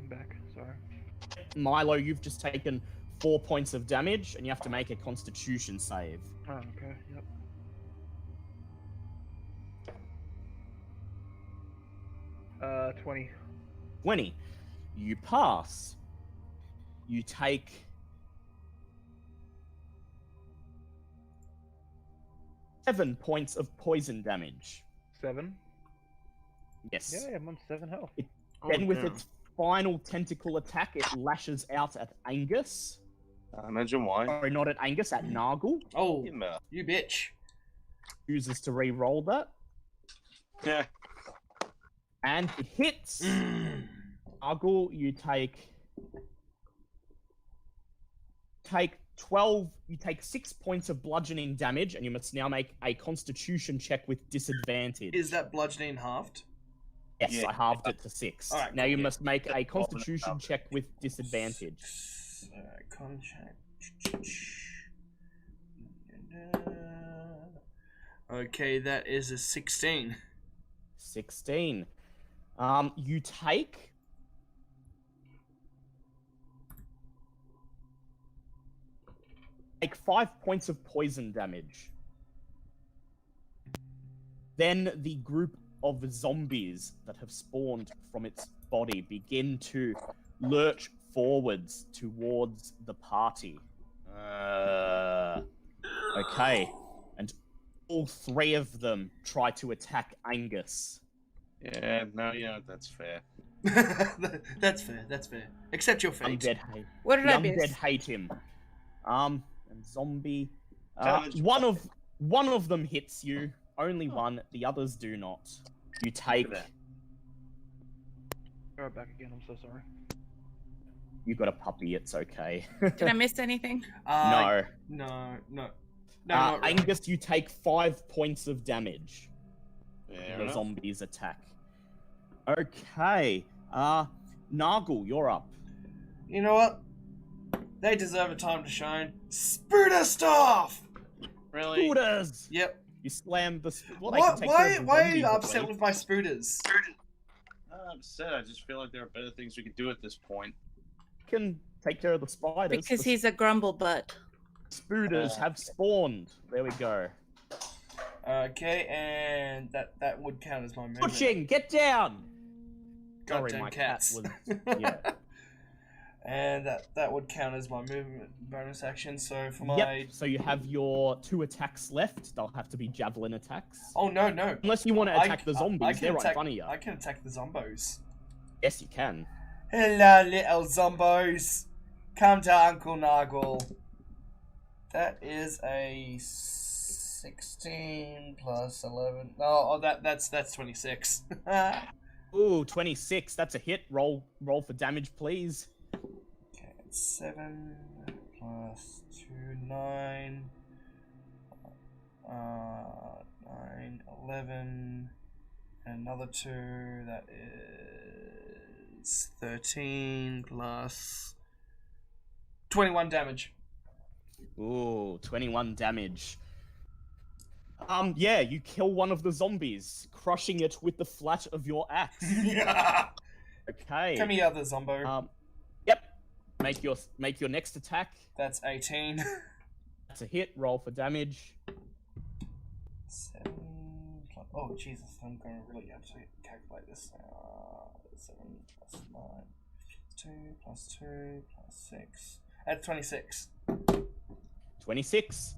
I'm back. Sorry. Milo, you've just taken 4 points of damage, and you have to make a Constitution save. Oh, okay. Yep. Uh, 20. 20. You pass. You take 7 points of poison damage. 7. Yes. Yeah, I'm on 7 health. Then with its final tentacle attack, it lashes out at Angus. Imagine why. Sorry, not at Angus, at Nargle. Oh, You mouth. you bitch. Chooses to re-roll that. Yeah. And it hits. Nargle, you take 12. You take 6 points of bludgeoning damage, and you must now make a Constitution check with disadvantage. Is that bludgeoning halved? Yes, Yeah. I halved it to 6. Alright, Now you cool. must make a Yeah. Constitution check with disadvantage. Con check. Okay, that is a 16. 16. You take 5 points of poison damage. Then the group of zombies that have spawned from its body begin to lurch forwards towards the party. Okay. And all 3 of them try to attack Angus. Yeah, no, that's fair. That's fair, that's fair. Accept your fate. Undead hate. What did The I undead miss? hate him. And zombie. Damage. One of them hits you. Only one. The others do not. You take. Look at Go back again. I'm so sorry. You got a puppy. It's okay. Did I miss anything? No. No. Not really. Angus, you take 5 points of damage. Fair The enough. zombies attack. Okay. Nargle, you're up. You know what? They deserve a time to shine. Spooter stuff! Really? Spooters! Yep. You slam the. Well, they Why, can take care of the why are zombies, you I upset believe. with my spooters? I'm upset. I just feel like there are better things we could do at this point. Can take care of the spiders. Because The he's a grumble butt. spooters have spawned. There we go. Okay, and that would count as my movement. Pushing, get down. Sorry, Goddamn my cats. cat was. Yeah. And that would count as my movement bonus action. So for my Yep. So you have your 2 attacks left. They'll have to be javelin attacks. no, Unless you want to attack the I zombies, can they're right in attack, front of you. I can attack the zombos. Yes, you can. Hello, little zombos. Come to Uncle Nargle. That is a 16 plus 11. Oh, that's 26. Ooh, 26. That's a hit. Roll for damage, please. Okay, it's 7 plus 2, 9. 9, 11. And another 2. That is 13 plus 21 damage. Ooh, 21 damage. Yeah, you kill one of the zombies, crushing it with the flat of your axe. Yeah. Okay. Come here, other zombo. Yep. Make your next attack. That's 18. That's a hit. Roll for damage. 7 plus... Oh, Jesus. I'm going to really have to calculate this. 7 plus 9. 2 plus 2 plus 6. That's 26. 26.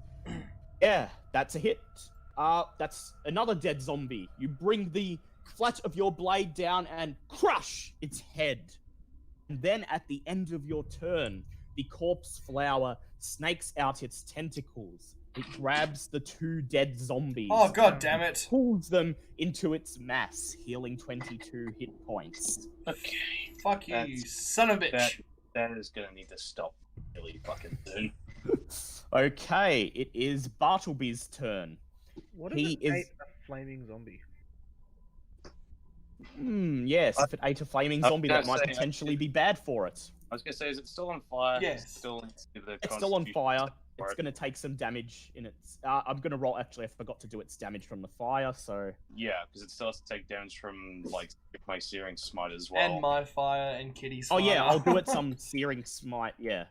Yeah, that's a hit. That's another dead zombie. You bring the flat of your blade down and crush its head. And then at the end of your turn, the corpse flower snakes out its tentacles. It grabs the 2 dead zombies. Oh, god damn it. Pulls them into its mass, healing 22 hit points. Okay. Fuck you, you son of a bitch. That is gonna need to stop really fucking soon. Okay, it is Bartleby's turn. What if He it is- ate a flaming zombie? Yes, if it ate a flaming I was zombie, gonna that might say, potentially be bad for it. I was gonna say, is it still on fire? Yes. It's still on It's fire. for It's it. going to take some damage in its... I'm going to roll... Actually, I forgot to do its damage from the fire, so... Yeah, because it still has to take damage from like my searing smite as well. And my fire and Kitty's Oh, fire. yeah, I'll do it some searing smite, yeah.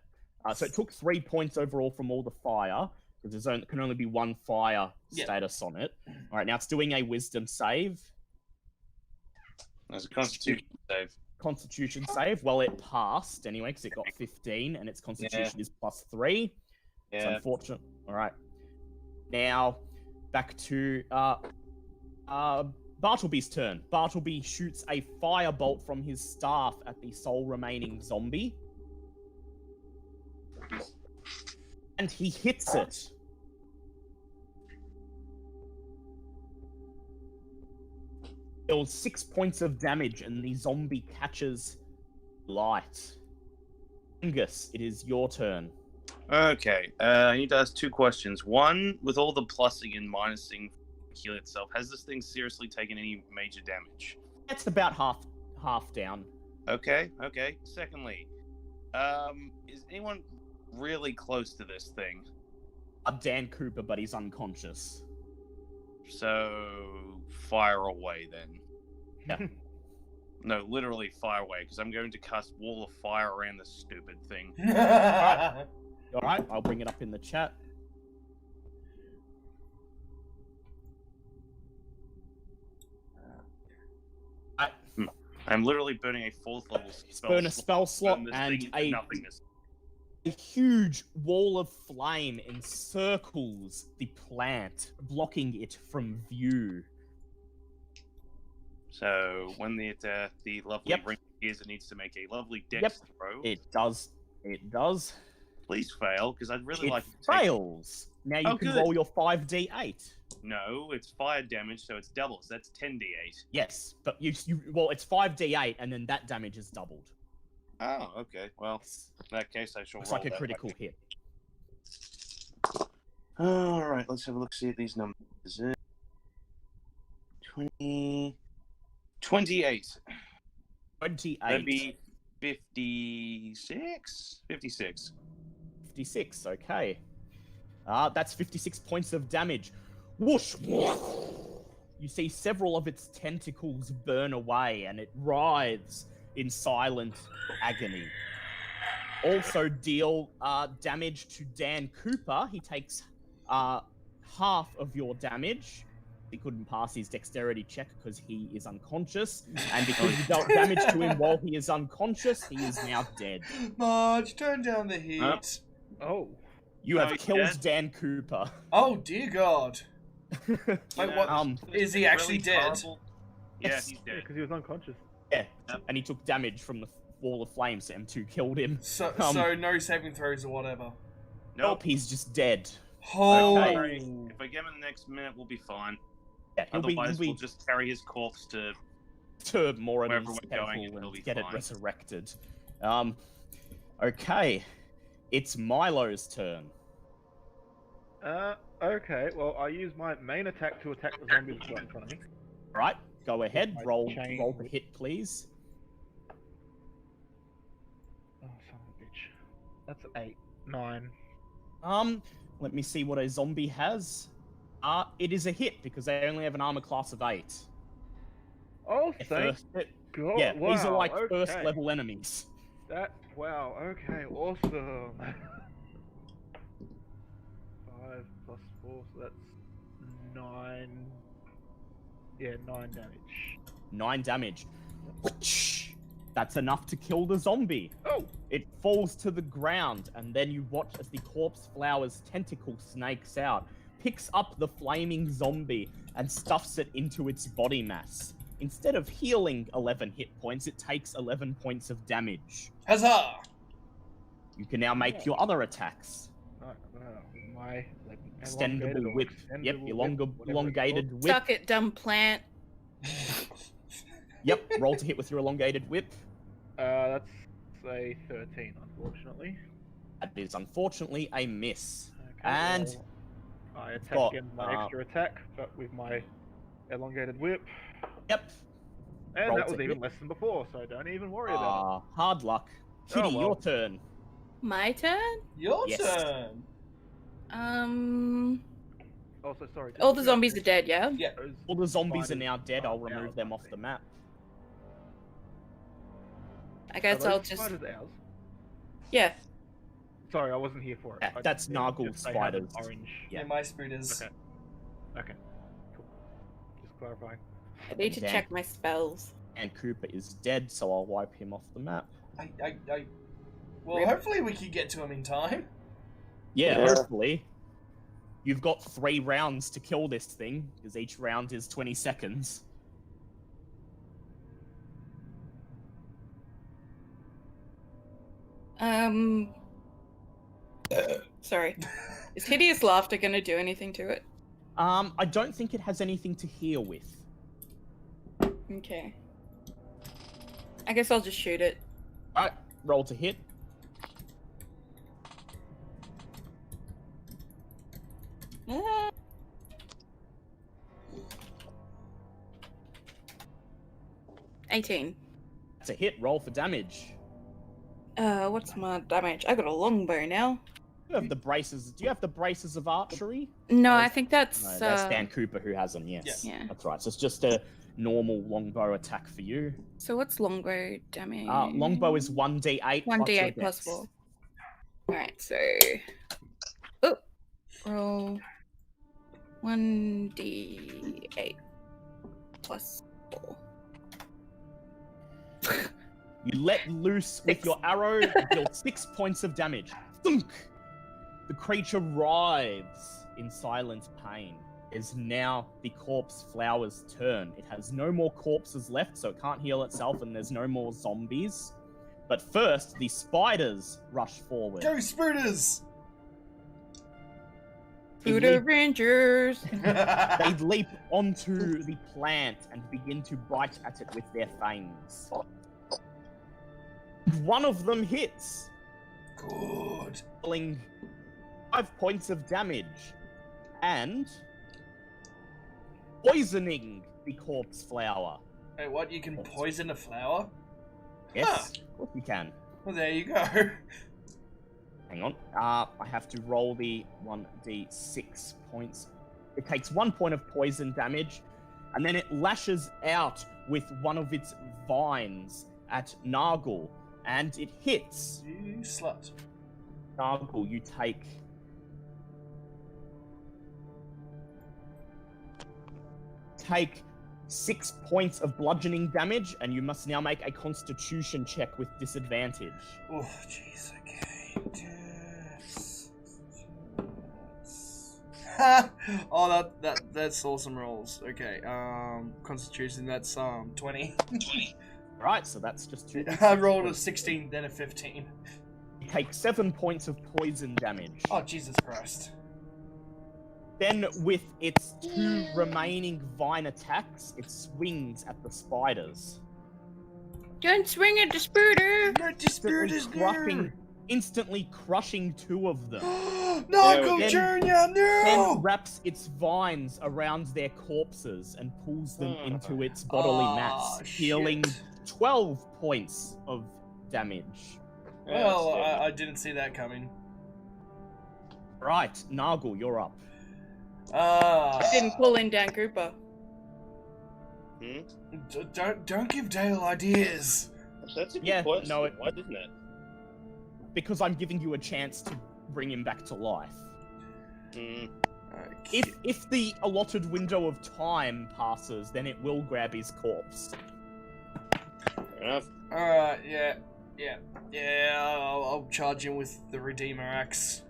So it took 3 points overall from all the fire, because there can only be 1 fire Yep. status on it. All right, now it's doing a wisdom save. There's a constitution save. Constitution save. Well, it passed anyway, because it got 15, and its constitution is +3. It's Yeah. unfortunate. All right. Now, back to Bartleby's turn. Bartleby shoots a firebolt from his staff at the sole remaining zombie. And he hits it. Deals 6 points of damage, and the zombie catches light. Angus, it is your turn. Okay, I need to ask 2 questions. One, with all the plussing and minusing heal itself, has this thing seriously taken any major damage? It's about half down. Okay. Secondly, is anyone really close to this thing? Dan Cooper, but he's unconscious. So, fire away then. Yeah. No, literally fire away, because I'm going to cast Wall of Fire around this stupid thing. All right, I'll bring it up in the chat. I'm literally burning a 4th level spell. Burn a spell slot burn this and thing into a nothingness. huge wall of flame encircles the plant, blocking it from view. So when the lovely Yep. ring appears, it needs to make a lovely dex Yep. throw. It does. Please fail, because I'd really It like to take... fails. Now you Oh, can good. roll your 5d8. No, it's fire damage, so it's double. So that's 10d8. Yes, but well, it's 5d8, and then that damage is doubled. Oh, okay. Well, in that case, I shall It's roll like a that critical back. hit. All right, let's have a look. See at these numbers. 28. 28. That'd be 56. 56. 56, okay. That's 56 points of damage. Whoosh! You see several of its tentacles burn away, and it writhes in silent agony. Also deal damage to Dan Cooper. He takes half of your damage. He couldn't pass his dexterity check because he is unconscious, and because you dealt damage to him while he is unconscious, he is now dead. Marge, turn down the heat. Huh? Oh. You No, have he's killed dead. Dan Cooper. Oh, dear God. Wait, Yeah, what? Is he actually really dead? horrible- Yeah, Yes. he's Yeah, dead. because he was unconscious. Yeah, Yep. and he took damage from the wall of flames, so M2 killed him. So no saving throws or whatever. Nope, Nope. he's just dead. Holy. Okay. If I get him in the next minute, we'll be fine. Yeah, Otherwise, he'll we'll just carry his corpse to... to Moradin's wherever we're going, temple it'll and be get it fine. resurrected. Okay. It's Milo's turn. Okay. Well, I use my main attack to attack the zombie that's right in front of me. Right, go ahead. I Roll change- the hit, please. Oh, son of a bitch. That's an 8. 9. Let me see what a zombie has. It is a hit because they only have an armor class of 8. Oh, Their thank first hit- God. yeah, wow, these are like okay. first level enemies. Wow, okay, awesome. 5 plus 4, so that's 9. Yeah, 9 damage. 9 damage. That's enough to kill the zombie. Oh! It falls to the ground, and then you watch as the corpse flower's tentacle snakes out, picks up the flaming zombie, and stuffs it into its body mass. instead of healing 11 hit points, it takes 11 points of damage. Huzzah! You can now make your other attacks. My Extendable whip. Yep, whatever it's elongated whip. Suck it, dumb plant. Yep, roll to hit with your elongated whip. That's a 13, unfortunately. That is unfortunately a miss. Okay, And well, I attack got, again with my extra attack, but with my elongated whip. Yep. And Roll that to was even hit. less than before, so don't even worry about Hard luck. Kitty, well. your turn. My turn? Your Yes. turn. it. Also, sorry. All the zombies are dead, yeah? Yeah. All the zombies are Spiders now dead. I'll are remove out, them off aren't the they? map. I guess I'll just... Spiders ours? Yeah. Sorry, I wasn't here for it. Yeah, that's Nargle Just they have an spiders. Orange. Yeah, my spirit is. Okay. Okay. Cool. Just clarifying. I need to Damn. check my spells. And Cooper is dead, so I'll wipe him off the map. Well, Rip. hopefully we can get to him in time. Yeah, Yeah. hopefully. You've got 3 rounds to kill this thing, because each round is 20 seconds. Sorry. Is Hideous Laughter gonna do anything to it? I don't think it has anything to heal with. Okay. I guess I'll just shoot it. Alright, roll to hit. Ah. $18. It's a hit, roll for damage. What's my damage? I got a longbow now. You have the braces. Do you have the braces of archery? No, No, I think that's No, that's Dan Cooper who has them, yes. Yeah. That's right. So it's just a normal longbow attack for you. So what's longbow damage? Longbow is 1d8 plus your 1d8 plus dex. 4. Alright, so... Oh! Roll... 1d8 plus 4. You let loose with 6. your arrow, deal 6 points of damage. Thunk! The creature writhes in silent pain. Is now the corpse flower's turn. It has no more corpses left, so it can't heal itself, and there's no more zombies. But first, the spiders rush forward. Go Spooters! They Food leap, Rangers! they leap onto the plant and begin to bite at it with their fangs. One of them hits, Good. dealing 5 points of damage, and poisoning the corpse flower. Hey, what? You can poison a flower? Yes, Huh. of course you can. Well, there you go. Hang on. I have to roll the 1d6 points. It takes 1 point of poison damage, and then it lashes out with one of its vines at Nargle, and it hits. You slut. Nargle, you take 6 points of bludgeoning damage, and you must now make a Constitution check with disadvantage. Oh, jeez, okay. Oh, that's awesome rolls. Okay, Constitution, that's 20. Right, so that's just 2. I rolled a 16, then a 15. You take 7 points of poison damage. Oh, Jesus Christ. Then, with its 2 remaining vine attacks, it swings at the spiders. Don't swing at the spooter! No, the spirit is Instantly crushing 2 of them. Narco Then- Jr., Then no! wraps its vines around their corpses and pulls them into its bodily mass, healing shit. 12 points of damage. Well, I didn't see that coming. Right, Nargle, you're up. I didn't pull in Dan Cooper. Don't give Dale ideas. That's a good Yeah, question. no, Why didn't it? Because I'm giving you a chance to bring him back to life. Hmm. Okay. If the allotted window of time passes, then it will grab his corpse. Fair enough. Alright, yeah. I'll charge him with the Redeemer Axe.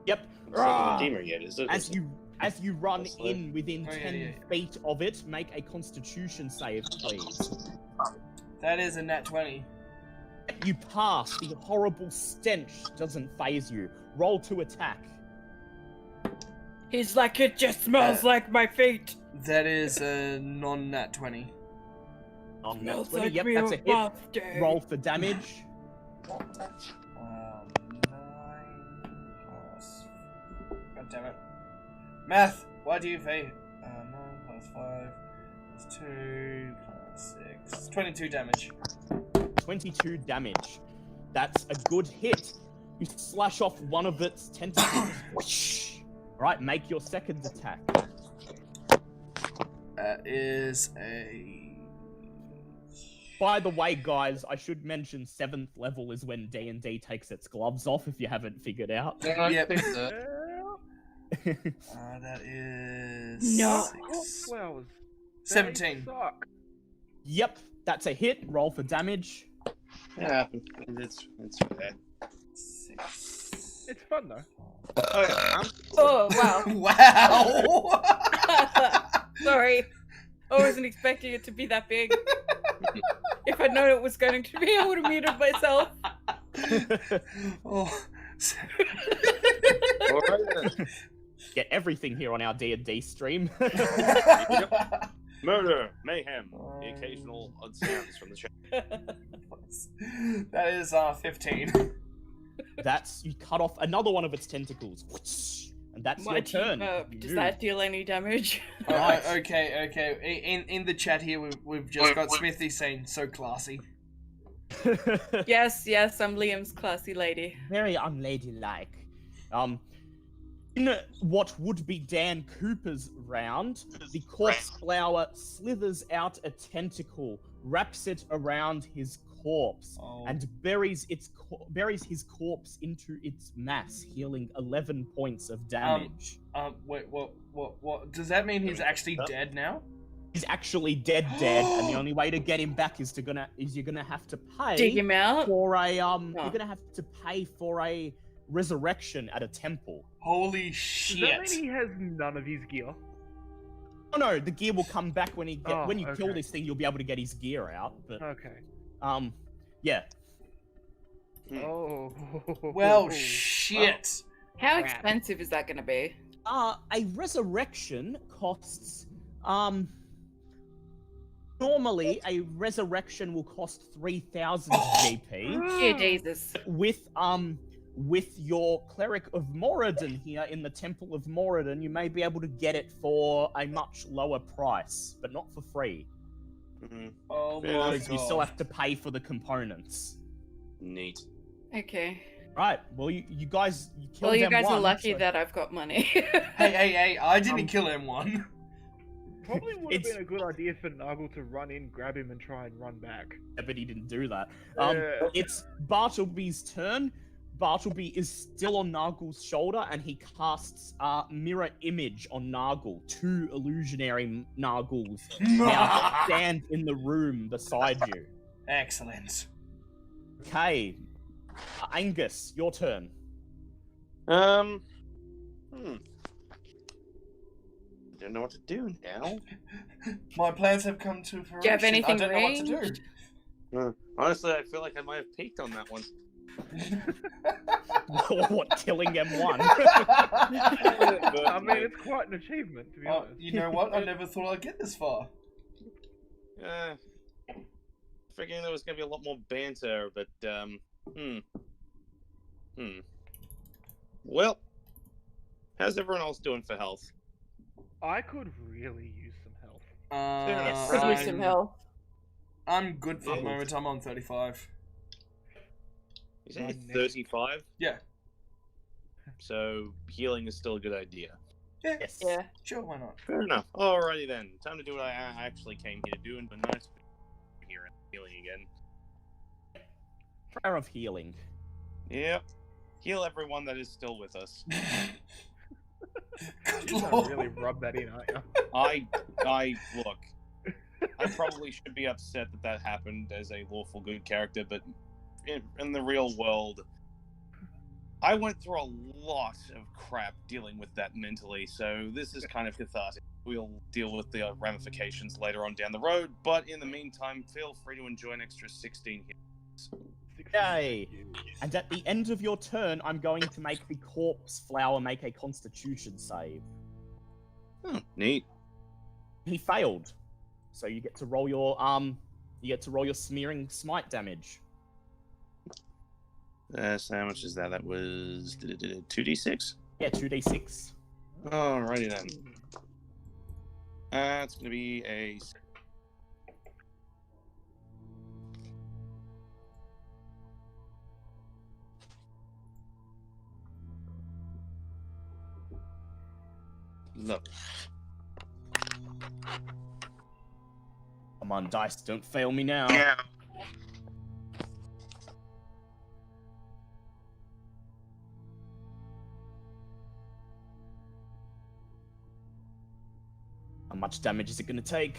Yep. It's not the Redeemer yet, is it? As you As you run Honestly. in within 10 feet of it, make a Constitution save, please. That is a nat 20. You pass. The horrible stench doesn't faze you. Roll to attack. He's like, it just smells like my feet. That is a non-nat 20. On Smells that 20, like yep, me that's a a hit. rough day. Roll for damage. 9 plus... God damn it. Math! Why do you pay? 9 plus 5 plus 2 plus 6. 22 damage. 22 damage. That's a good hit. You slash off one of its tentacles. Whoosh. Right, make your second attack. That is a... By the way, guys, I should mention 7th level is when D&D takes its gloves off, if you haven't figured out. Yep. Think that. That is... No. six- Flowers. 17. Suck. Yep, that's a hit. Roll for damage. Yeah, it's bad. 6. It's fun though. Oh, wow. Wow! Sorry. I wasn't expecting it to be that big. If I'd known it was going to be, I would have muted myself. Oh. Get everything here on our D&D stream. Murder, mayhem, the occasional odd sounds from the chat. That is 15. That's, you cut off another one of its tentacles. Whoosh, and that's My your turn. team up. You Does move. that deal any damage? Okay. In the chat here, we've just got Smithy saying so classy. Yes, I'm Liam's classy lady. Very unladylike. In what would be Dan Cooper's round, the corpse flower slithers out a tentacle, wraps it around his corpse, and buries his corpse into its mass, healing 11 points of damage. Wait, what? Does that mean he's actually dead now? He's actually dead, and the only way to get him back is you're gonna have to pay Dig him out? for a you're gonna have to pay for a resurrection at a temple. Holy Does that shit! mean he has none of his gear? Oh no, the gear will come back when you kill okay. this thing. You'll be able to get his gear out. But Okay. yeah. Oh. Well, shit. How Crap. expensive is that going to be? A resurrection costs normally a resurrection will cost 3,000 GP. Dear Jesus. With your cleric of Moradin here in the Temple of Moradin, you may be able to get it for a much lower price, but not for free. Mm-hmm. Oh my Because you still god. have to pay for the components. Neat. Okay. Right. Well, you guys killed Well, you M1, guys are lucky so- that I've got money. Hey, I didn't kill M1. Probably would have It's- been a good idea for Nuggle to run in, grab him, and try and run back. Yeah, but he didn't do that. Yeah. It's Bartleby's turn. Bartleby is still on Nargle's shoulder, and he casts mirror image on Nargle. 2 illusionary Nargles now stand in the room beside you. Excellent. Okay, Angus, your turn. Don't know what to do now. My plans have come to fruition. Do you have anything I don't know what to do. ranged? Honestly, I feel like I might have peaked on that one. What, killing M1? I mean, it's quite an achievement, to be honest. You know what? I never thought I'd get this far. Figuring there was gonna be a lot more banter, but Well, how's everyone else doing for health? I could really use some help. Yes. Could use some help. I'm good for the Yeah. moment. I'm on 35. You say Next. 35? Yeah. So healing is still a good idea. Yes. Yeah. Sure, why not? Fair enough. Alrighty then. Time to do what I actually came here to do, and a nice here and healing again. Prayer of healing. Yep. Heal everyone that is still with us. Good You're lord. gonna really rub that in, aren't you? I look. I probably should be upset that happened as a lawful good character, but in the real world, I went through a lot of crap dealing with that mentally, so this is kind of cathartic. We'll deal with the ramifications later on down the road, but in the meantime, feel free to enjoy an extra 16 hits. Yay! And at the end of your turn, I'm going to make the corpse flower make a Constitution save. Oh, neat. He failed, so you get to roll your smearing smite damage. So how much is that? That was 2d6? Yeah, 2d6. Alrighty then. It's gonna be a... Look. Come on, dice, don't fail me now. Yeah. How much damage is it going to take?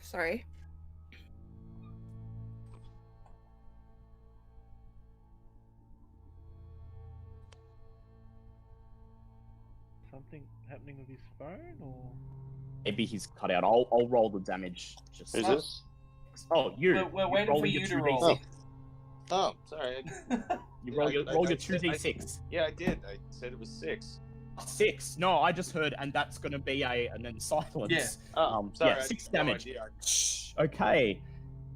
Sorry. Something happening with his phone, or Maybe he's cut out. I'll roll the damage. Just Who's this? Oh, you. We're waiting for rolling you your to 2d6. roll. Oh, sorry. You Yeah, roll your, roll I your said- 2d6. Yeah, I did. I said it was 6. 6. No, I just heard, and that's going to be a, and then silence. Yeah. Sorry, yeah, I 6 had no damage. idea. Shh, okay.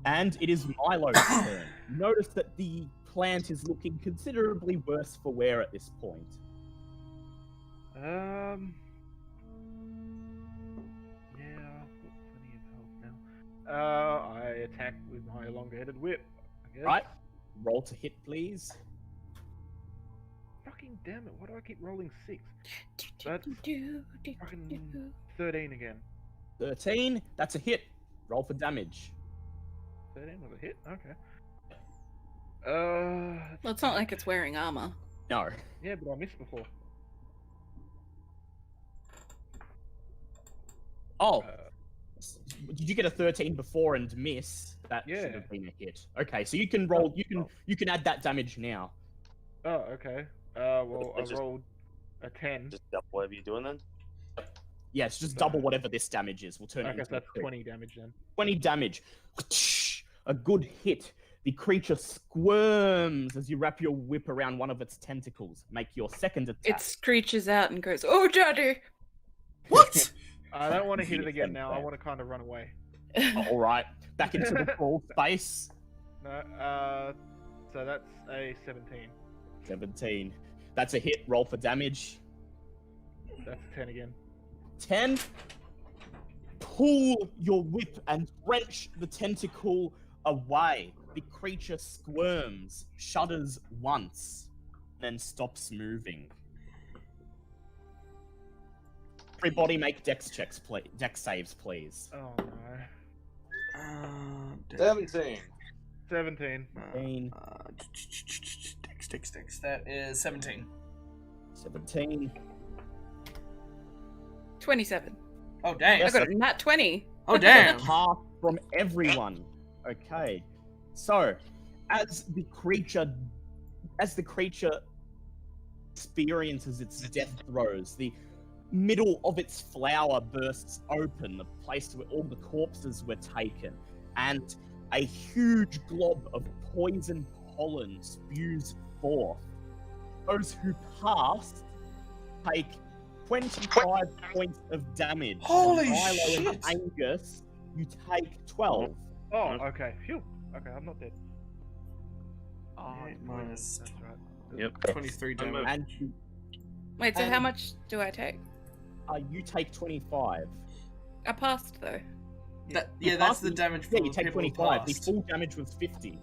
And it is Milo's turn. Notice that the plant is looking considerably worse for wear at this point. yeah, I've got plenty of health now. I attack with my elongated whip. I guess. Right? Roll to hit, please. Fucking damn it! Why do I keep rolling 6? That's fucking 13 again. 13. That's a hit. Roll for damage. 13 was a hit. Okay. Well, it's not like it's wearing armor. No. Yeah, but I missed before. Oh, Uh, did you get a 13 before and miss? That should Yeah. have been a hit. Okay, so you can roll. You can add that damage now. Oh, okay. Well, I Just- rolled a 10. Just double whatever you're doing then. Yeah, it's just double whatever this damage is. We'll turn it Okay, into so that's a crit. 20 damage then. 20 damage. A good hit. The creature squirms as you wrap your whip around one of its tentacles. Make your second attack. It screeches out and goes, "Oh, Daddy!" What? I don't want to hit You it again can now. I fail. want to kind of run away. All right, back into the crawl space. No, so that's a 17. 17. That's a hit. Roll for damage. That's 10 again. 10. Pull your whip and wrench the tentacle away. The creature squirms, shudders once, then stops moving. Everybody make dex checks, please. Dex saves, please. Oh no. 17. 17. 15, Dex. That is 17. 17. 27. Oh, dang. I got a nat 20. Oh, damn. Half from everyone. Okay. So, as the creature experiences its death throes, the middle of its flower bursts open, the place where all the corpses were taken, and a huge glob of poison pollen spews forth. Those who passed take 25 points of damage. Holy and Milo shit. and Angus, you take 12. Oh, okay. Phew. Okay, I'm not dead. Oh, Yeah, it's minus That's right. Yep. 23 damage. And Wait, so how much do I take? you take 25. I passed, though. Yeah, that's the damage for Yeah, you take people who 25. The passed. full damage was 50.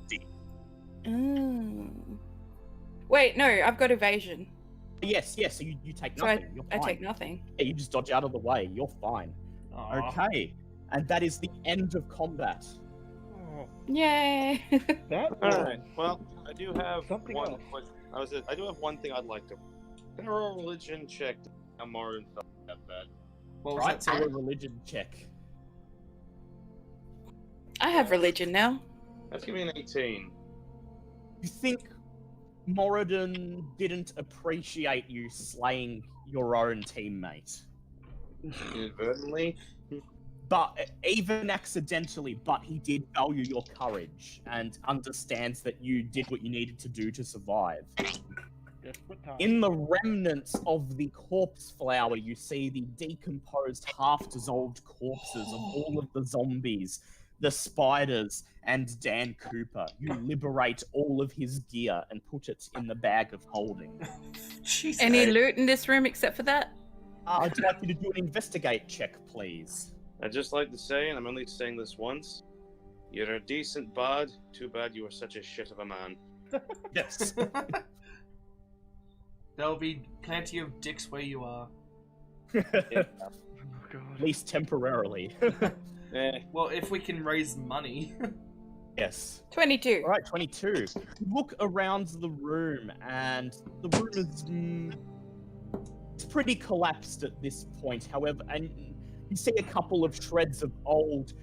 Mm. Wait, no, I've got evasion. Yes, so you take So nothing. You're I fine. take nothing. Yeah, you just dodge out of the way. You're fine. Aw. Okay. And that is the end of combat. Oh, Yay! that All was right. Well, I do have Something one. else. I do have one thing I'd like to. Can I roll a religion check? I'm more felt that bad. What was Right? that, So a sorry? religion check. I have religion now. Let's give me an 18. You think Moradin didn't appreciate you slaying your own teammate? Inadvertently? But even accidentally, but he did value your courage and understands that you did what you needed to do to survive. Desperate time. In the remnants of the corpse flower, you see the decomposed, half-dissolved corpses of all of the zombies, the spiders, and Dan Cooper. You liberate all of his gear and put it in the bag of holding. Jesus. Any loot in this room except for that? I'd like you to do an investigate check, please. I'd just like to say, and I'm only saying this once, you're a decent bard. Too bad you were such a shit of a man. Yes. There'll be plenty of dicks where you are. Oh At god. least temporarily. Eh. Well, if we can raise money. Yes. 22. All right, 22. You look around the room, and the room is it's pretty collapsed at this point. However, and you see a couple of shreds of old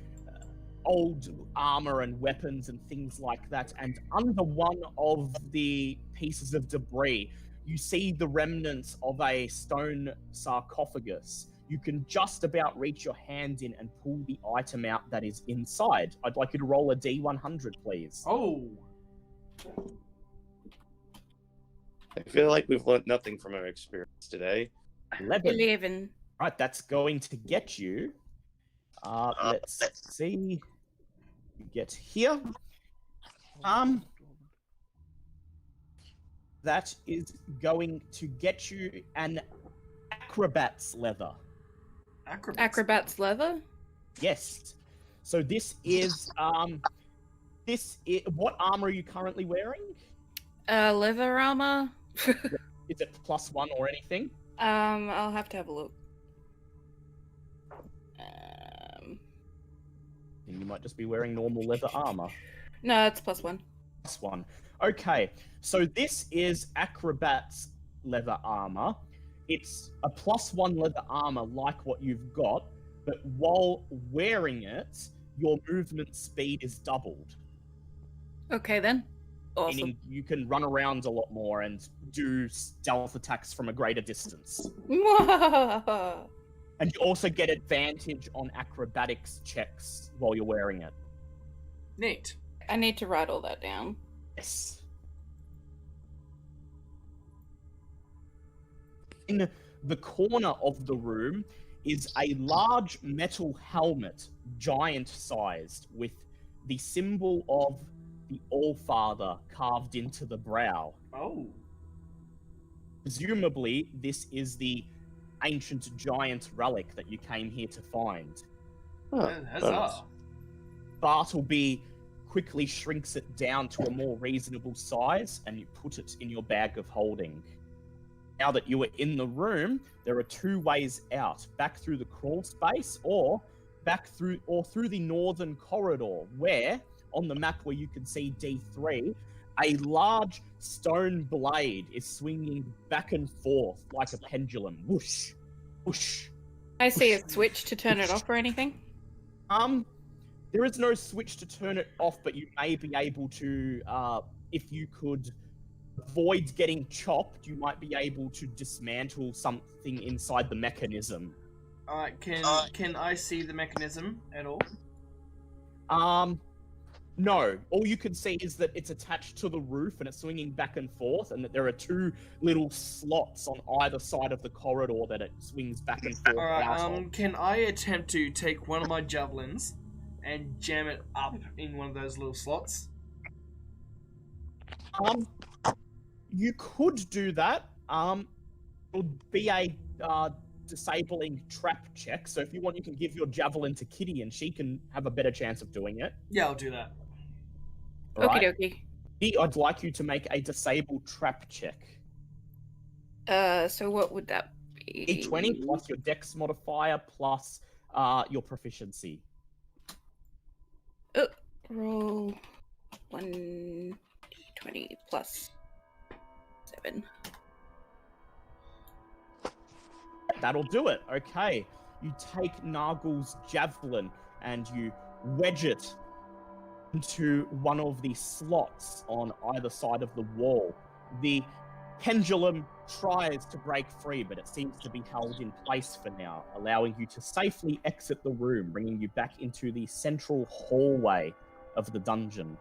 armor and weapons and things like that. And under one of the pieces of debris, you see the remnants of a stone sarcophagus. You can just about reach your hand in and pull the item out that is inside. I'd like you to roll a D100, please. Oh. I feel like we've learned nothing from our experience today. 11. 11. Right, that's going to get you. Let's see. You get here. That is going to get you an acrobat's leather. Acrobat's leather? Yes. So this is what armor are you currently wearing? Leather armor? Is it +1 or anything? I'll have to have a look. You might just be wearing normal leather armor. No, it's +1. +1. Okay, so this is acrobat's leather armor. It's a +1 leather armor like what you've got, but while wearing it, your movement speed is doubled. Okay then. Awesome. Meaning you can run around a lot more and do stealth attacks from a greater distance. And you also get advantage on acrobatics checks while you're wearing it. Neat. I need to write all that down. Yes. In the corner of the room is a large metal helmet, giant-sized, with the symbol of the All-Father carved into the brow. Oh. Presumably, this is the ancient giant relic that you came here to find. Huzzah. Bartleby quickly shrinks it down to a more reasonable size, and you put it in your bag of holding. Now that you are in the room, there are two ways out: back through the crawl space, or through the northern corridor, where on the map where you can see D3, a large stone blade is swinging back and forth like a pendulum. Whoosh, whoosh. I see a switch to turn it off or anything. There is no switch to turn it off, but you may be able to, if you could avoid getting chopped, you might be able to dismantle something inside the mechanism. Can I see the mechanism at all? No. All you can see is that it's attached to the roof and it's swinging back and forth, and that there are two little slots on either side of the corridor that it swings back and forth out of. Can I attempt to take one of my javelins and jam it up in one of those little slots? You could do that. It would be a disabling trap check, so if you want, you can give your javelin to Kitty and she can have a better chance of doing it. Yeah, I'll do that. All Okie right? dokie. Kitty, I'd like you to make a disable trap check. So what would that be? D20 plus your dex modifier plus your proficiency. Roll 1d20 plus 7. That'll do it. Okay. You take Nargle's javelin and you wedge it into one of the slots on either side of the wall. The pendulum tries to break free, but it seems to be held in place for now, allowing you to safely exit the room, bringing you back into the central hallway of the dungeon.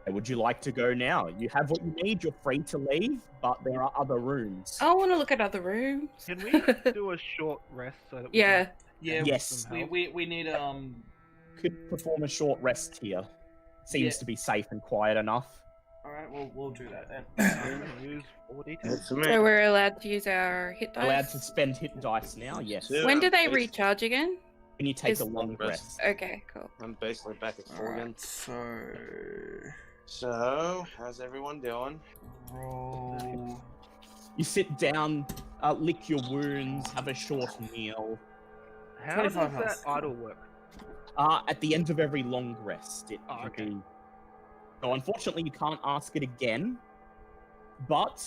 Where would you like to go now? You have what you need, you're free to leave, but there are other rooms. I want to look at other rooms. Can we do a short rest so that we Yeah. can Yeah, Yes. we need Could perform a short rest here. Seems Yeah. to be safe and quiet enough. Alright, we'll do that then. use 4d10? That's me. So we're allowed to use our hit dice? Allowed to spend hit dice now, yes. Yeah. When do they It's- recharge again? When you take Is- a long rest. Okay, cool. I'm basically back at 4 again. Alright, so So, how's everyone doing? roll. You sit down, lick your wounds, have a short meal. How does 25 that health. idle work? At the end of every long rest, it Oh, can okay. be. So unfortunately, you can't ask it again, but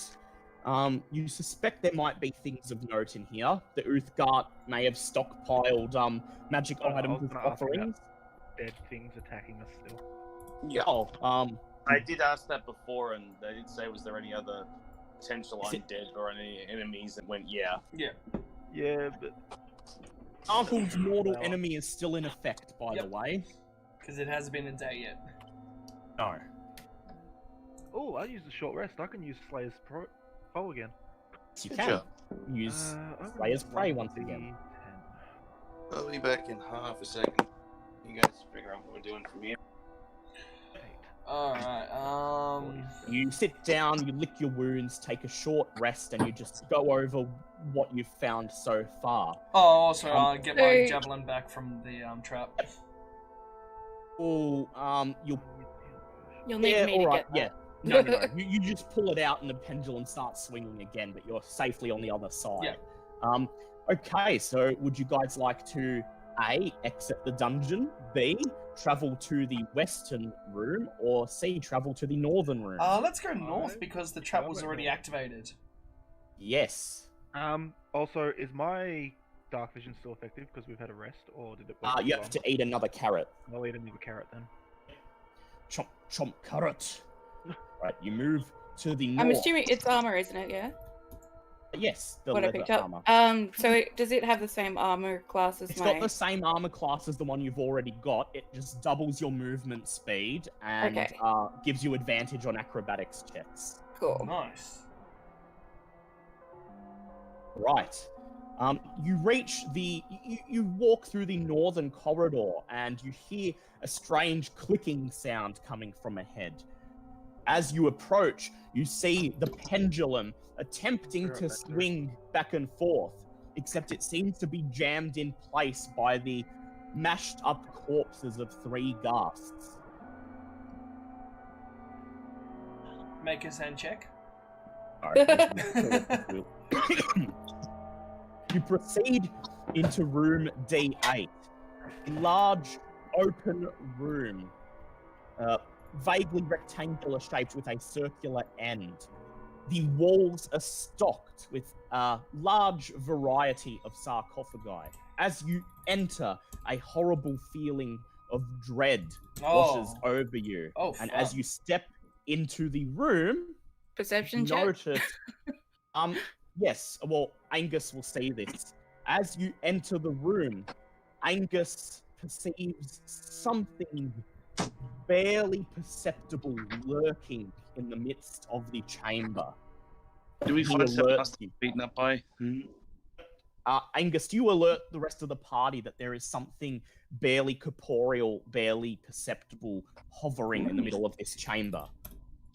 you suspect there might be things of note in here. The Uthgard may have stockpiled magic Oh, I was items as gonna ask about- offerings. Dead things attacking us still. Yeah. Oh, I did ask that before, and they did say, was there any other potential Is it- undead or any enemies? And went, yeah. Yeah, but Nargul's mortal Well- enemy is still in effect, by the Yep. way. Because it hasn't been a day yet. No. oh, I used a short rest. I can use Slayer's Foe again. Yes, you Good can. job. Use I'm gonna Slayer's use Prey 1d10. once again. I'll be back in half a second. You guys figure out what we're doing from here. Alright, You sit down, you lick your wounds, take a short rest, and you just go over what you've found so far. Oh, also, get my So- javelin back from the trap. Oh, You'll need yeah, me to alright, get yeah. that. No. You just pull it out and the pendulum starts swinging again, but you're safely on the other side. Yeah. Okay, so would you guys like to A, exit the dungeon, B, travel to the western room, or C, travel to the northern room? Let's go north because the trap I'll was go already north. activated. Yes. Also, is my dark vision still effective because we've had a rest, or did it? You have to eat another carrot. I'll eat another carrot then. Chomp, chomp, carrot. Right, you move to the north. I'm assuming it's armor, isn't it? Yeah. Yes, the What I leather picked up. armor. Does it have the same armor class as It's my? got the same armor class as the one you've already got. It just doubles your movement speed and Okay. gives you advantage on acrobatics checks. Cool. Nice. Right. You reach the. You walk through the northern corridor and you hear a strange clicking sound coming from ahead. As you approach, you see the pendulum attempting Sure, to that's right. swing back and forth, except it seems to be jammed in place by the mashed up corpses of 3 ghasts. Make a sand check. You proceed into room D8, a large open room, vaguely rectangular shaped with a circular end. The walls are stocked with a large variety of sarcophagi. As you enter, a horrible feeling of dread washes over you. Oh, And fun. as you step into the room, Perception check. notice yes, well, Angus will see this. As you enter the room, Angus perceives something barely perceptible lurking in the midst of the chamber. Do we He find something alerts else you. beaten up by? Angus, do you alert the rest of the party that there is something barely corporeal, barely perceptible hovering in the middle of this chamber?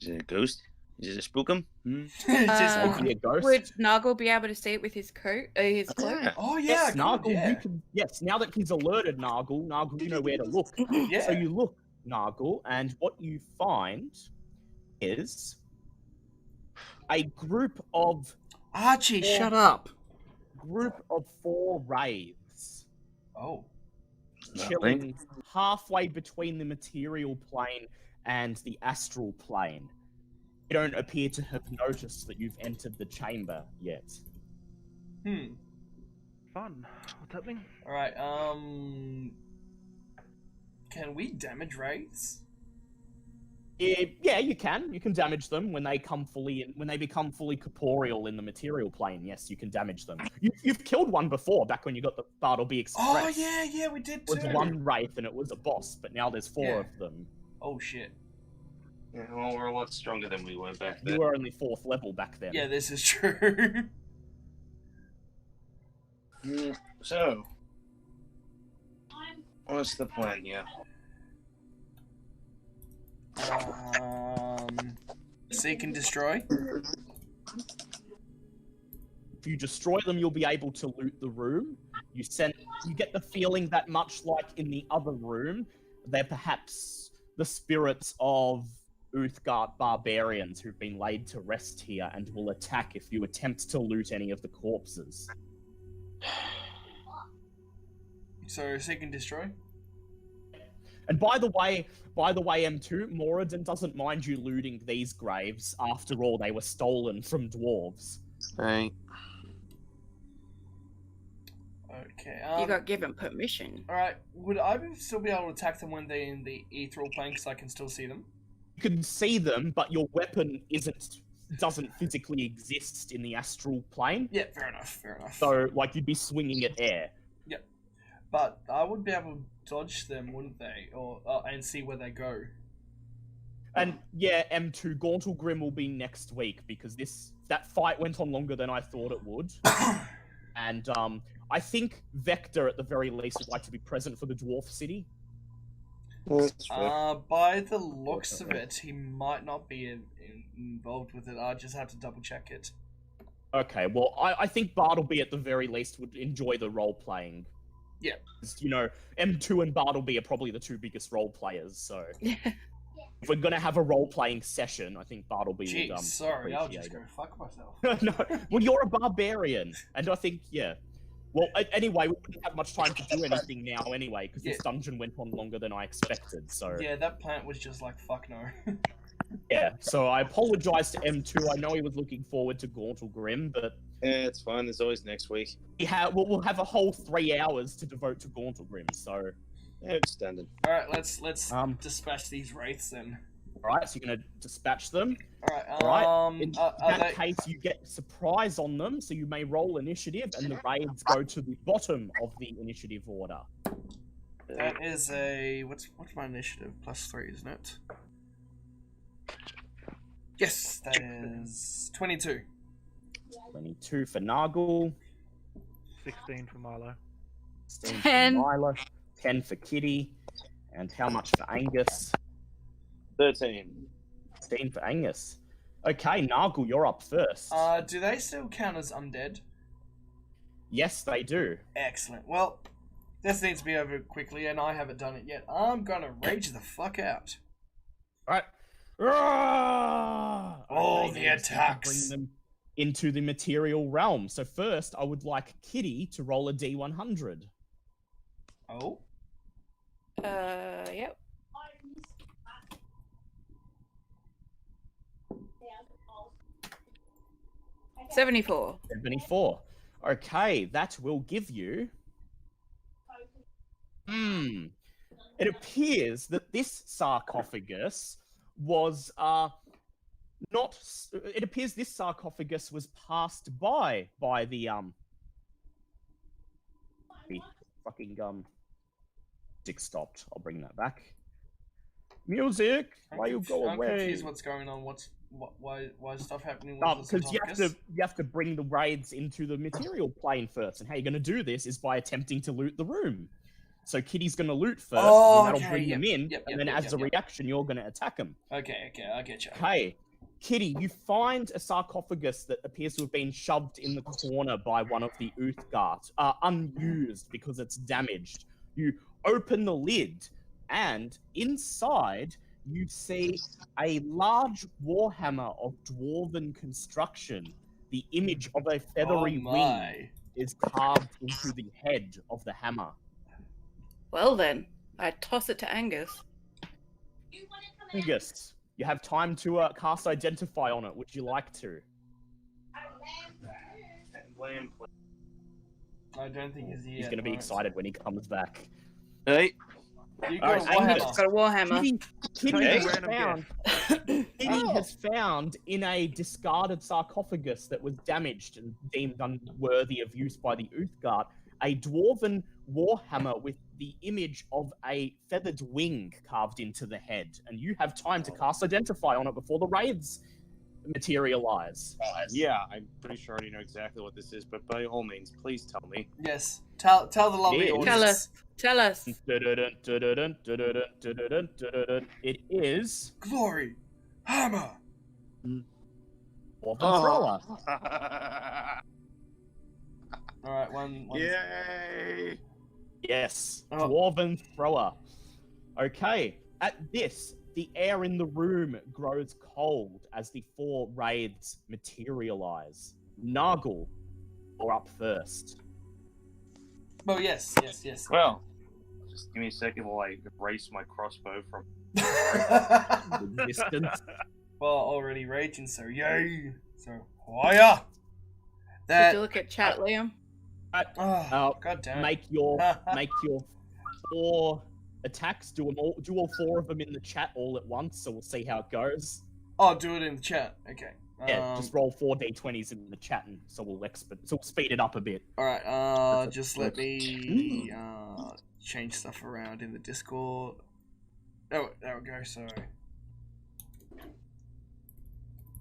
Is it a ghost? Is it a spookum? It's just Uh, Could be a ghost. Would Noggle be able to see it with his coat? His cloak? Yeah. Oh yeah, Yes, good, Nargle, yeah. you can. Yes, now that he's alerted Nargle, you know where to look. Yeah. So you look, Nargle, and what you find is a group of Archie, Yeah. shut up. 4 wraiths Oh. chilling halfway between the material plane and the astral plane. They don't appear to have noticed that you've entered the chamber yet. Fun. What's happening? Alright, can we damage wraiths? Yeah, you can. You can damage them when they become fully corporeal in the material plane. Yes, you can damage them. You've killed one before, back when you got the Bartleby Express. Oh yeah, we did It too. was one wraith and it was a boss, but now there's 4 Yeah. of them. Oh shit. Yeah, well, we're a lot stronger than we were back then. You were only 4th level back then. Yeah, this is true. So, what's the plan here? Seek and destroy. If you destroy them, you'll be able to loot the room. You get the feeling that much like in the other room, they're perhaps the spirits of Uthgard barbarians who've been laid to rest here and will attack if you attempt to loot any of the corpses. So seek and destroy. And by the way, M2, Moradin doesn't mind you looting these graves. After all, they were stolen from dwarves. Right. Okay. You got given permission. Alright, would I still be able to attack them when they're in the ethereal plane because I can still see them? You can see them, but your weapon doesn't physically exist in the astral plane. Yeah, fair enough. So, like, you'd be swinging at air. Yep. But I would be able to dodge them, wouldn't they? Or and see where they go. And yeah, M2, Gauntlgrim will be next week because that fight went on longer than I thought it would. And I think Vector, at the very least, would like to be present for the Dwarf City. By the looks of it, he might not be involved with it. I just have to double check it. Okay, well, I think Bartleby, at the very least, would enjoy the role playing. Yeah. You know, M2 and Bartleby are probably the 2 biggest role players, so if we're gonna have a role playing session, I think Bartleby would sorry, I'll just go fuck myself. No, well, you're a barbarian, and I think Well, anyway, we didn't have much time to do anything now, anyway, because this dungeon went on longer than I expected. So yeah, that plant was just like fuck no. Yeah, so I apologize to M2. I know he was looking forward to Gauntlgrim, but yeah, it's fine. There's always next week. We'll have a whole 3 hours to devote to Gauntlgrim. So yeah, it's standard. All right, let's dispatch these wraiths then. All right, so you're gonna dispatch them. All right. In that case, you get surprise on them, so you may roll initiative, and the raids go to the bottom of the initiative order. That is a what's my initiative? +3, isn't it? Yes, that is 22. 22 for Nargle. 16 for Milo. 16 10. for Milo. 10 for Kitty. And how much for Angus? 13. 16 for Angus. Okay, Nargle, you're up first. Do they still count as undead? Yes, they do. Excellent. Well, this needs to be over quickly, and I haven't done it yet. I'm gonna rage the fuck out. All right. All Okay, the then it's time to attacks. Bring them into the material realm. So first, I would like Kitty to roll a D100. Oh. Yep. $74. 74. Okay, that will give you... It appears that this sarcophagus was not... It appears this sarcophagus was passed by the fucking music stopped. I'll bring that back. Music, why you go I'm away? confused. What's going on? Why is stuff happening? With Because you have to bring the raids into the material plane first, and how you're going to do this is by attempting to loot the room. So Kitty's going to loot first, and that'll bring them in, and then as a reaction, you're going to attack them. Okay, I get you. Okay, Kitty, you find a sarcophagus that appears to have been shoved in the corner by one of the Uthgard, unused because it's damaged. You open the lid, and inside you see a large warhammer of dwarven construction. The image of a feathery wing is carved into the head of the hammer. Well then, I toss it to Angus. Angus, you have time to cast Identify on it. Would you like to? I don't think he's here. He's going to be excited when he comes back. Hey. You got a Alright, Angus warhammer. got a warhammer. Take a Kitty random found. Kitty has found in a discarded sarcophagus that was damaged and deemed unworthy of use by the Uthgard a dwarven warhammer with the image of a feathered wing carved into the head, and you have time to cast Identify on it before the wraiths materialize. Yeah, I'm pretty sure I already know exactly what this is, but by all means, please tell me. Yes. Tell the lovely Yeah. audience. Tell us. It is Glory. Hammer. Dwarven Thrower. Alright, one. Yay! Yes, Oh. Dwarven Thrower. Okay, at this, the air in the room grows cold as the 4 wraiths materialize. Nargle, you're up first. Oh, yes. Well, just give me a second while I erase my crossbow from. Distance. Well, already raging, so yay. So, fire. Did That. you look at chat, Liam? Oh, God damn it. Make your 4 attacks. Do all 4 of them in the chat all at once, so we'll see how it goes. Oh, do it in the chat. Okay. Yeah, just roll 4 d20s in the chat, and so we'll speed it up a bit. Alright, just let me change stuff around in the Discord. Oh, there we go, so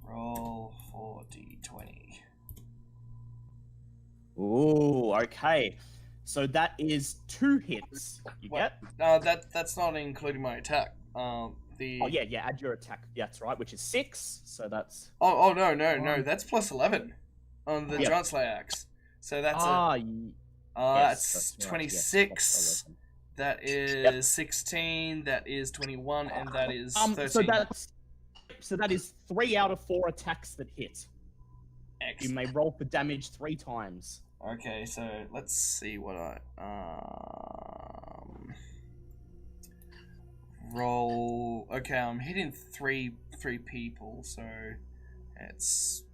roll 4d20. Ooh, okay. So that is 2 hits. You Wait. get? That's not including my attack. Oh yeah, add your attack. Yeah, that's right, which is 6. So that's. Oh no, that's plus 11 on the Yeah. Giant Slayer axe. So that's yes, that's right, 26. yes, plus 11. That is 16. That is 21, and that is 13. So that is 3 out of 4 attacks that hit. You Excellent. may roll for damage 3 times. Okay, so let's see what I roll. Okay, I'm hitting three people, so it's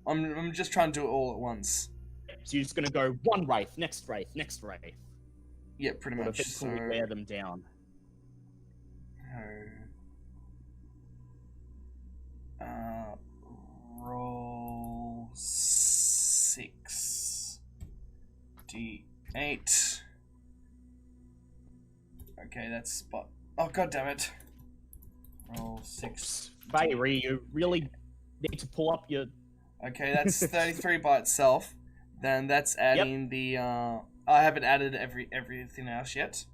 I'm just trying to do it all at once. So you're just gonna go 1 wraith, next wraith, next wraith. Yeah, pretty Sort of much. So eventually wear them down. Roll 6d8. Okay, that's spot. Oh, god damn it. Roll 6. Bayri, you really need to pull up your. Okay, that's 33 by itself. Then that's adding the. I haven't added everything else yet.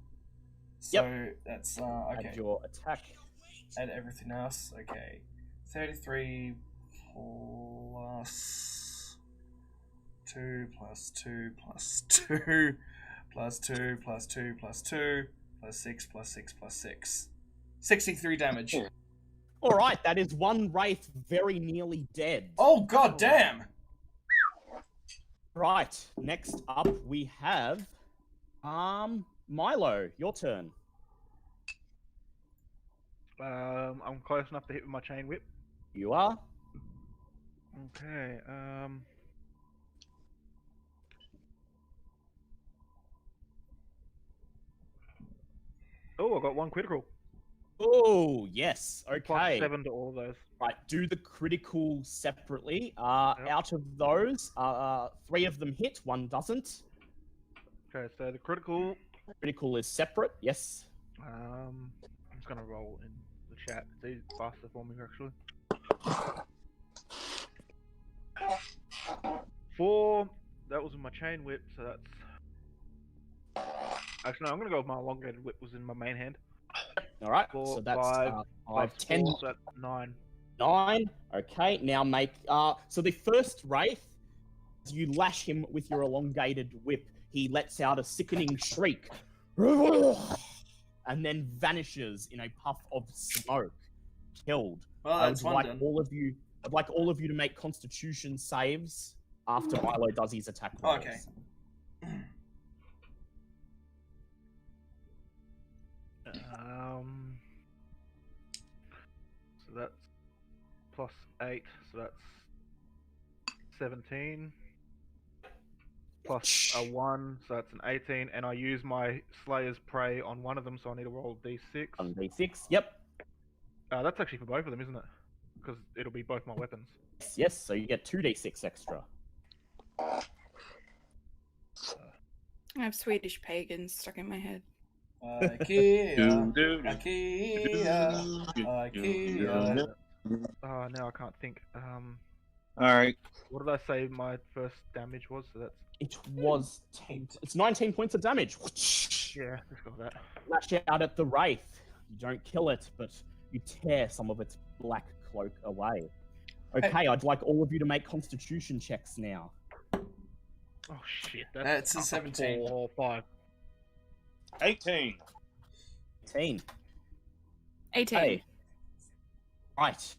So that's okay. Add your attack. Add everything else. Okay, 33 plus 2 plus 2 plus 2 plus 2 plus 2 plus 2 plus 6 plus 6 plus 6. 63 damage. All right, that is 1 wraith very nearly dead. Oh god damn! Right, next up we have Milo, your turn. I'm close enough to hit with my chain whip. You are. Okay. Oh, I got 1 critical. Oh, yes. Plus Okay. 7 to all of those. Right, do the critical separately. Out of those, 3 of them hit, 1 doesn't. Okay, so the critical. Critical is separate, yes. I'm just gonna roll in the chat. It's faster for me actually. 4. That was in my chain whip, so that's. Actually, no. I'm gonna go with my elongated whip. Was in my main hand. All right, 4, so that's 5, 5, 10, 4, so that's 9. 9. Okay, now make. So the first wraith, as you lash him with your elongated whip, he lets out a sickening shriek, and then vanishes in a puff of smoke, killed. Well, I that's would one like done. I'd like all of you to make Constitution saves after Milo does his attack rolls. Okay. So that's plus 8, so that's 17. plus a 1, so that's an 18, and I use my Slayer's Prey on one of them, so I need to roll d6. On d6, yep. That's actually for both of them, isn't it? Because it'll be both my weapons. Yes, so you get 2d6 extra. I have Swedish pagans stuck in my head. IKEA, IKEA. Now I can't think. Alright. What did I say my first damage was? So that's It was 10. It's 19 points of damage. yeah, let's go with that. Lash out at the Wraith. You don't kill it, but you tear some of its black cloak away. Okay, I'd like all of you to make constitution checks now. Oh shit, That's a 17. 4 or 5. 18. 18. 18. Okay. Right.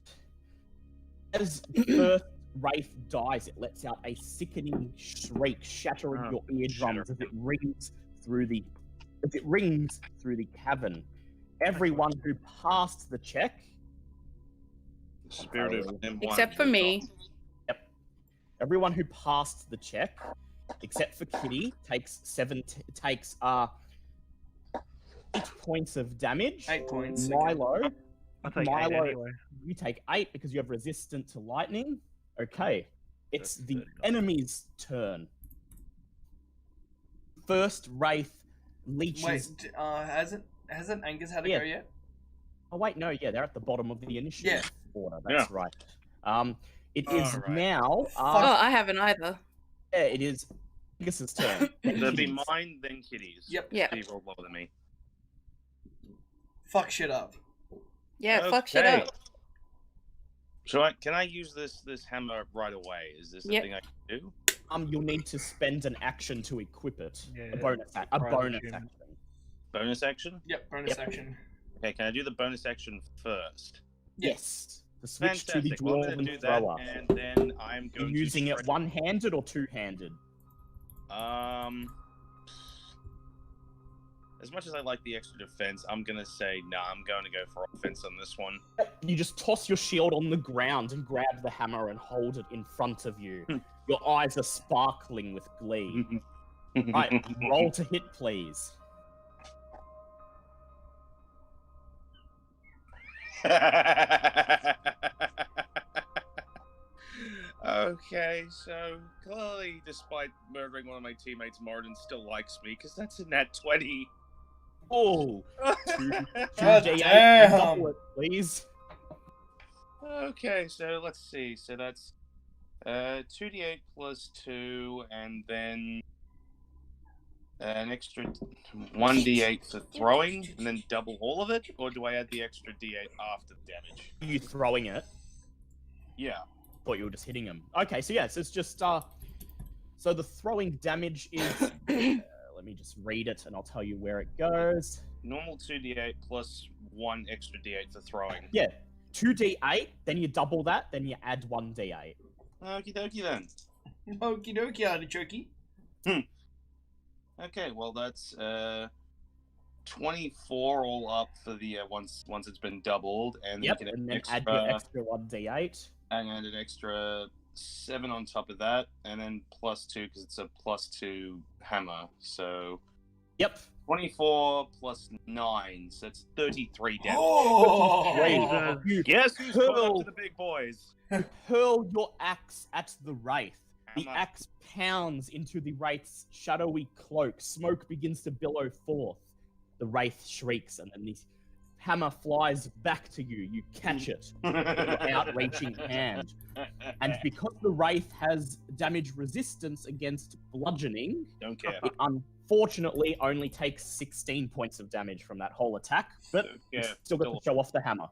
As the first Wraith dies, it lets out a sickening shriek, shattering your eardrums as it rings through the cavern. Everyone who passed the check, Spirit of M1. Except for me. everyone who passed the check, except for Kitty, takes 8 points of damage. 8 points. Milo, I'll take 8 Milo, anyway. you take 8 because you have resistant to lightning. Okay, it's That's the 39. enemy's turn. First Wraith leeches. Wait, hasn't Angus had a Yeah. go yet? Oh wait, no, yeah, they're at the bottom of the initiative order. That's Yeah. right. It is Alright. now. Oh, I haven't either. Yeah, it is Angus's turn. There'll be mine, then Kitty's. Yep. Yeah. Kitty rolled lower than me. Fuck shit up. Yeah, fuck shit Okay. up. So can I use this hammer right away? Is this Yep. something I can do? You'll need to spend an action to equip it. Yeah, A bonus probably action. assume. Bonus action? Yep, bonus Yep. action. Okay, can I do the bonus action first? Yes. The switch to the Fantastic. Well, I'm going dwarven to do that, thrower. and then I'm You're going to... using it spread- one-handed or two-handed? As much as I like the extra defense, I'm going to say, nah, I'm going to go for offense on this one. You just toss your shield on the ground and grab the hammer and hold it in front of you. Your eyes are sparkling with glee. Right, roll to hit, please. Okay, so clearly, despite murdering one of my teammates, Martin still likes me, because that's a nat 20. Oh, God 2d8 damn. and double it, please. Okay, so let's see. So that's 2d8 plus 2, and then an extra 1d8 for throwing, and then double all of it? Or do I add the extra d8 after the damage? You throwing it? Yeah. Thought you were just hitting him. Okay, so yes, it's just so the throwing damage is. Let me just read it, and I'll tell you where it goes. Normal 2d8 plus 1 extra d8 for throwing. Yeah, 2d8, then you double that, then you add 1d8. Okie dokie then. Okie dokie, artichoke. Okay, well that's 24 all up for the once it's been doubled, and Yep, you can and then extra, add your extra 1d8. and add an extra 7 on top of that, and then plus 2 because it's a plus 2 hammer. So Yep. 24 plus 9, so that's 33 damage. Oh! You Guess who's caught up hurl, to the big boys? hurl your axe at the Wraith. The Hammer. axe pounds into the Wraith's shadowy cloak. Smoke begins to billow forth. The Wraith shrieks, and then the hammer flies back to you. You catch it with your outreaching hand. And because the Wraith has damage resistance against bludgeoning, Don't care. it unfortunately only takes 16 points of damage from that whole attack, but Yeah, you still got to show off the hammer.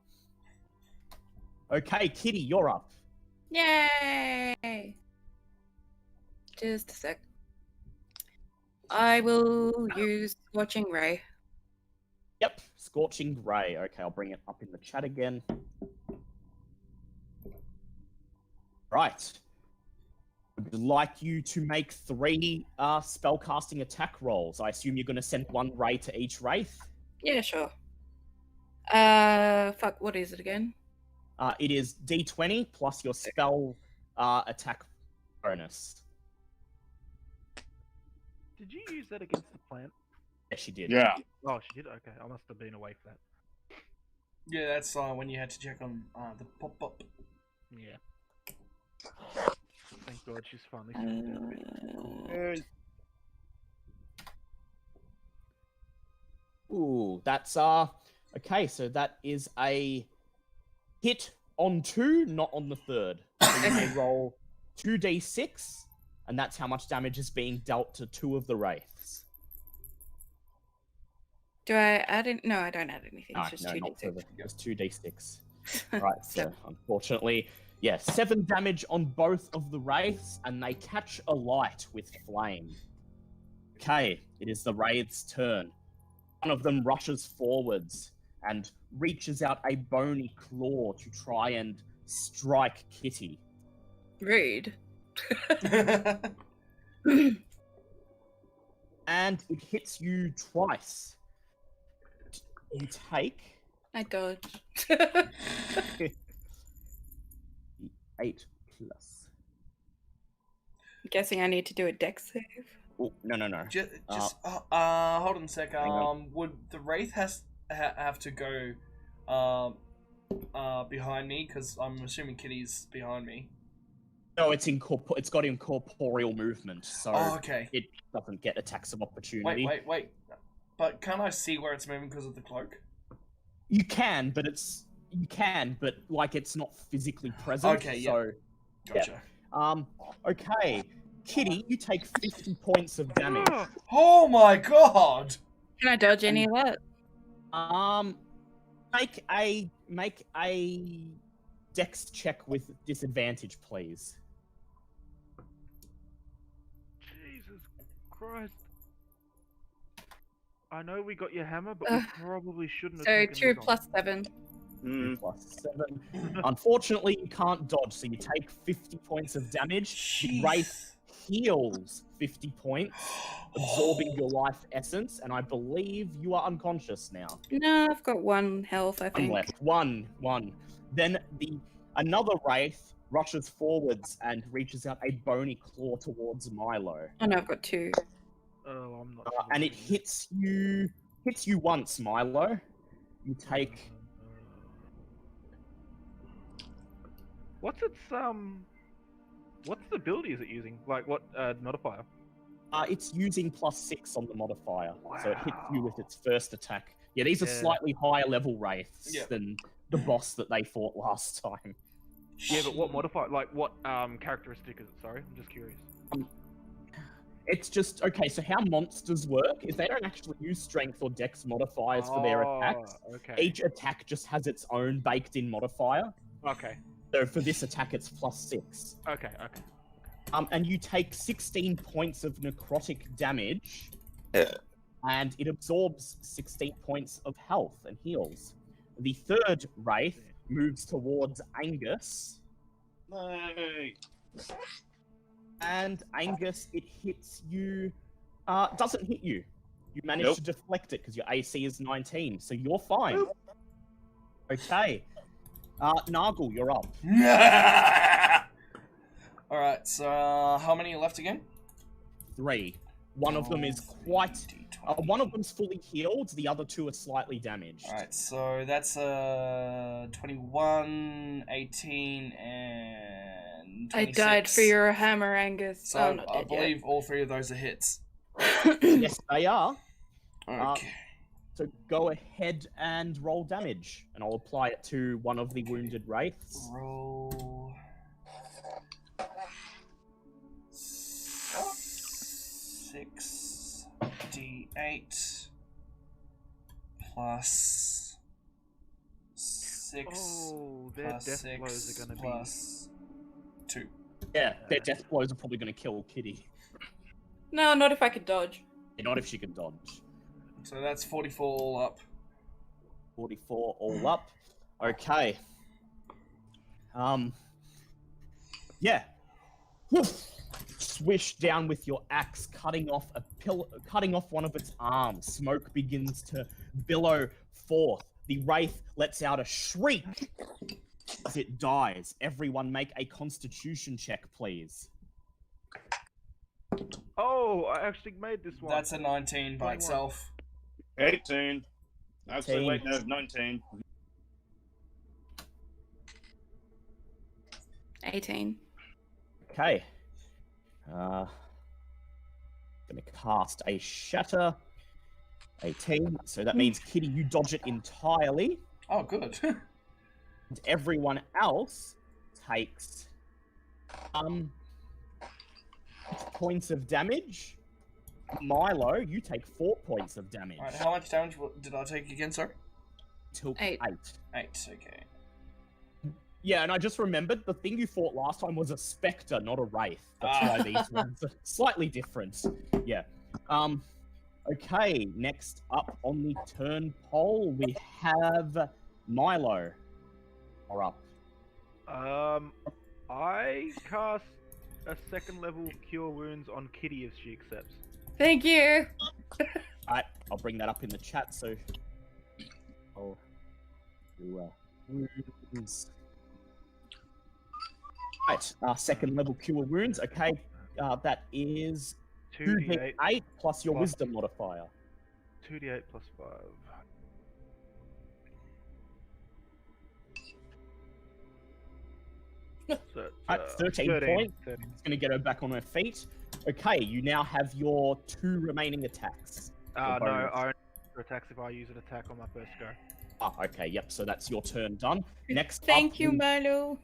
Okay, Kitty, you're up. Yay! Just a sec. I will use Scorching Ray. Yep, Scorching Ray. Okay, I'll bring it up in the chat again. Right. I'd like you to make 3 spellcasting attack rolls. I assume you're going to send 1 ray to each Wraith? Yeah, sure. Fuck, what is it again? It is d20 plus your spell attack bonus. Did you use that against the plant? Yeah, she did. Yeah. Oh, she did? Okay, I must have been away for that. Yeah, that's when you had to check on the pop-up. Yeah. Thank God she's finally settled down a bit. Ooh, that's okay, so that is a hit on 2, not on the 3rd. So you may roll 2d6, and that's how much damage is being dealt to 2 of the wraiths. Do I add in? No, I don't add anything. No, It's just no, two not for d6. just 2d6. Right, so unfortunately, yeah, 7 damage on both of the wraiths, and they catch alight with flame. Okay, it is the wraith's turn. One of them rushes forwards and reaches out a bony claw to try and strike Kitty. Rude. And it hits you twice. You take I dodge. 8 plus. I'm guessing I need to do a dex save. Oh, no. Just hold on a sec. Hang on. Would the wraith have to go behind me? Because I'm assuming Kitty's behind me. No, it's got incorporeal movement, so Oh, okay. it doesn't get attacks of opportunity. Wait. But can't I see where it's moving because of the cloak? You can, but like it's not physically present. Okay, so Gotcha. okay. Kitty, you take 50 points of damage. Oh my god! Can I dodge any of that? Make a dex check with disadvantage, please. Jesus Christ. I know we got your hammer, but we probably shouldn't have So taken 2 this plus 7. 2 plus 7. Unfortunately, you can't dodge, so you take 50 points of damage. The wraith heals 50 points, absorbing your life essence, and I believe you are unconscious now. No, I've got 1 health, I One think. left. One. Then another wraith rushes forwards and reaches out a bony claw towards Milo. Oh no, I've got 2. Oh, I'm not. And it hits you once, Milo. You take What's its What's the ability is it using? Like what modifier? it's using +6 on the modifier, so it hits you Wow. with its first attack. Yeah, these are Yeah. slightly higher level wraiths Yeah. than the boss that they fought last time. Yeah, but what modifier? Like what characteristic is it? Sorry, I'm just curious. It's just okay. So how monsters work is they don't actually use strength or dex modifiers for their attacks. Okay. Each attack just has its own baked-in modifier. Okay. So for this attack, it's +6. Okay. And you take 16 points of necrotic damage. And it absorbs 16 points of health and heals. The third wraith moves towards Angus. Hey. And Angus, it hits you. Doesn't hit you. You manage Nope. to deflect it because your AC is 19, so you're fine. Okay. Nargle, you're up. Alright, so how many are left again? 3. One of them is quite. One of them's fully healed. The other 2 are slightly damaged. Alright, so that's 21, 18, and 26. I died for your hammer, Angus. So I'm not I dead yet. believe all 3 of those are hits. Yes, they are. Okay. So go ahead and roll damage, and I'll apply it to one of the wounded wraiths. Roll 6d8 plus 6 Oh, their plus death 6 blows are gonna plus 2. Yeah, their death blows are probably going to kill Kitty. No, not if I could dodge. Not if she can dodge. So that's 44 all up. 44 all up. Okay. Yeah. Woof. Swish down with your axe, cutting off one of its arms. Smoke begins to billow forth. The wraith lets out a shriek as it dies. Everyone make a constitution check, please. Oh, I actually made this one. That's a 19 by 21. itself. 18. Actually, 18. wait, no, 19. 18. Okay. Gonna cast a shatter. 18. So that means Kitty, you dodge it entirely. Oh, good. And everyone else takes points of damage. Milo, you take 4 points of damage. Alright, how much damage did I take again, sir? Took 8. 8, okay. Yeah, and I just remembered the thing you fought last time was a spectre, not a wraith. That's why these ones are slightly different. Yeah. Okay, next up on the turn poll, we have Milo. Or up. I cast a second level Cure Wounds on Kitty if she accepts. Thank you. Alright, I'll bring that up in the chat, so... I'll do, wounds. Right, second level Cure Wounds, okay. That is 2d8 2d8 plus your plus- wisdom modifier. 2d8 plus 5. So it's, At 13 points. 13. It's going to get her back on her feet. Okay, you now have your 2 remaining attacks. No, bonus. I only attacks if I use an attack on my first go. Okay, yep, so that's your turn done. Next Thank up, you, Milo.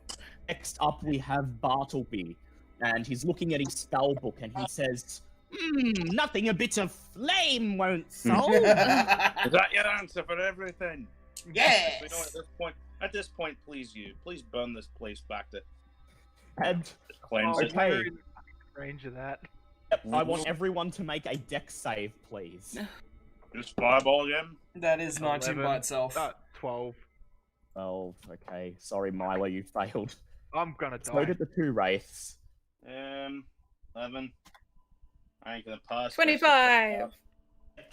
Next up, we have Bartleby. And he's looking at his spell book and he says, nothing a bit of flame won't solve. Is that your answer for everything? Yes! So, you know, at this point, please burn this place back to And cleanse it. Okay. We're in range of that. I want everyone to make a dex save, please. Just fireball again. That is 19 by 11. itself. 12. 12, okay. Sorry, Milo, you failed. I'm gonna die. So did the 2 wraiths. 11. I ain't gonna pass. 25.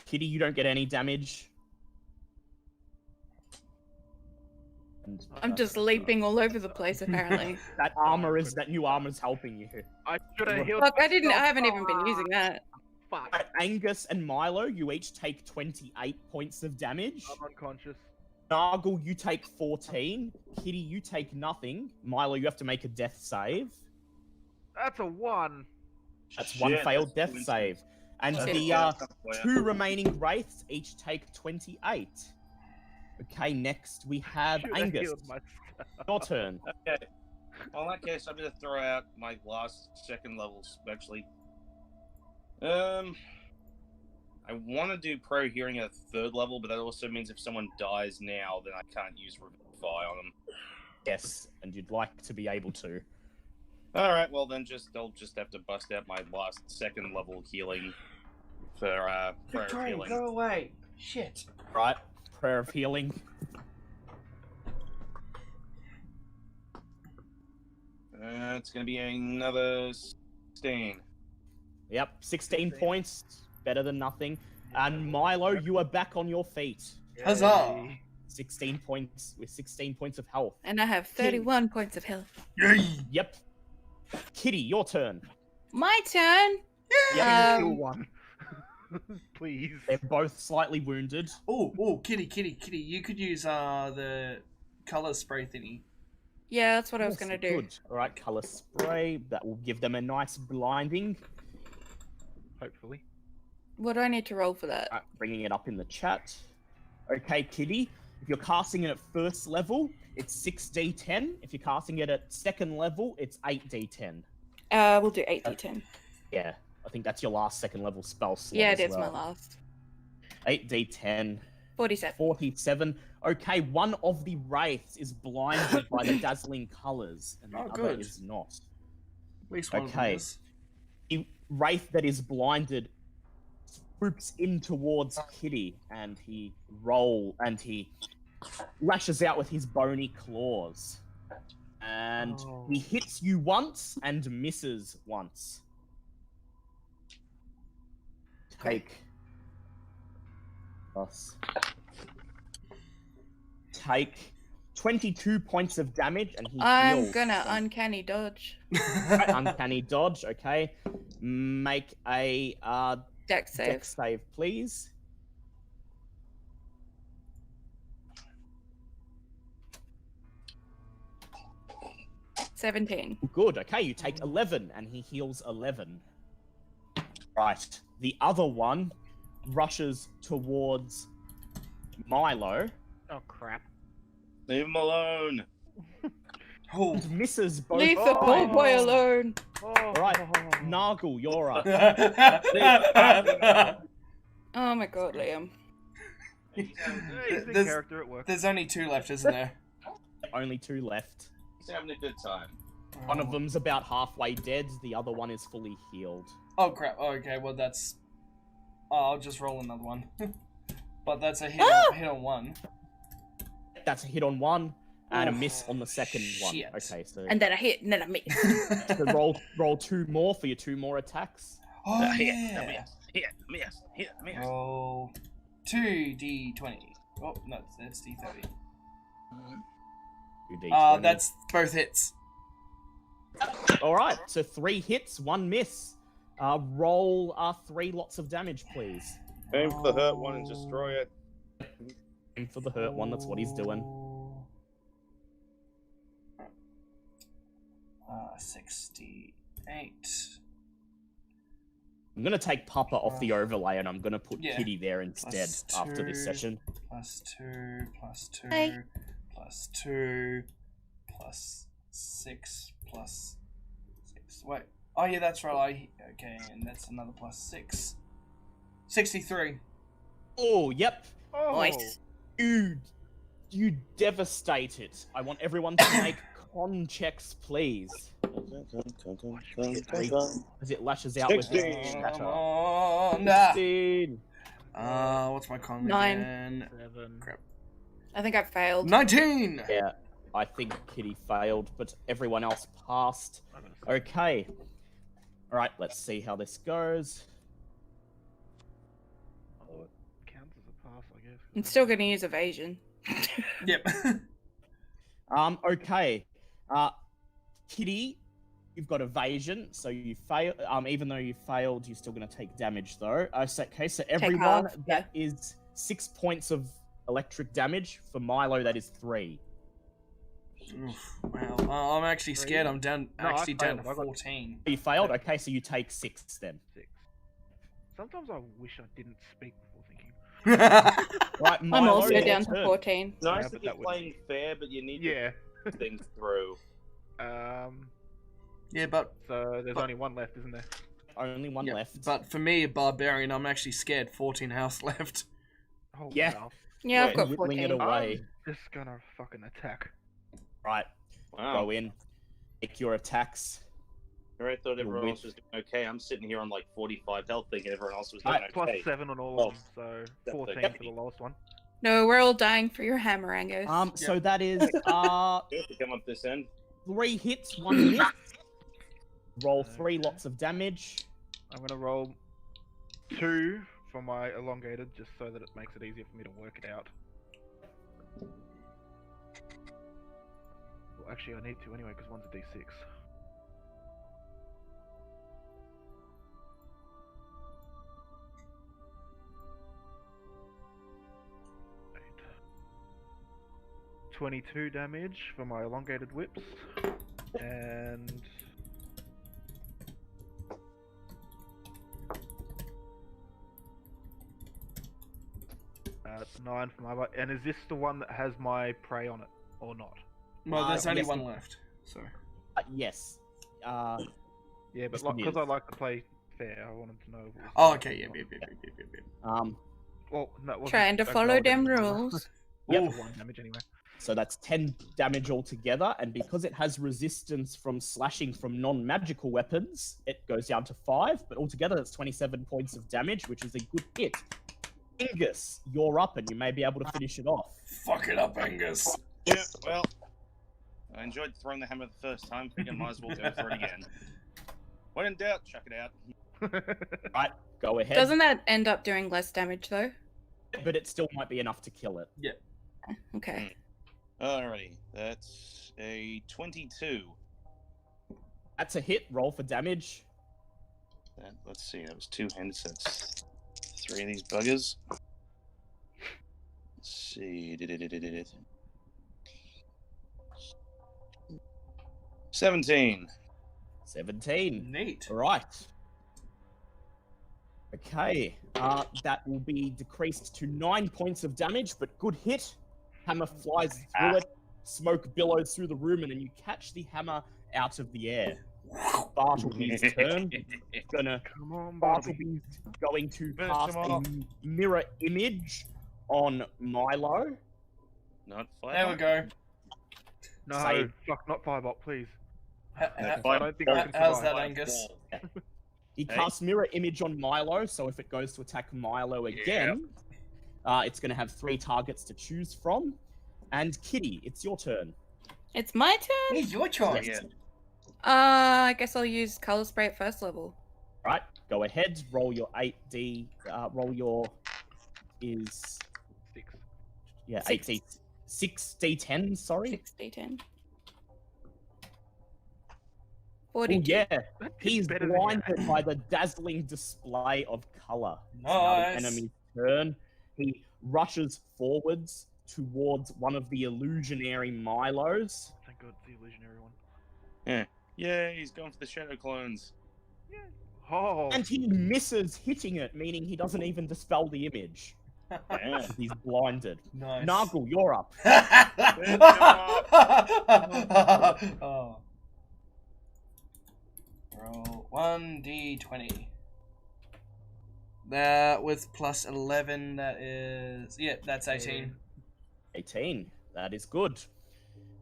Kitty, you don't get any damage. And, I'm just leaping all over the place, apparently. that new armor is helping you. I should have healed. Look, I myself. haven't even been using that. Fuck. Right, Angus and Milo, you each take 28 points of damage. I'm unconscious. Nargle, you take 14. Kitty, you take nothing. Milo, you have to make a death save. That's a 1. That's one Shit, failed that's death 20. save. And Shit. the 2 remaining wraiths each take 28. Okay, next we have Should have Angus. healed myself. Your turn. Okay. Well, in that case, I'm gonna throw out my last second levels, actually. I want to do pro hearing at 3rd level, but that also means if someone dies now, then I can't use Revivify on them. Yes, and you'd like to be able to. All right, well then, I'll just have to bust out my last 2nd level healing for prayer of Victoria, healing. go away. Shit. Right, prayer of healing. It's gonna be another 16. Yep, 16 points. Better than nothing. And Milo, you are back on your feet. Huzzah. 16 points with 16 points of health. And I have 31 points of health. Yay! Yep. Kitty, your turn. My turn. Yeah, kill Um, one. Please. They're both slightly wounded. Oh, kitty, you could use the color spray thingy. Yeah, that's what I was Yes, gonna do. Good. All right, color spray. That will give them a nice blinding. Hopefully. What do I need to roll for that? Right, bringing it up in the chat. Okay, Kitty. If you're casting it at 1st level, it's 6d10. If you're casting it at 2nd level, it's 8d10. We'll do 8d10. Yeah, I think that's your last 2nd level spell slot. Yeah, as it is well. my last. 8d10. 47. 47. Okay, one of the wraiths is blinded by the dazzling colors, and the Oh, other good. is not. At least one of them Okay. is. The wraith that is blinded swoops in towards Kitty, and he lashes out with his bony claws. And he hits you once and misses once. Take 22 points of damage, and he I'm heals gonna from- uncanny dodge. Right, uncanny dodge, okay. Make a Dex save. dex save, please. $17. Good. Okay, you take 11, and he heals 11. Right. The other one rushes towards Milo. Oh crap. Leave him alone. Oh. And misses both. Leave the poor boy alone. Oh, Right, Nargle, you're up. Oh my god, Liam. He's in There's- character at work. There's only 2 left, isn't there? Only 2 left. He's having a good time. One of them's about halfway dead. The other one is fully healed. Oh crap. Oh, okay, well that's. Oh, I'll just roll another one. But that's a hit, hit on 1. That's a hit on 1 and a Oof. miss on the second one. Shit. Okay, so, And then I hit, and then I miss. so roll 2 more for your 2 more attacks. Oh Hit, yeah. miss. Roll 2d20. Oh no, that's d30. 2d20. That's both hits. All right. So 3 hits, 1 miss. Roll 3 lots of damage, please. Aim for the hurt one and destroy it. Aim for the hurt one. That's what he's doing. 68. I'm gonna take Papa off the overlay, and I'm gonna put Yeah. Kitty there instead Plus after this 2. session. Plus 2, plus 2, Hey. plus 2, plus 6, plus 6. Wait. Oh, yeah, that's right. Okay, and that's another plus 6. 63. Oh, yep. Oh, Nice. You devastate it. I want everyone to make con checks, please. As it lashes out with 16. its Come shatter. on. 16. What's my con 9. again? 7. Crap. I think I failed. 19! Yeah, I think Kitty failed, but everyone else passed. Okay. Alright, let's see how this goes. Oh, it counts as a pass, I guess. I'm still gonna use evasion. Yep. Okay. Kitty, you've got evasion, so you fail. Even though you failed, you're still going to take damage, though. So everyone, half, that is 6 points of electric damage. For Milo, that is 3. Oof, wow. I'm actually scared. I'm down. No, I Actually down failed. to I got- 14. You failed. Okay, so you take 6 then. 6. Sometimes I wish I didn't speak before thinking. Right, I'm Milo, also your down to turn. 14. Nice Yeah, that but you're that would- playing fair, but you need Yeah. to think through. Yeah, but So there's only one left, isn't there? Only one yeah, left. but for me, a barbarian, I'm actually scared. 14 house left. Oh, Yeah. wow. Yeah, I've Wait, got whittling 14. it away. I'm just gonna fucking attack. Right, Wow. go in. Make your attacks. I thought everyone You'll else was doing okay. I'm sitting here on like 45 health, thinking everyone else was doing Alright, Plus okay. 7 on all Well, of them, so that's 14 okay. for the lowest one. No, we're all dying for your hammer, Angus. So that is You have to come up this end. 3 hits, 1 miss. Roll 3 lots of damage. I'm gonna roll 2 for my elongated, just so that it makes it easier for me to work it out. Well, actually, I need to anyway, because one's a d6. Eight. 22 damage for my elongated whips, and 9 for my bite. And is this the one that has my prey on it, or not? Well, there's only yes, one left. So. Yes. Yeah, but Yes, it because I is. like to play fair, I wanted to know. What was Oh, the okay. one. Yep. Well, no, it wasn't Trying to a follow gold them damage. rules. Yeah, Yep. 1 damage anyway. So that's 10 damage altogether, and because it has resistance from slashing from non-magical weapons, it goes down to 5, but altogether that's 27 points of damage, which is a good hit. Angus, you're up, and you may be able to finish it off. Fuck it up, Angus. Yeah, well, I enjoyed throwing the hammer the first time. Figured might as well go for it again. When in doubt, chuck it out. Right, go ahead. Doesn't that end up doing less damage, though? But it still might be enough to kill it. Okay. Alrighty, that's a 22. That's a hit. Roll for damage. Let's see, that was two-handed, so that's 3 of these buggers. Let's see. 17. 17. Neat. Right. Okay. That will be decreased to 9 points of damage, but good hit. Hammer flies through it. Smoke billows through the room, and then you catch the hammer out of the air. Bartleby's turn. Come on, Bartleby. Bartleby's going to Finish cast him a off. mirror image on Milo. Not fire. There we go. No, Save. fuck, not Firebot, please. How, I don't think I can how's survive. that, Angus? He Hey. casts mirror image on Milo, so if it goes to attack Milo again, it's going to have 3 targets to choose from. And Kitty, it's your turn. It's my turn? It's your choice. Yeah. I guess I'll use Color Spray at first level. Right, go ahead, roll your 8D, roll your, is, 6. yeah, Six. 8D, 6D10, sorry. 6d10. Oh 42. yeah, That's he's better than your blinded by the dazzling display of color. Now the Nice. enemy's turn. He rushes forwards towards one of the illusionary Milos. Thank God it's the illusionary one. Yeah, he's going for the shadow clones. Oh, And he misses hitting it, meaning he doesn't even dispel the image. Yeah. He's blinded. Nice. Nargle, you're up. Oh. Roll 1d20. That with plus 11, that is... Yeah, that's 18. 18. That is good.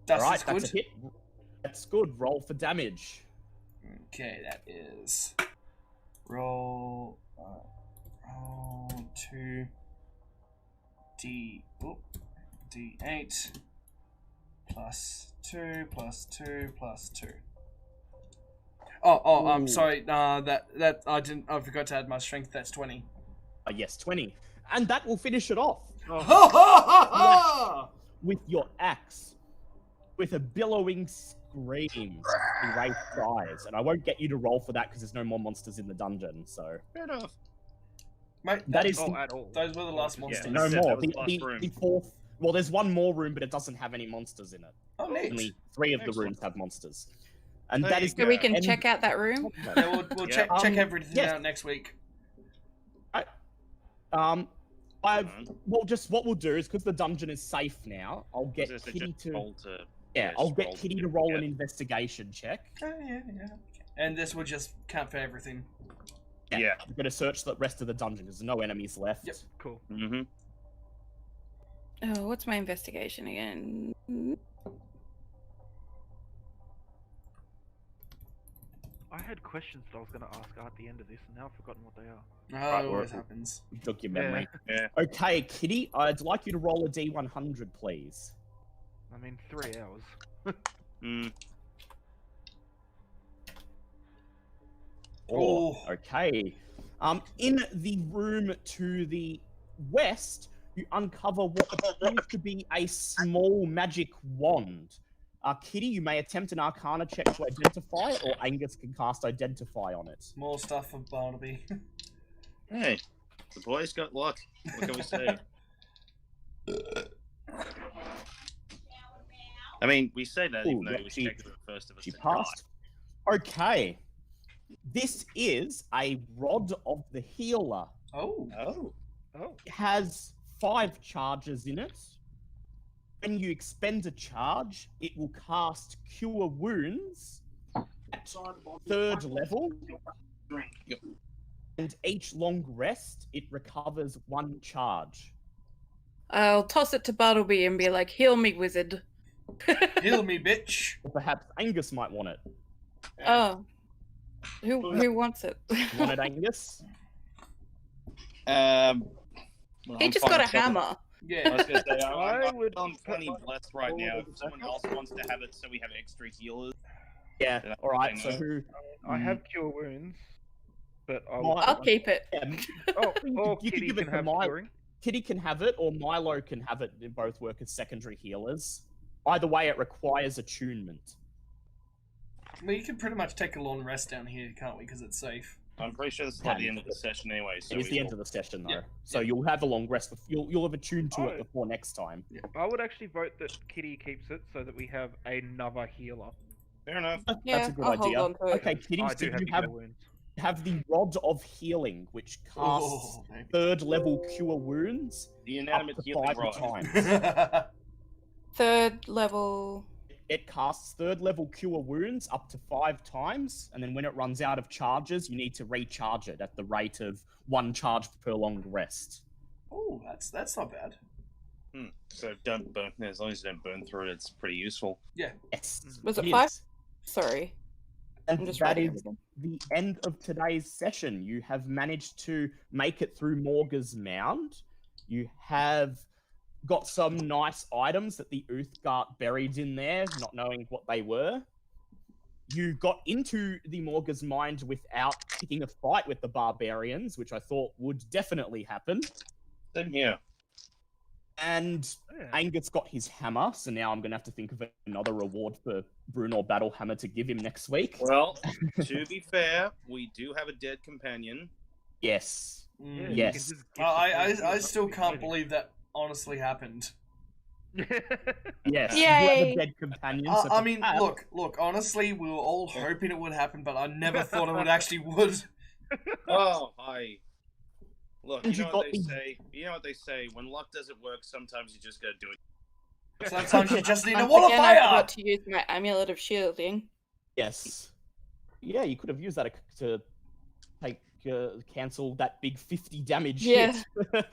That's Alright, good. that's a hit. That's good. Roll for damage. Okay, that is... Roll... roll 2d8 plus 2 plus 2 plus 2. Oh, I'm Ooh. sorry. That I didn't. I forgot to add my strength. That's 20. Yes, 20. And that will finish it off Ha ha ha ha! with your axe. With a billowing scream, he raised eyes. And I won't get you to roll for that because there's no more monsters in the dungeon. So Fair enough. Mate, that is oh, at all. those were the last Yeah. monsters. no that more. was the last room. The fourth. Well, there's one more room, but it doesn't have any monsters in it. Oh, neat. Only 3 of the Excellent. rooms have monsters. And There that you is go. So we can and- check out that room? Yeah, we'll check Um, everything yes. out next week. What we'll do is because the dungeon is safe now, I'll get Just Kitty to roll to I'll just get roll Kitty to to roll an get- investigation check. Oh, yeah. And this will just count for everything. Yeah. I'm gonna search the rest of the dungeon. There's no enemies left. Yep. Cool. Mm-hmm. Oh, what's my investigation again? I had questions that I was going to ask at the end of this, and now I've forgotten what they are. Oh, Right, it always well- happens. Took your memory. Yeah. Okay, Kitty, I'd like you to roll a D100, please. I mean, 3 hours. Mm. Oh. Okay. In the room to the west, you uncover what appears to be a small magic wand. Kitty, you may attempt an Arcana check to identify it, or Angus can cast Identify on it. More stuff for Bartleby. Hey, the boy's got luck. What can we say? I mean, we say that even Ooh, though yeah, he was she- checked for the first of us. She to die. passed. Okay. This is a Rod of the Healer. Oh. Oh. Oh. It has 5 charges in it. When you expend a charge, it will cast Cure Wounds at 3rd level. Yep. And each long rest, it recovers 1 charge. I'll toss it to Bartleby and be like, heal me, wizard. Heal me, bitch. Or perhaps Angus might want it. Oh. Who wants it? You want it, Angus? Well, He I'm just fine got a with it. hammer. I Yeah. was gonna say, I I'm would on put plenty my blessed right forward now. as a If someone backup. else wants to have it, so we have extra healers. Yeah. Yeah, Alright, I so know. who... I have Cure Wounds, but I'll... Mi- I'll keep it. Yeah, Oh, you or could Kitty give it can to have Milo. curing. Kitty can have it, or Milo can have it. They both work as secondary healers. Either way, it requires attunement. Well, you can pretty much take a long rest down here, can't we? Because it's safe. I'm pretty sure this is like the end of the session anyway. So It is the end of the session, though. Yeah. So you'll have a long rest. You'll have attuned to Oh. it before next time. I would actually vote that Kitty keeps it so that we have another healer. Fair enough. Yeah, That's a good I'll idea. hold on to it. Okay, Kitty, I so do have you cure wounds. have the Rod of Healing, which casts Oh, baby. 3rd level Cure Wounds The up inanimate to healing 5 rod. times. 3rd level. It casts 3rd level Cure Wounds up to 5 times, and then when it runs out of charges, you need to recharge it at the rate of 1 charge per long rest. Oh, that's not bad. So don't burn. As long as you don't burn through it, it's pretty useful. Yes. Was it is. 5? Sorry. And I'm just that writing is everything. the end of today's session. You have managed to make it through Morga's Mound. You have got some nice items that the Uthgart buried in there, not knowing what they were. You got into the Morga's Mind without picking a fight with the barbarians, which I thought would definitely happen. Same here. And Yeah. Angus got his hammer, so now I'm going to have to think of another reward for Bruno Battlehammer to give him next week. Well, to be fair, we do have a dead companion. Yes. Yeah, Mm. you Yes. can just get I the I still first can't healer. believe that honestly happened. Yes. Yay. You have a dead companion. so I mean, perhaps- look. Honestly, we were all hoping it would happen, but I never thought it would actually would. Oh, hi. Look, And you you know what got they the- say. You know what they say. When luck doesn't work, sometimes you just gotta do it. Sometimes you just need a Once wall of again, I fire. forgot to use my amulet of shielding. Yes. Yeah, you could have used that to take cancel that big 50 damage Yeah. hit.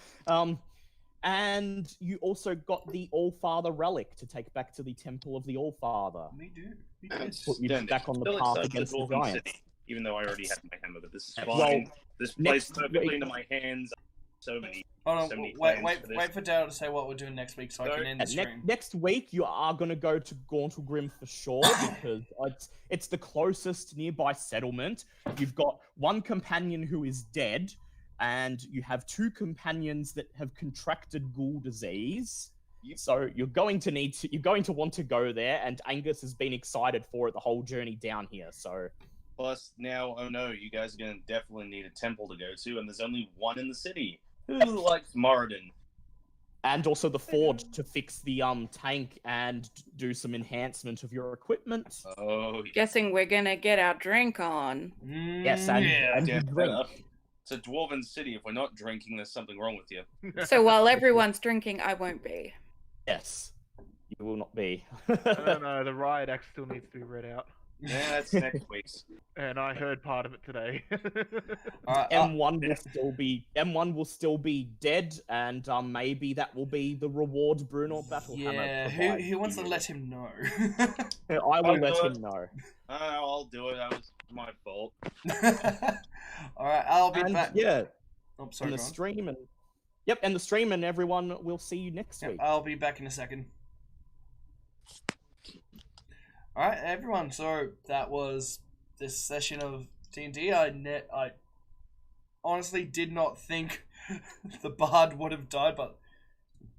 And you also got the All-Father relic to take back to the Temple of the All-Father. We do. Put you Splendid. back on the Still path excited for against the Dwarven giants. City, even though I already had my hammer, but this is Well, fine. This plays next perfectly week- into my hands. So many. Hold on, so many wait plans for this. for Dale to say what we're doing next week so I can Sorry? end the And stream. next week, you are going to go to Gauntlgrim for sure, because it's the closest nearby settlement. You've got one companion who is dead, and you have 2 companions that have contracted ghoul disease. Yep. So you're going to want to go there, and Angus has been excited for it the whole journey down here. So Plus, now, oh no, you guys are gonna definitely need a temple to go to, and there's only one in the city. Who likes Moradin? and also the forge to fix the tank and do some enhancement of your equipment. Oh, Guessing we're gonna get our drink on. Yes, and, yeah. and yeah, you drink. enough. It's a dwarven city. If we're not drinking, there's something wrong with you. So while everyone's drinking, I won't be. Yes, you will not be. No, the riot act still needs to be read out. Yeah, that's next week's. And I heard part of it today. Alright, M1 will still be dead, and maybe that will be the reward Bruno Battlehammer. yeah, provides who wants to you. let him know? I will I'll let do him it. know. I'll do it. That was my fault. Alright, I'll be And back. yeah, Oh, sorry, and the go on. stream and the stream and everyone will see you next Yep, week. I'll be back in a second. Alright, everyone, so that was this session of D&D. I honestly did not think the bard would have died, but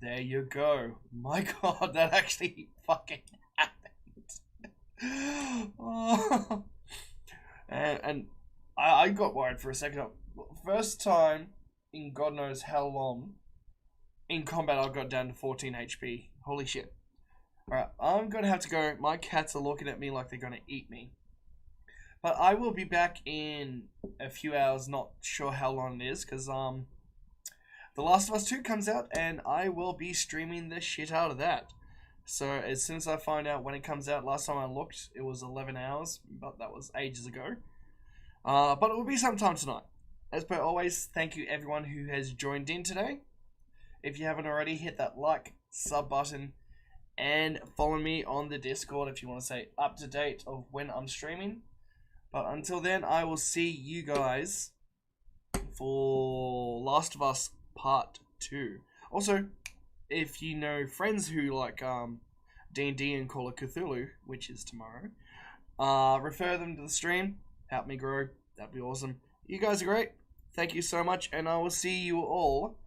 there you go. My god, that actually fucking happened. Oh. And I got worried for a second. First time in God knows how long in combat I got down to 14 HP. Holy shit. Alright, I'm gonna have to go. My cats are looking at me like they're gonna eat me. But I will be back in a few hours, not sure how long it is, because The Last of Us 2 comes out, and I will be streaming the shit out of that. So as soon as I find out when it comes out, last time I looked, it was 11 hours, but that was ages ago. But it will be sometime tonight. As per always, thank you everyone who has joined in today. If you haven't already, hit that like, sub button, and follow me on the Discord if you want to stay up to date of when I'm streaming. But until then, I will see you guys for Last of Us Part 2. Also, if you know friends who like D&D and Call of Cthulhu, which is tomorrow, refer them to the stream. Help me grow. That'd be awesome. You guys are great. Thank you so much, and I will see you all